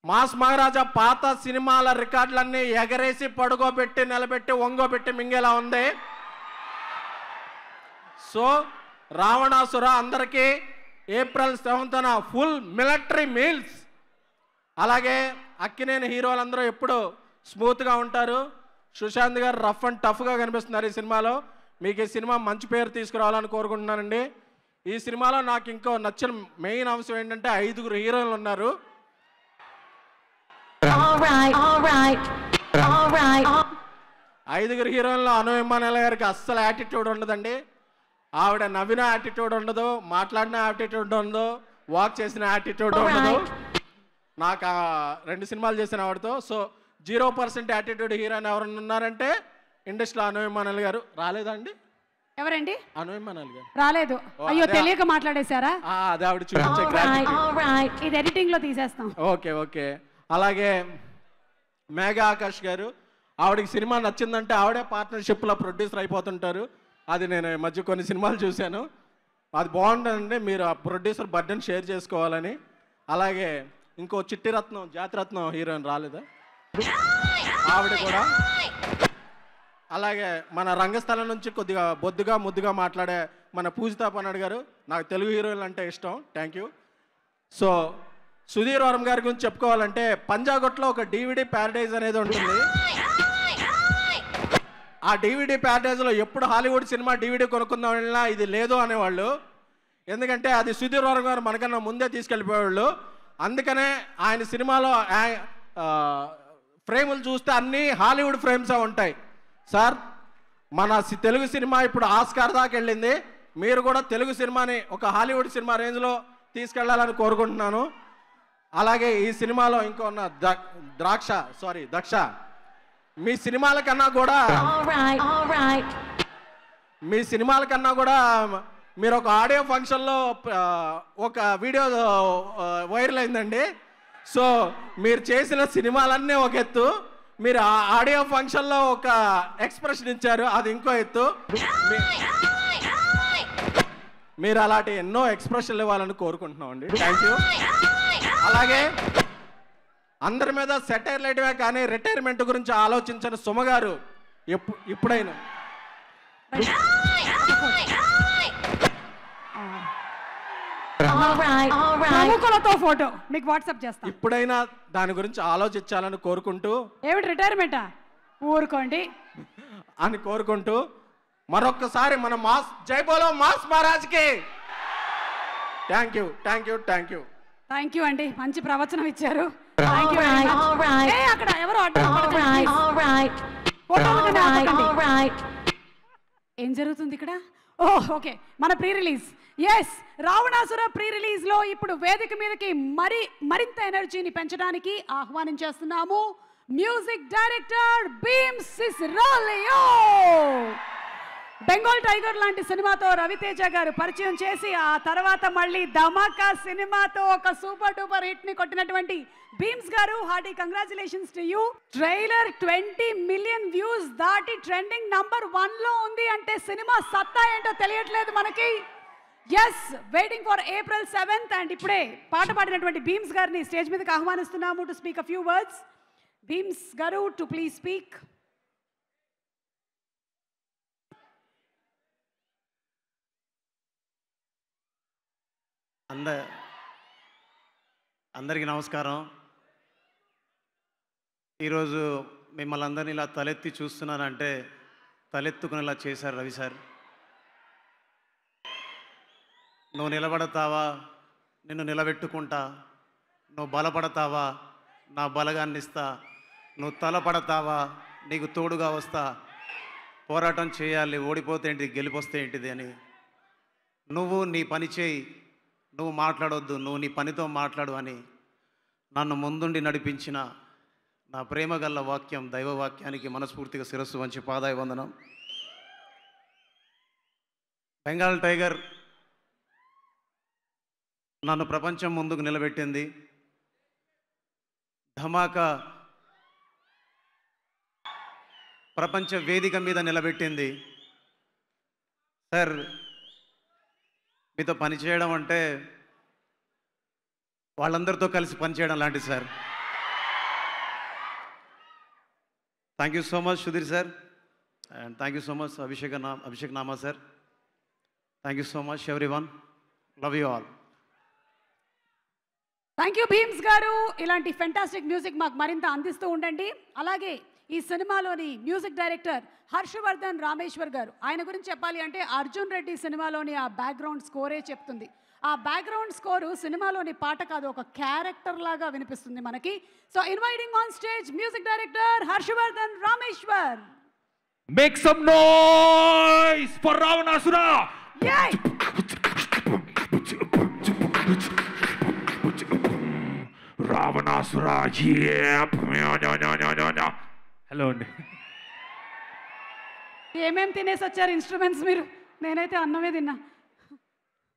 మాస్ మహారాజా పాత సినిమాల రికార్డులన్నీ ఎగరేసి పడుకోబెట్టి నిలబెట్టి ఒంగోబెట్టి మింగేలా ఉంది. సో రావణాసుర అందరికీ ఏప్రిల్ 7న ఫుల్ మిలిటరీ మీల్స్. అలాగే అక్కినేని హీరోలందరూ ఎప్పుడు స్మూత్గా ఉంటారు. సుశాంత్ గారు రఫ్ అండ్ టఫ్గా కనిపిస్తున్నారు ఈ సినిమాలో. మీకు ఈ సినిమా మంచి పేరు తీసుకురావాలని కోరుకుంటున్నానండి. ఈ సినిమాలో నాకు ఇంకో నచ్చిన మెయిన్ అంశం ఏంటంటే 5 హీరోయిన్లు ఉన్నారు. ఐదుగురు హీరోయిన్లో అనుమానాల గారికి అస్సలు యాటిట్యూడ్ ఉండదండి. ఆవిడ నవ్విన యాటిట్యూడ్ ఉండదు, మాట్లాడిన యాటిట్యూడ్ ఉండదు, వాక్ చేసిన యాటిట్యూడ్ ఉండదు. నాకు 2 సినిమాలు చేసిన ఆవిడతో. సో 0% యాటిట్యూడ్ హీరోయిన్ ఎవరన్నా ఉన్నారంటే ఇండస్ట్రీలో అనుమానాలు గారు. రాలేదండి? ఎవరండి? అనుమానాలు గారు రాలేదు. అయ్యో తెలియక మాట్లాడేశారా? అది ఆవిడ చూపించే గ్రాట్యుటీ. ఇది ఎడిటింగ్ లో తీసేస్తాం. ఓకే. అలాగే మేఘా ఆకాష్ గారు, ఆవిడకి సినిమా నచ్చిందంటే ఆవిడే పార్ట్నర్షిప్లో ప్రొడ్యూసర్ అయిపోతుంటారు. అది నేను ఈ మధ్య కొన్ని సినిమాలు చూశాను. అది బాగుంటుందండి, మీరు ఆ ప్రొడ్యూసర్ బర్డెన్ షేర్ చేసుకోవాలని. అలాగే ఇంకో చిట్టిరత్నం, జాతిరత్నం హీరోయిన్ రాలేదా? ఆవిడ కూడా. అలాగే మన రంగస్థలం నుంచి కొద్దిగా బొద్దుగా ముద్దుగా మాట్లాడే మన పూజితా పన్నాడు గారు. నాకు తెలుగు హీరోయిన్లు అంటే ఇష్టం. Thank you. So Sudheer Varma గారి గురించి చెప్పుకోవాలంటే పంజాగుట్లో ఒక DVD ప్యారడైజ్ అనేది ఉంటుంది. ఆ DVD ప్యారడైజ్లో ఎప్పుడు హాలీవుడ్ సినిమా DVD కొనుక్కుందాం వెళ్ళినా ఇది లేదు అనేవాళ్ళు. ఎందుకంటే అది సుధీర్ వర్మ గారు మనకన్నా ముందే తీసుకెళ్ళిపోయేవాళ్ళు. అందుకనే ఆయన సినిమాలో ఫ్రేములు చూస్తే అన్నీ హాలీవుడ్ ఫ్రేమ్సే ఉంటాయి. సార్ మన తెలుగు సినిమా ఇప్పుడు ఆస్కార్ దాకా వెళ్ళింది. మీరు కూడా తెలుగు సినిమాని ఒక హాలీవుడ్ సినిమా రేంజ్లో తీసుకెళ్లాలని కోరుకుంటున్నాను. అలాగే ఈ సినిమాలో ఇంకో దక్ష మీ సినిమాల కన్నా కూడా మీరు ఒక ఆడియో ఫంక్షన్లో ఒక వీడియో వైరల్ అయిందండి. సో మీరు చేసిన సినిమాలన్నీ ఒక ఎత్తు, మీరు ఆడియో ఫంక్షన్లో ఒక ఎక్స్ప్రెషన్ ఇచ్చారు, అది ఇంకో ఎత్తు. మీరు అలాంటి ఎన్నో ఎక్స్ప్రెషన్లు ఇవ్వాలని కోరుకుంటున్నామండి. Thank you. అలాగే అందరి మీద సెటైర్ లేటమే కానీ రిటైర్మెంట్ గురించి ఆలోచించిన సుమ గారు ఇప్పుడైనా ప్రముఖులతో ఫోటో మీకు వాట్సాప్ చేస్తాను. ఇప్పుడైనా దాని గురించి ఆలోచించాలని కోరుకుంటూ, ఏమిటి రిటైర్మెంటా, ఊరుకోండి అని కోరుకుంటూ మరొక్కసారి మన మాస్ జై బోలో మాస్ మహారాజ్కి. థ్యాంక్ యూ అండి. మంచి ప్రవచనం ఇచ్చారు. అక్కడ ఎవరు ఏం జరుగుతుంది ఇక్కడ? ఓకే, మన pre release. Yes, Ravanasura pre release లో ఇప్పుడు వేదిక మీదకి మరింత ఎనర్జీని పెంచడానికి ఆహ్వానించేస్తున్నాము music director Bheem Ceciroleo. Bengal tiger లాంటి సినిమాతో రవితేజ గారు పరిచయం చేసి ఆ తర్వాత మళ్ళీ ధమాకా సినిమాతో ఒక సూపర్ డూపర్ హిట్ ని కొట్టినటువంటి Bheems garu, hearty congratulations to you. Trailer 20 million views దాటి ట్రెండింగ్ నంబర్ 1 లో ఉంది అంటే సినిమా సత్తా ఏంటో తెలియట్లేదు మనకి. Yes, waiting for April 7th. And ఇప్పుడే పాట పాడినటువంటి భీమ్స్ గారిని స్టేజ్ మీదకి ఆహ్వానిస్తున్నాము to speak a few words. Bheems garu to please speak. అందరికీ నమస్కారం. ఈరోజు మిమ్మల్ని అందరినీ ఇలా తలెత్తి చూస్తున్నానంటే తలెత్తుకునేలా చేశారు రవి సార్. నువ్వు నిలబడతావా, నిన్ను నిలబెట్టుకుంటా, నువ్వు బలపడతావా, నా బలగాన్ని ఇస్తా, నువ్వు తలపడతావా, నీకు తోడుగా వస్తా, పోరాటం చేయాలి, ఓడిపోతే ఏంటిది, గెలిపొస్తే ఏంటిది అని. నువ్వు నీ పని చేయి, నువ్వు మాట్లాడొద్దు, నువ్వు నీ పనితో మాట్లాడు అని నన్ను ముందుండి నడిపించిన నా ప్రేమ గల్ల వాక్యం దైవవాక్యానికి మనస్ఫూర్తిగా శిరస్సు వంచి పాదాయ వందనం. బెంగాల్ టైగర్ నన్ను ప్రపంచం ముందుకు నిలబెట్టింది. ధమాకా ప్రపంచ వేదిక మీద నిలబెట్టింది. సార్, మీతో పనిచేయడం అంటే వాళ్ళందరితో కలిసి పనిచేయడం లాంటిది sir. Thank you so much Sudheer sir, and thank you so much Abhishek Nama sir. Thank you so much everyone, love you all. Thank you Bheems గారు. ఇలాంటి ఫెంటాస్టిక్ మ్యూజిక్ మాకు మరింత అందిస్తూ ఉండండి. అలాగే ఈ సినిమాలోని మ్యూజిక్ డైరెక్టర్ హర్షవర్ధన్ రామేశ్వర్ గారు, ఆయన గురించి చెప్పాలి అంటే అర్జున్ రెడ్డి సినిమాలోని ఆ బ్యాక్గ్రౌండ్ స్కోరే చెప్తుంది. ఆ బ్యాక్గ్రౌండ్ స్కోరు సినిమాలోని పాట కాదు, ఒక క్యారెక్టర్ లాగా వినిపిస్తుంది మనకి. So inviting on stage music director Harshavardhan Rameshwar. Make some noise for Ravanasura! Yay! Ravanasura, yeah! Hello అండి. ఏమేమి తినేసి వచ్చారు ఇన్స్ట్రుమెంట్స్ మీరు? నేనైతే అన్నమే తిన్నా.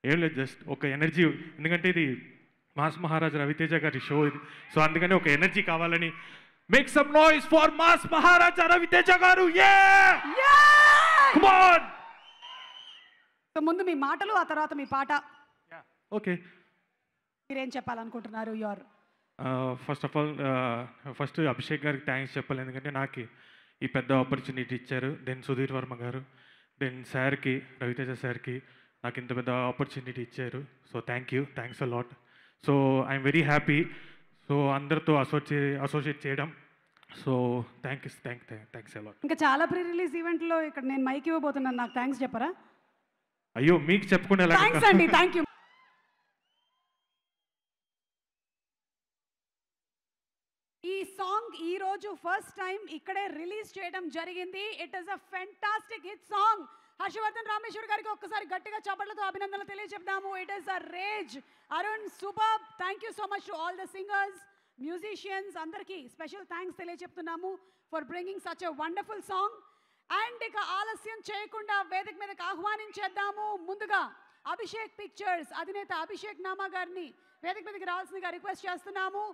ఏం లేదు, జస్ట్ ఒక ఎనర్జీ, ఎందుకంటే ఇది మాస్ మహారాజ్ రవితేజ గారి షో ఇది, సో అందుకని ఒక ఎనర్జీ కావాలని. Make some noise for mass Maharaj Ravi Teja garu. So ముందు మీ మాటలు, ఆ తర్వాత మీ పాట. ఓకే, మీరేం చెప్పాలనుకుంటున్నారు? Your first of all first Abhishek గారికి థ్యాంక్స్ చెప్పాలి, ఎందుకంటే నాకు ఈ పెద్ద ఆపర్చునిటీ ఇచ్చారు. దెన్ సుధీర్ వర్మ గారు, దెన్ సార్కి, రవితేజ సార్కి నాకు ఇంత పెద్ద ఆపర్చునిటీ ఇచ్చారు. So thanks a lot. So I'm very happy. So అందరితో అసోసియేట్ చేయడం, సో థ్యాంక్స్ అ లాట్. ఇంకా చాలా ప్రీ రిలీజ్ ఈవెంట్లో ఇక్కడ నేను మైక్ ఇవ్వబోతున్నాను, నాకు థ్యాంక్స్ చెప్పరా? అయ్యో, మీకు చెప్పుకునే థ్యాంక్స్ అండి, థ్యాంక్ యూ. ఈ సాంగ్ ఈ రోజు ఫస్ట్ టైం ఇక్కడే రిలీజ్ చేయడం జరిగింది. It is a fantastic hit song. Harshavardhan Rameshwar గారికి ఒక్కసారి గట్టిగా చప్పట్లతో అభినందనలు తెలియజెప్దాము. It is a rage. Arun, super. Thank you so much to all the singers, musicians అందరికీ స్పెషల్ థ్యాంక్స్ తెలియజెప్తున్నాము for bringing such a wonderful song. And ఇక ఆలస్యం చేయకుండా వేదిక మీదకి ఆహ్వానించేద్దాము. ముందుగా అభిషేక్ పిక్చర్స్ అధినేత అభిషేక్ నామా గారిని వేదిక మీదకి రావాల్సిందిగా రిక్వెస్ట్ చేస్తున్నాము.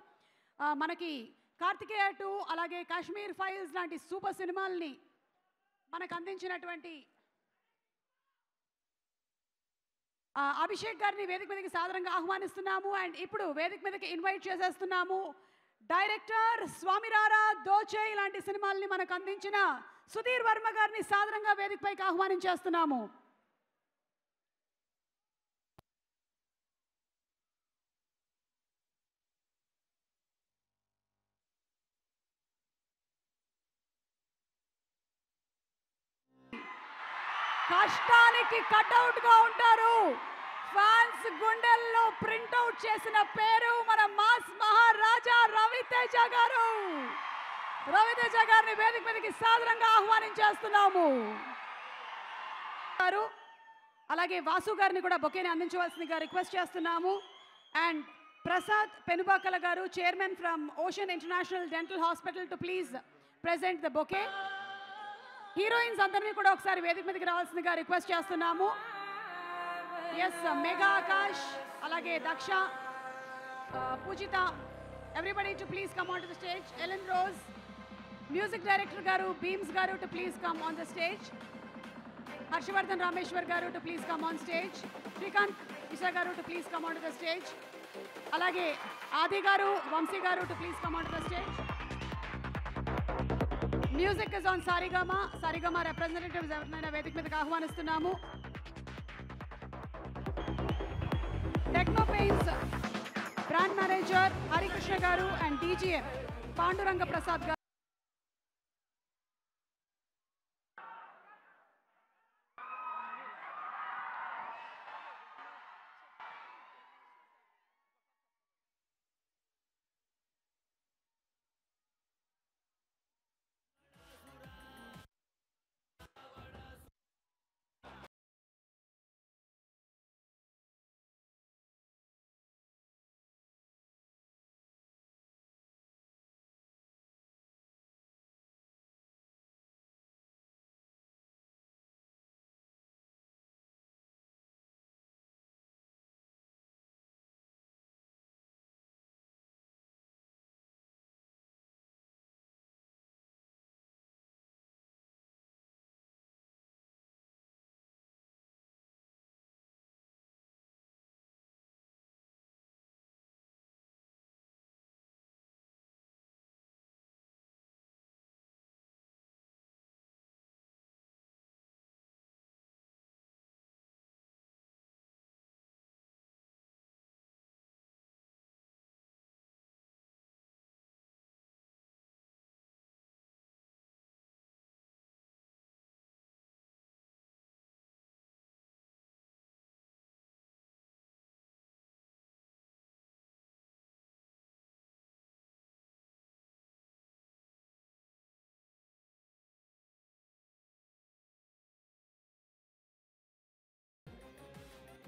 మనకి కార్తికేయ 2 అలాగే కాశ్మీర్ ఫైల్స్ లాంటి సూపర్ సినిమాల్ని మనకు అందించినటువంటి అభిషేక్ గారిని వేదిక మీదకి సాదరంగా ఆహ్వానిస్తున్నాము. అండ్ ఇప్పుడు వేదిక మీదకి ఇన్వైట్ చేసేస్తున్నాము డైరెక్టర్ స్వామిరారా, దోచే ఇలాంటి సినిమాల్ని మనకు అందించిన సుధీర్ వర్మ గారిని సాదరంగా వేదికపైకి ఆహ్వానించేస్తున్నాము. కష్టానికి కట్అవుట్ గా ఉంటారు. ఫ్యాన్స్ గుండెల్లో ప్రింట్అవుట్ చేసిన పేరు మన మాస్ మహారాజా రవితేజ గారు. రవితేజ గారిని వేదిక మీదకి సాదరంగా ఆహ్వానించేస్తున్నాము. అలాగే వాసు గారిని కూడా బొకేని అందించవలసిందిగా రిక్వెస్ట్ చేస్తున్నాము. అండ్ ప్రసాద్ పెనుబాకల గారు, chairman from ocean international dental hospital, to please present the bouquet. Heroines అందరినీ కూడా ఒకసారి వేదిక మీదకి రావాల్సిందిగా రిక్వెస్ట్ చేస్తున్నాము. ఎస్, మెగా ఆకాష్, అలాగే Daksha, Pujitha, everybody to please come on to the stage. Ellen Rose, music director garu, Bheems garu, to please come on the stage. Harshavardhan Rameshwar garu, to please come on stage. Srikanth Isha garu, to please come on to the stage. అలాగే Aadi garu, Vamsi garu, to please come on to the stage. Music is on Saregama. Saregama representatives ఎవరినైనా వేదిక మీదకి ఆహ్వానిస్తున్నాము. Techno paints brand manager Harikrishna గారు and DGM Panduranga Prasad గారు.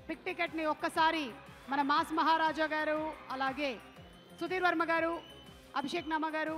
Pick టికెట్ని ఒక్కసారి మన mass Maharaja గారు, అలాగే సుధీర్ వర్మ గారు, అభిషేక్ నామా గారు,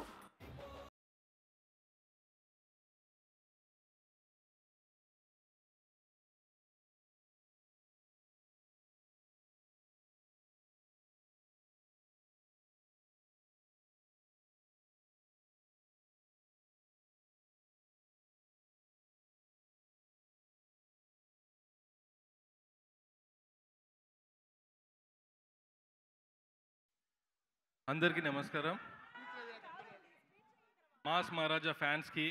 అందరికీ నమస్కారం. మాస్ మహారాజా ఫ్యాన్స్కి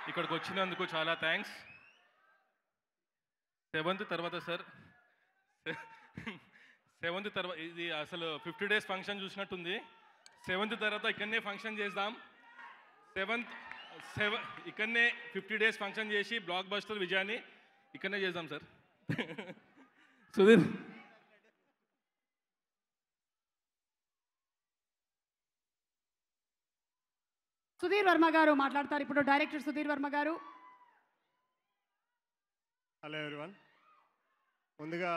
ఇక్కడికి వచ్చినందుకు చాలా థ్యాంక్స్. 7th తర్వాత సార్, 7th తర్వాత ఇది అసలు 50 days ఫంక్షన్ చూసినట్టుంది. 7th తర్వాత ఇక్కడనే ఫంక్షన్ చేద్దాం. 7 ఇక్కడనే 50 days ఫంక్షన్ చేసి బ్లాక్ బస్టర్ విజయాన్ని ఇక్కడనే చేద్దాం సార్. సుధీర్ సుధీర్ వర్మ గారు మాట్లాడతారు ఇప్పుడు. డైరెక్టర్ సుధీర్ వర్మ గారు. Hello everyone. ముందుగా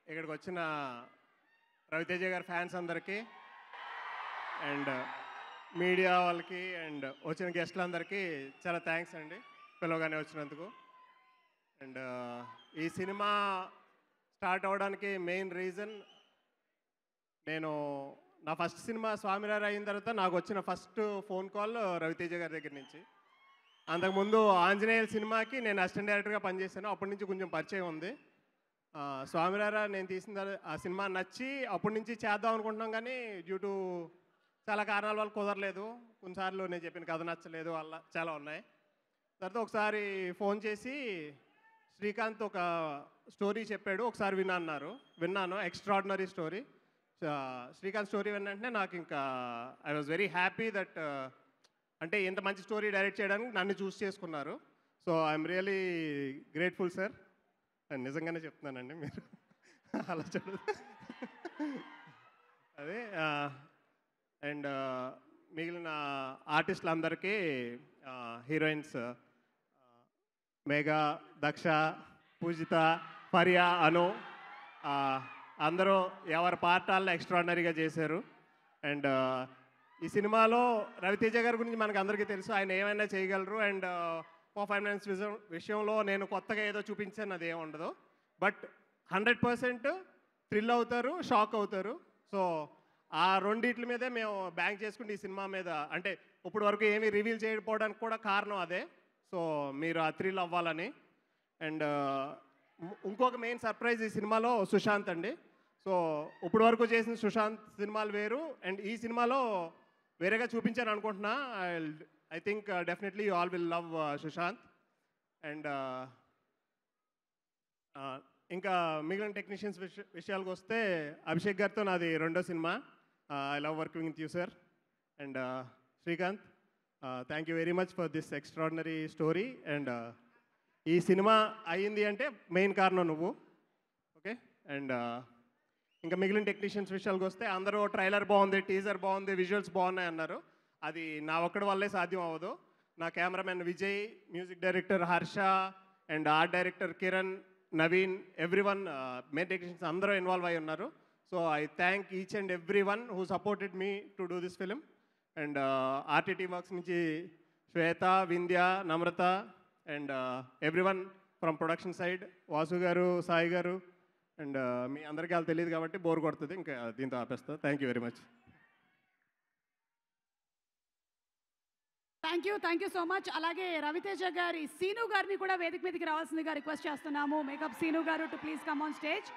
ఇక్కడికి వచ్చిన రవితేజ గారి ఫ్యాన్స్ అందరికీ అండ్ మీడియా వాళ్ళకి అండ్ వచ్చిన గెస్ట్లందరికీ చాలా థ్యాంక్స్ అండి పిలవగానే వచ్చినందుకు. అండ్ ఈ సినిమా స్టార్ట్ అవ్వడానికి మెయిన్ రీజన్, నేను నా ఫస్ట్ సినిమా స్వామిరారు అయిన తర్వాత నాకు వచ్చిన ఫస్ట్ ఫోన్ కాల్ రవితేజ గారి దగ్గర నుంచి. అంతకుముందు ఆంజనేయుల సినిమాకి నేను అసిస్టెంట్ డైరెక్టర్గా పనిచేశాను. అప్పటి నుంచి కొంచెం పరిచయం ఉంది. స్వామిరారా నేను తీసిన ఆ సినిమా నచ్చి అప్పటి నుంచి చేద్దాం అనుకుంటున్నాం, కానీ డ్యూ టు చాలా కారణాల వల్ల కుదరలేదు. కొన్నిసార్లు నేను చెప్పిన కథ నచ్చలేదు, అలా చాలా ఉన్నాయి. తర్వాత ఒకసారి ఫోన్ చేసి శ్రీకాంత్ ఒక స్టోరీ చెప్పాడు, ఒకసారి విన్నాను. Extraordinary story. శ్రీకాంత్ స్టోరీ విన్నంటే నాకు ఇంకా I was very happy that అంటే ఇంత మంచి స్టోరీ డైరెక్ట్ చేయడానికి నన్ను చూస్ చేసుకున్నారు. So I'm really grateful sir. నిజంగానే చెప్తున్నానండి, మీరు అలా చూడదు. అదే అండ్ మిగిలిన ఆర్టిస్టులందరికీ, హీరోయిన్స్ మేఘా, దక్ష, పూజిత, పరియా, అను, అందరూ ఎవరి పార్టాల్లో ఎక్స్ట్రాడినరీగా చేశారు. అండ్ ఈ సినిమాలో రవితేజ గారి గురించి మనకు అందరికీ తెలుసు, ఆయన ఏమైనా చేయగలరు. అండ్ పర్ఫార్మెన్స్ విషయంలో నేను కొత్తగా ఏదో చూపించాను అది ఏమి ఉండదు. బట్ 100% థ్రిల్ అవుతారు, షాక్ అవుతారు. సో ఆ రెండిట్ల మీదే మేము బ్యాంక్ చేసుకుంటే ఈ సినిమా మీద, అంటే ఇప్పుడు వరకు ఏమీ రివీల్ చేయకపోవడానికి కూడా కారణం అదే. సో మీరు ఆ థ్రిల్ అవ్వాలని. అండ్ ఇంకొక మెయిన్ సర్ప్రైజ్ ఈ సినిమాలో సుశాంత్ అండి. సో ఇప్పుడు వరకు చేసిన సుశాంత్ సినిమాలు వేరు, అండ్ ఈ సినిమాలో వేరేగా చూపించాను అనుకుంటున్నా. I think definitely you all will love Sushanth. And ఇంకా మిగిలిన టెక్నీషియన్స్ విషయాలకు వస్తే, అభిషేక్ గారితో నాది రెండో సినిమా. I love working with you sir. And Srikanth, thank you very much for this extraordinary story. And ఈ సినిమా అయ్యింది అంటే మెయిన్ కారణం నువ్వు. ఓకే. అండ్ ఇంకా మిగిలిన టెక్నీషియన్స్ విషయాలకు వస్తే, అందరూ ట్రైలర్ బాగుంది, టీజర్ బాగుంది, విజువల్స్ బాగున్నాయి అన్నారు. అది నా ఒక్కడి వల్లే సాధ్యం అవ్వదు. నా cameraman Vijay, music director Harsha, and art director Kiran, Naveen, everyone, main technicians అందరూ ఇన్వాల్వ్ అయి ఉన్నారు. So I thank each and every one who supported me to do this film. And RTT works నుంచి Shweta, Vindhya, Namrata, and everyone from production side, Vasu garu, Sai గారు, and మీ అందరికీ వాళ్ళు తెలియదు కాబట్టి bore కొడుతుంది, ఇంకా దీంతో ఆపేస్తా. Thank you very much. Thank you so much. అలాగే రవితేజ గారి సీను గారిని కూడా వేదిక మీదకి రావాల్సిందిగా రిక్వెస్ట్ చేస్తున్నాము. మేకప్ సీను గారు to please come on stage.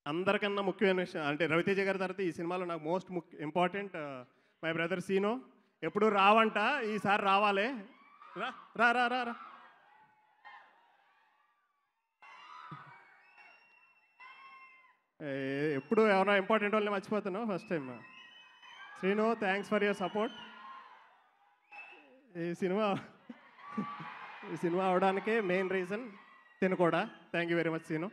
అందరికన్నా ముఖ్యమైన విషయం అంటే, రవితేజ గారి తర్వాత ఈ సినిమాలో నాకు most important my brother Seenu. ఎప్పుడు రావంట, ఈసారి రావాలే. రా రా రా రా రా ఎప్పుడు ఎవరైనా ఇంపార్టెంట్ వాళ్ళని మర్చిపోతాను. First time Srinu, thanks for your support. ఈ సినిమా అవడానికే మెయిన్ రీజన్ తిను కూడా. Thank you very much Seenu.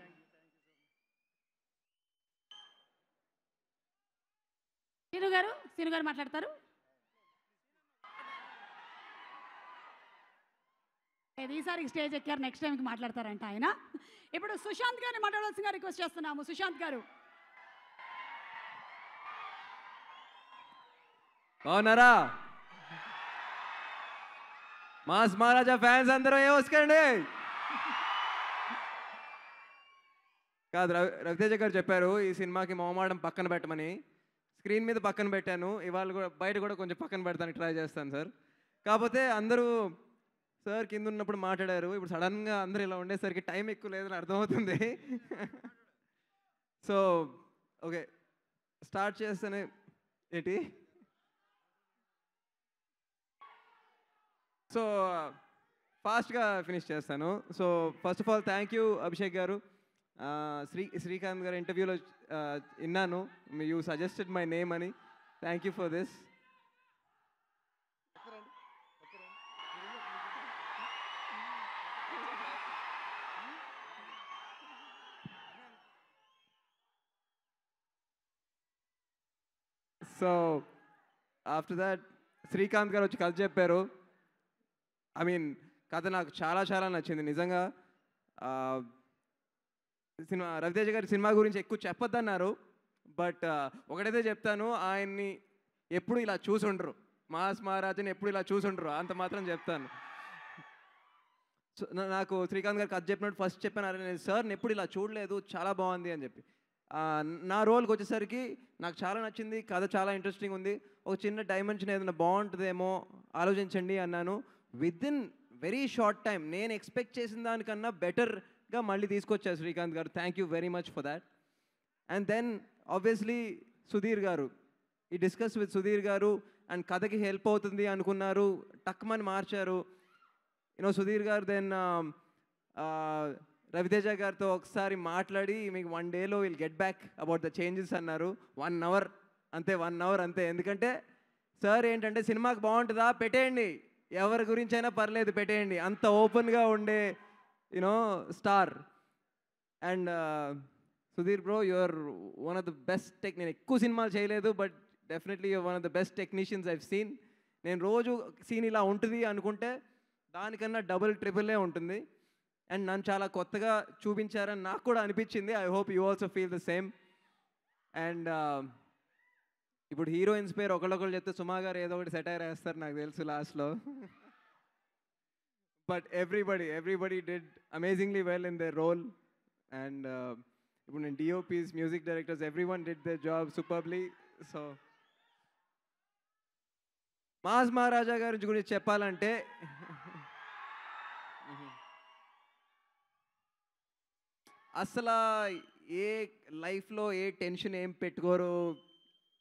Seenu garu మాట్లాడతారు. ఈసారి స్టేజ్ ఎక్కారు, నెక్స్ట్ టైంకి మాట్లాడతారంట ఆయన. ఇప్పుడు సుశాంత్ గారిని మాట్లాడాల్సిందిగా రిక్వెస్ట్ చేస్తున్నాము. సుశాంత్ గారు బాగున్నారా? మాస్ మహారాజా ఫ్యాన్స్ అందరూ ఏమొసుకోండి. కాదు, రవితేజ గారు చెప్పారు ఈ సినిమాకి మొహమాటం పక్కన పెట్టమని. స్క్రీన్ మీద పక్కన పెట్టాను, ఇవాళ కూడా బయట కూడా కొంచెం పక్కన పెడతానికి ట్రై చేస్తాను సార్. కాకపోతే అందరూ సార్ కింద ఉన్నప్పుడు మాట్లాడారు, ఇప్పుడు సడన్గా అందరూ ఇలా ఉండేసరికి టైం ఎక్కువ లేదని అర్థమవుతుంది. సో ఓకే, స్టార్ట్ చేస్తేనే ఏంటి. సో ఫాస్ట్గా ఫినిష్ చేస్తాను. So first of all thank you Abhishek గారు. శ్రీకాంత్ గారు ఇంటర్వ్యూలో విన్నాను, యూ సజెస్టెడ్ మై నేమ్ అని. Thank you for this. So after that Srikanth గారు వచ్చి కథ చెప్పారు. ఐ మీన్ కథ నాకు చాలా చాలా నచ్చింది నిజంగా. సినిమా రవితేజ గారి సినిమా గురించి ఎక్కువ చెప్పొద్దన్నారు, బట్ ఒకటైతే చెప్తాను, ఆయన్ని ఎప్పుడు ఇలా చూసుండరు, మాస్ మహారాజుని ఎప్పుడు ఇలా చూసుండరు, అంత మాత్రం చెప్తాను. సో నాకు శ్రీకాంత్ గారు కథ చెప్పినట్టు ఫస్ట్ చెప్పాను, అరే నేను సార్ని ఎప్పుడు ఇలా చూడలేదు, చాలా బాగుంది అని చెప్పి. నా రోల్కి వచ్చేసరికి నాకు చాలా నచ్చింది, కథ చాలా ఇంట్రెస్టింగ్ ఉంది, ఒక చిన్న డైమెన్షన్ ఏదైనా బాగుంటుందేమో ఆలోచించండి అన్నాను. విదిన్ వెరీ షార్ట్ టైం నేను ఎక్స్పెక్ట్ చేసిన దానికన్నా బెటర్గా మళ్ళీ తీసుకొచ్చారు Srikanth garu. Thank you very much for that. And then obviously Sudheer garu, ఈ డిస్కస్ విత్ సుధీర్ గారు అండ్ కథకి హెల్ప్ అవుతుంది అనుకున్నారు, టక్మని మార్చారు. యూనో సుధీర్ గారు దెన్ రవితేజ గారితో ఒకసారి మాట్లాడి మీకు 1 డేలో will get back about the changes అన్నారు. 1 అవర్ అంతే, 1 అవర్ అంతే. ఎందుకంటే సార్ ఏంటంటే సినిమాకి బాగుంటుందా పెట్టేయండి, ఎవరి గురించి అయినా పర్లేదు పెట్టేయండి, అంత ఓపెన్గా ఉండే you know star. And Sudheer bro you are one of the best నేను ఎక్కువ సినిమాలు చేయలేదు but definitely you're one of the best technicians I've seen. నేను రోజు సీన్ ఇలా ఉంటుంది అనుకుంటే దానికన్నా డబుల్ ట్రిపులే ఉంటుంది. అండ్ నన్ను చాలా కొత్తగా చూపించారని నాకు కూడా అనిపించింది. I hope you also feel the same. And ఇప్పుడు హీరోయిన్స్ పేరు ఒకళ్ళొకళ్ళు చెప్తే సుమా గారు ఏదో ఒకటి సెటైర్ వేస్తారు నాకు తెలుసు లాస్ట్లో. But everybody did amazingly well in their role. And ఇప్పుడు నేను DOPs, music directors, everyone did their job superbly. So mass Maharaja గారి గురించి చెప్పాలంటే అసలు ఏ లైఫ్లో ఏ టెన్షన్ ఏం పెట్టుకోరు.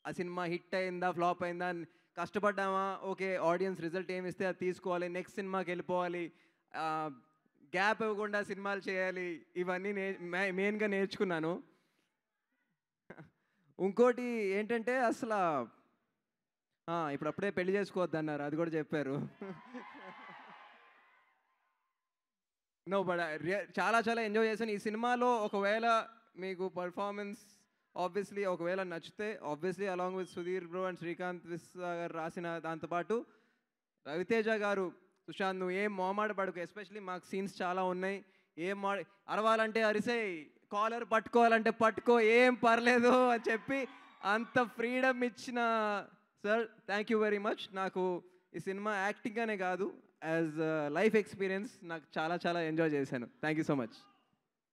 ఆ సినిమా హిట్ అయిందా ఫ్లాప్ అయిందా కష్టపడ్డామా, ఓకే ఆడియన్స్ రిజల్ట్ ఏమి ఇస్తే అది తీసుకోవాలి, నెక్స్ట్ సినిమాకి వెళ్ళిపోవాలి, గ్యాప్ ఇవ్వకుండా సినిమాలు చేయాలి, ఇవన్నీ మెయిన్గా నేర్చుకున్నాను. ఇంకోటి ఏంటంటే అసలు ఇప్పుడు అప్పుడే పెళ్లి చేసుకోవద్దు అన్నారు, అది కూడా చెప్పారు. నో బట్ చాలా ఎంజాయ్ చేశాను ఈ సినిమాలో. ఒకవేళ మీకు పర్ఫార్మెన్స్ ఆబ్వియస్లీ ఒకవేళ నచ్చితే obviously along with Sudheer bro and Srikanth గారు రాసిన దాంతోపాటు రవితేజ గారు, సుశాంత్ నువ్వు ఏం మోమాట పడుకు, ఎస్పెషలీ మాకు సీన్స్ చాలా ఉన్నాయి, ఏం అరవాలంటే అరిసే, కాలర్ పట్టుకోవాలంటే పట్టుకో, ఏం పర్లేదు అని చెప్పి అంత ఫ్రీడమ్ ఇచ్చిన sir thank you very much. నాకు ఈ సినిమా యాక్టింగ్ అనే కాదు యాజ్ లైఫ్ ఎక్స్పీరియన్స్ నాకు చాలా ఎంజాయ్ చేశాను. Thank you so much.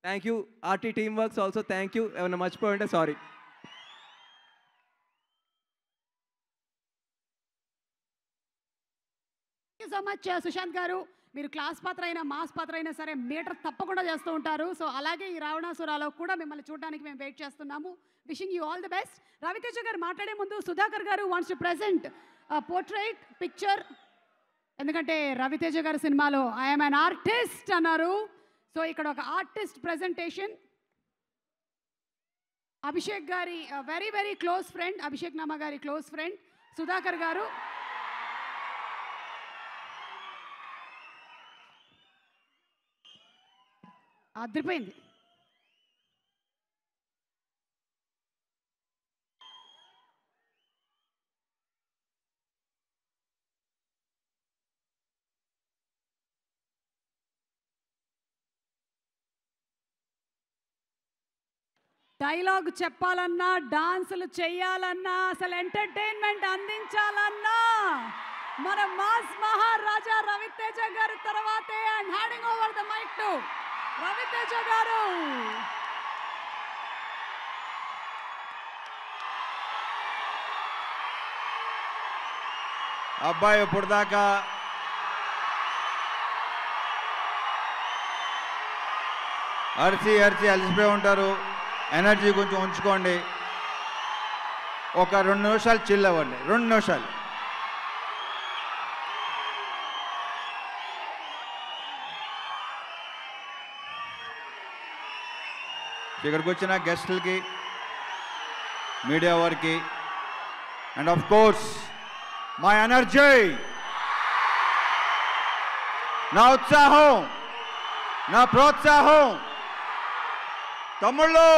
Thank you RT team works also thank you. ఏమైనా మర్చిపోయింటే sorry. Thank you so much Sushant garu. మీరు క్లాస్ పాత్ర అయినా మాస్ పాత్ర అయినా సరే మీటర్ తప్పకుండా చేస్తూ ఉంటారు. సో అలాగే ఈ రావణాసురాలో కూడా మిమ్మల్ని చూడడానికి మేము వెయిట్ చేస్తున్నాము. Wishing you all the best. Ravi Teja garu మాట్లాడే ముందు Sudhakar garu wants to present portrait picture. ఎందుకంటే రవితేజ గారి సినిమాలో ఐఎమ్ అన్ ఆర్టిస్ట్ అన్నారు. సో ఇక్కడ ఒక ఆర్టిస్ట్ ప్రెజెంటేషన్. అభిషేక్ గారి very close friend, Abhishek Nama గారి క్లోజ్ ఫ్రెండ్ సుధాకర్ గారు. అదిరిపోయింది. డైలాగ్ చెప్పాలన్నా, డాన్సులు చేయాలన్నా, అసలు ఎంటర్టైన్మెంట్ అందించాలన్నా మన మాస్ మహారాజా రవితేజ గారి తర్వాతే. And handing over the mike to Ravi Teja garu. అబ్బాయి ఇప్పుడు దాకా అరిచి అలసిపోయి ఉంటారు, ఎనర్జీ కొంచెం ఉంచుకోండి. ఒక 2 నిమిషాలు చిల్ అవ్వండి, 2 నిమిషాలు. ఇక్కడికి వచ్చిన గెస్టులకి, మీడియా వారికి, and of course my energy, నా ఉత్సాహం, నా ప్రోత్సాహం, తమ్ముళ్ళు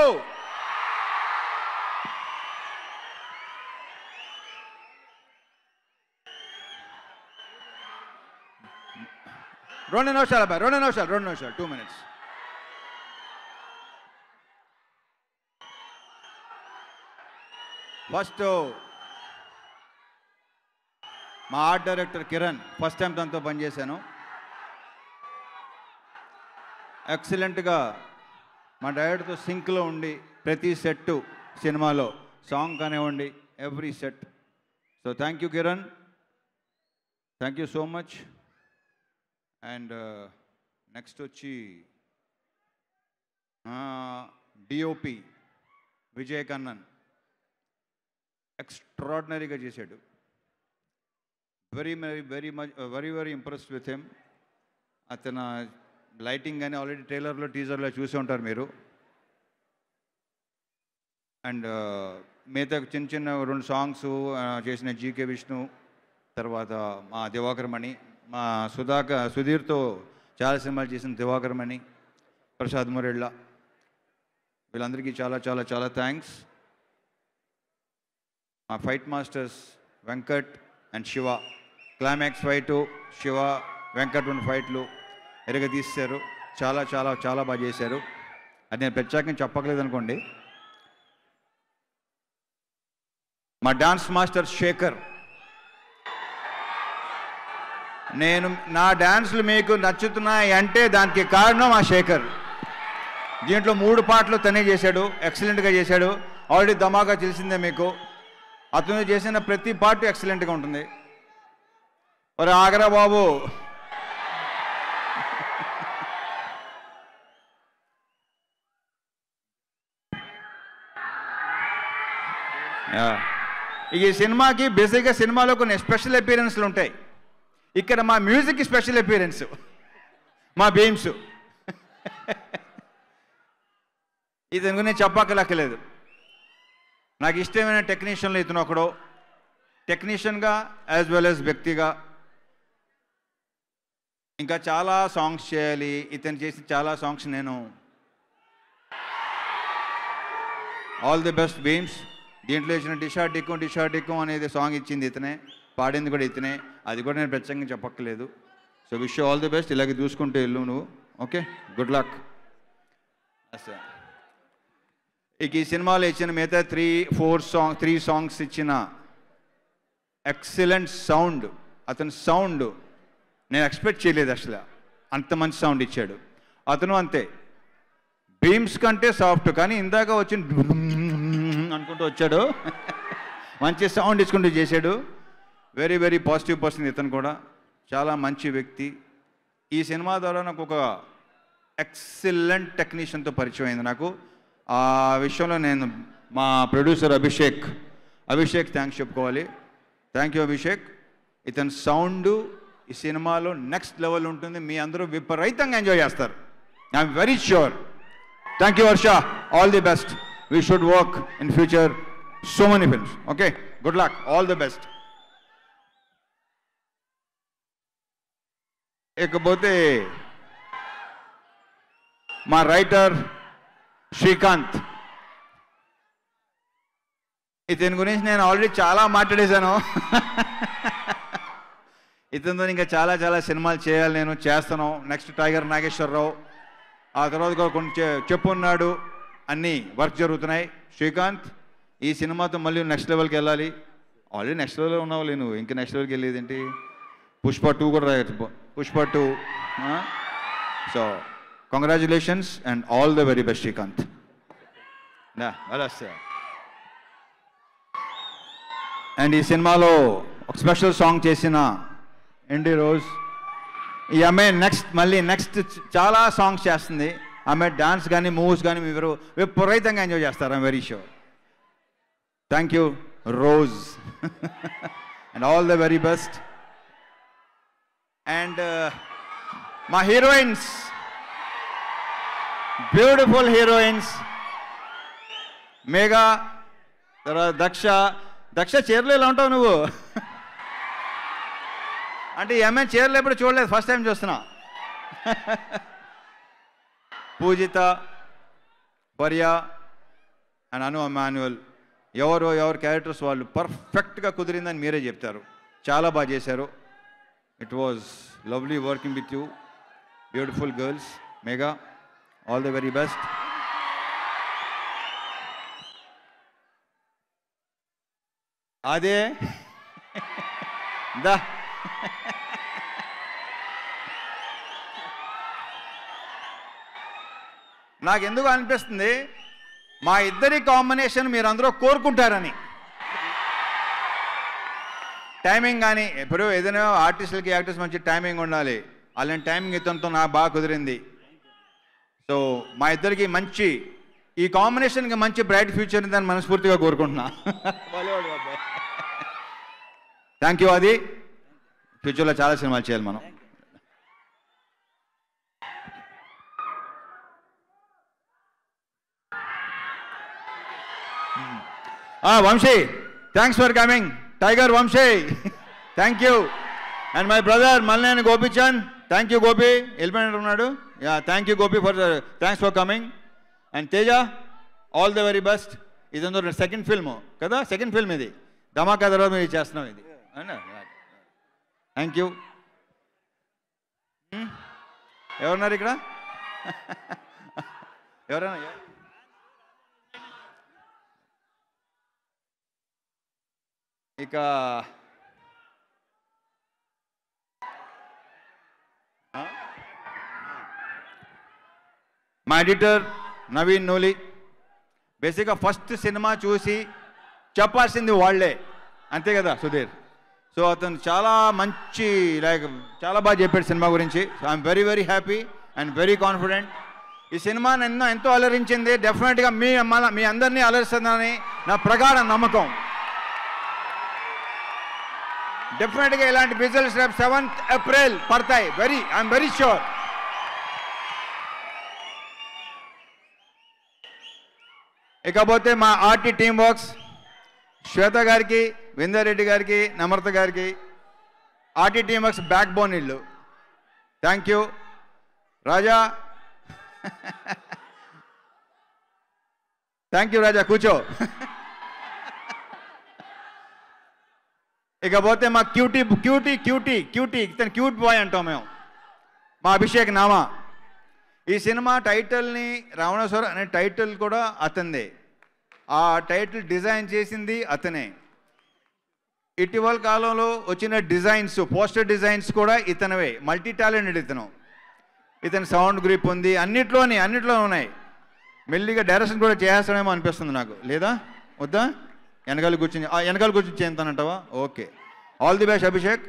రెండు నిమిషాలు అబ్బాయి, 2 నిమిషాలు 2 minutes. ఫస్ట్ మా art director Kiran, first time తనతో పనిచేశాను. ఎక్సలెంట్గా మా డైరెక్టర్తో సింక్లో ఉండి ప్రతి సెట్ సినిమాలో సాంగ్ కానివ్వండి, every set. So thank you Kiran, thank you so much. And next వచ్చి డిఓపి విజయ్ కన్నన్ ఎక్స్ట్రాడినరీగా చేశాడు. Very impressed with him. అతను లైటింగ్ కానీ ఆల్రెడీ ట్రైలర్లో టీజర్లో చూసి ఉంటారు మీరు. అండ్ మిగతా చిన్న 2 సాంగ్స్ చేసిన జీకే విష్ణు, తర్వాత మా దివాకర్ మణి, మా సుధీర్తో చాలా సినిమాలు చేసిన దివాకర్ మణి, ప్రసాద్ మురెళ్ళ, వీళ్ళందరికీ చాలా చాలా చాలా థ్యాంక్స్. మా fight masters Venkat and Shiva, climax fight Shiva Venkat ఉన్న ఫైట్లు ఎరగదీశారు. చాలా చాలా చాలా బాగా చేశారు. అది నేను ప్రత్యేకంగా చెప్పకలేదు అనుకోండి. మా డాన్స్ మాస్టర్ శేఖర్, నా డాన్సులు మీకు నచ్చుతున్నాయి అంటే దానికి కారణం మా శేఖర్. దీంట్లో 3 పాటలు తనే చేశాడు, ఎక్సలెంట్గా చేశాడు. ఆల్రెడీ ధమాకా తెలిసిందే మీకు. అతను చేసిన ప్రతి పార్ట్ ఎక్సలెంట్గా ఉంటుంది. మరి ఆగరా బాబు. ఈ సినిమాకి బేసిక్గా సినిమాలో కొన్ని స్పెషల్ అపీరెన్స్లు ఉంటాయి. ఇక్కడ మా మ్యూజిక్కి స్పెషల్ అపీరెన్స్ మా బీమ్స్. ఇతని గురించి చెప్పక్కర్లేదు. నాకు ఇష్టమైన టెక్నీషియన్లు ఇతను ఒకడు. టెక్నీషియన్గా యాజ్ వెల్ యాజ్ వ్యక్తిగా ఇంకా చాలా సాంగ్స్ చేయాలి. ఇతను చేసిన చాలా సాంగ్స్ నేను ఆల్ ది బెస్ట్ బీమ్స్. దీంట్లో ఇచ్చిన డిషా డిక్కం అనేది సాంగ్ ఇచ్చింది ఇతనే, పాడింది కూడా ఇతనే. అది కూడా నేను ప్రత్యేకంగా చెప్పక్కర్లేదు. So wish you all the best. ఇలాగే చూసుకుంటూ వెళ్ళు నువ్వు. Okay, good luck. ఇక ఈ సినిమాలో ఇచ్చిన మిగతా 3 సాంగ్స్ ఇచ్చిన ఎక్సలెంట్ సౌండ్. అతని సౌండ్ నేను ఎక్స్పెక్ట్ చేయలేదు అసలు, అంత మంచి సౌండ్ ఇచ్చాడు. అతను అంతే, బీమ్స్ కంటే సాఫ్ట్, కానీ ఇందాక వచ్చి అనుకుంటూ వచ్చాడు. మంచి సౌండ్ ఇచ్చుకుంటూ చేశాడు. వెరీ వెరీ పాజిటివ్ పర్సన్ ఇతను కూడా. చాలా మంచి వ్యక్తి. ఈ సినిమా ద్వారా నాకు ఒక ఎక్సలెంట్ టెక్నీషియన్తో పరిచయం అయింది నాకు. ఆ విషయంలో నేను మా ప్రొడ్యూసర్ అభిషేక్ థ్యాంక్స్ చెప్పుకోవాలి. Thank you Abhishek. ఇతని సౌండ్ ఈ సినిమాలో నెక్స్ట్ లెవెల్ ఉంటుంది. మీ అందరూ విపరీతంగా ఎంజాయ్ చేస్తారు, I'm very sure. Thank you Varsha. All the best. We should work in future so many films. Okay, good luck. All the best. ఇకపోతే మా రైటర్ శ్రీకాంత్. ఇతని గురించి నేను ఆల్రెడీ చాలా మాట్లాడేశాను. ఇతనితో ఇంకా చాలా చాలా సినిమాలు చేయాలి, నేను చేస్తాను. నెక్స్ట్ టైగర్ నాగేశ్వరరావు, ఆ తర్వాత కూడా కొన్ని చెప్పున్నాడు, అన్నీ వర్క్ జరుగుతున్నాయి. శ్రీకాంత్, ఈ సినిమాతో మళ్ళీ నెక్స్ట్ లెవెల్కి వెళ్ళాలి. ఆల్రెడీ నెక్స్ట్ లెవెల్లో ఉన్నావు నువ్వు, ఇంకా నెక్స్ట్ లెవెల్కి వెళ్ళేది ఏంటి? పుష్ప 2 కూడా రాయొచ్చు. Pushpa 2. So congratulations and all the very best Srikanth. And ఈ సినిమాలో ఒక స్పెషల్ సాంగ్ చేసిన ఎండి రోజ్. ఈ అమ్మాయి నెక్స్ట్ చాలా సాంగ్స్ చేస్తుంది. ఆమె డాన్స్ కానీ మూవ్స్ కానీ మీరు విపరీతంగా ఎంజాయ్ చేస్తారు. I'm very sure. Thank you rose. And all the very best. And మా హీరోయిన్స్, బ్యూటిఫుల్ హీరోయిన్స్, మేఘా, తర్వాత దక్ష చీరలు ఎలా ఉంటావు నువ్వు? అంటే ఈ అమ్మాయి చీరలు ఎప్పుడు చూడలేదు, ఫస్ట్ టైం చూస్తున్నా. పూజిత, పర్యా అండ్ అను అమాన్యువల్, ఎవరి క్యారెక్టర్స్ వాళ్ళు పర్ఫెక్ట్గా కుదిరిందని మీరే చెప్తారు. చాలా బాగా చేశారు. It was lovely working with you, beautiful girls. Megha, all the very best. అదే దా నాకు ఎందుకు అనిపిస్తుంది, మా ఇద్దరి కాంబినేషన్ మీరందరూ కోరుకుంటారని. టైమింగ్ కానీ ఇప్పుడు ఏదైనా ఆర్టిస్టులకి యాక్టర్స్ మంచి టైమింగ్ ఉండాలి. అలాంటి టైమింగ్ ఇతనితో నాకు బాగా కుదిరింది. సో మా ఇద్దరికి మంచి ఈ కాంబినేషన్కి మంచి బ్రైట్ ఫ్యూచర్ ఉందని మనస్ఫూర్తిగా కోరుకుంటున్నా. Thank you. అది ఫ్యూచర్లో చాలా సినిమాలు చేయాలి మనం. Vamsi, thanks for coming. Tiger Vamsi, thank you. And my brother Malleni Gopichand, thank you Gopi, వెళ్ళిపోయినట్టు ఉన్నాడు. Yeah, thank you Gopi thanks for coming. And Teja, all the very best. ఇది సెకండ్ ఫిల్మ్ కదా, సెకండ్ ఫిల్మ్ ఇది. ధమాకా తర్వాత మీరు చేస్తున్నాం ఇది. Thank you. ఎవరున్నారు ఇక్కడ? ఎవరైనా ఇక మా ఎడిటర్ నవీన్ నూలి. బేసిక్గా ఫస్ట్ సినిమా చూసి చెప్పాల్సింది వాళ్ళే, అంతే కదా సుధీర్? సో అతను చాలా మంచి చాలా బాగా చెప్పాడు సినిమా గురించి. So I'm very very happy and very confident. ఈ సినిమా నన్ను ఎంతో అలరించింది. డెఫినెట్గా మీ అందరినీ అలరిస్తుందని నా ప్రగాఢ నమ్మకం. డెఫినెట్గా ఇలాంటి విజువల్స్ రేపు 7th April పడతాయి. I'm very sure. ఇకపోతే మా ఆర్టీ టీమ్ వర్క్స్, శ్వేత గారికి, విందారెడ్డి గారికి, నమ్రత గారికి, RT team works backbone ఇల్లు. Thank you. Raja, thank you Raja, కూర్చో. ఇకపోతే మా క్యూటీ క్యూటీ క్యూటీ క్యూటీ ఇతను క్యూట్ బాయ్ అంటాం మేము, మా అభిషేక్ నామా. ఈ సినిమా టైటిల్ని రావణాసుర అనే టైటిల్ కూడా అతనిదే. ఆ టైటిల్ డిజైన్ చేసింది అతనే. ఇటీవల కాలంలో వచ్చిన డిజైన్స్, పోస్టర్ డిజైన్స్ కూడా ఇతనవే. మల్టీ టాలెంటెడ్ ఇతను. ఇతని సౌండ్ గ్రిప్ ఉంది, అన్నిట్లో ఉన్నాయి. మెల్లిగా డైరెక్షన్ కూడా చేస్తాడేమో అనిపిస్తుంది నాకు. లేదా వద్దా? వెనకాల కూర్చొని చేస్తానంటావా? Okay. All the best Abhishek.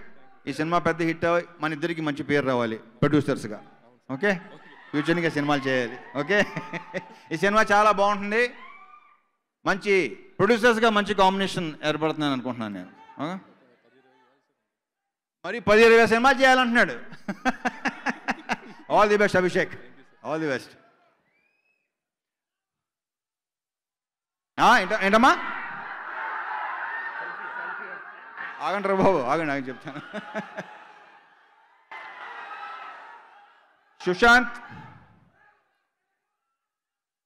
ఈ సినిమా పెద్ద హిట్ అవ్వాలి, మన ఇద్దరికి మంచి పేరు రావాలి ప్రొడ్యూసర్స్గా. ఓకే, ఫ్యూచర్గా సినిమాలు చేయాలి. ఓకే, ఈ సినిమా చాలా బాగుంటుంది. మంచి ప్రొడ్యూసర్స్గా మంచి కాంబినేషన్ ఏర్పడుతుందని అనుకుంటున్నాను నేను. మరి 10-20 సినిమా చేయాలంటున్నాడు. All the best Abhishek, all the best. ఏంటమ్మా? ఆగంటారు బాబు, ఆగండి చెప్తాను. సుశాంత్,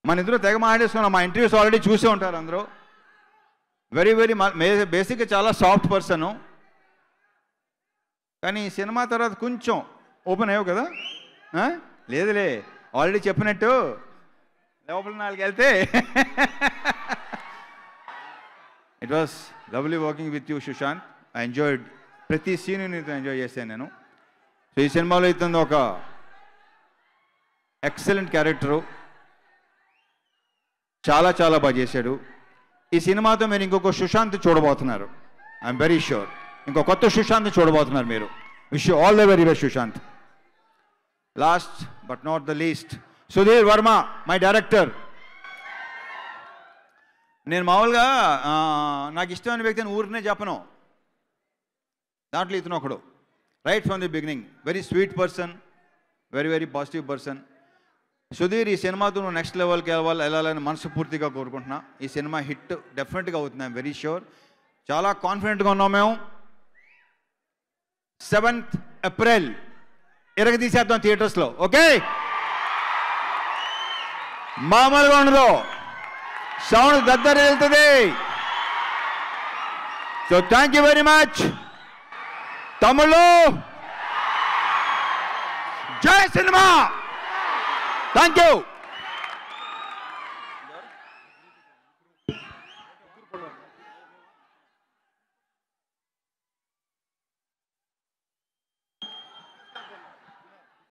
మన ఇద్దరు తెగ మాట్లాడేసుకున్నాం. మా ఇంటర్వ్యూస్ ఆల్రెడీ చూసే ఉంటారు అందరూ. వెరీ వెరీ బేసిక్గా చాలా సాఫ్ట్ పర్సను. కానీ ఈ సినిమా తర్వాత కొంచెం ఓపెన్ అయ్యావు కదా? లేదులే, ఆల్రెడీ చెప్పినట్టు లోపల 4 వెళ్తే. It was lovely working with you Sushanth. I enjoyed ప్రతి సీన్ నీతో ఎంజాయ్ చేశాను నేను. సో ఈ సినిమాలో ఇతను ఒక ఎక్సలెంట్ క్యారెక్టరు, చాలా చాలా బాగా చేశాడు. ఈ సినిమాతో మీరు ఇంకొక సుశాంత్ చూడబోతున్నారు. ఐఎమ్ వెరీ ష్యూర్ ఇంకో కొత్త సుశాంత్ చూడబోతున్నారు మీరు. Wish you all the very best Sushanth. Last but not the least, Sudheer Varma, my director. నేను మామూలుగా నాకు ఇష్టమైన వ్యక్తిని ఊరినే చెప్పను, దాంట్లో ఇతను ఒకడు. Right from the beginning very sweet person, very very positive person. Sudheer, ఈ సినిమాతో నువ్వు నెక్స్ట్ లెవెల్కి వెళ్ళాలని మనస్ఫూర్తిగా కోరుకుంటున్నా. ఈ సినిమా హిట్ డెఫినెట్గా అవుతుంది, ఐఎమ్ వెరీ ష్యూర్. చాలా కాన్ఫిడెంట్గా ఉన్నాం మేము. 7th April తీసేద్దాం థియేటర్స్లో. ఓకే, మామూలుగా ఉండదు, సౌండ్ దద్దరి వెళ్తుంది. So thank you very much తమ్ముళ్ళు. జై సినిమా. Thank you.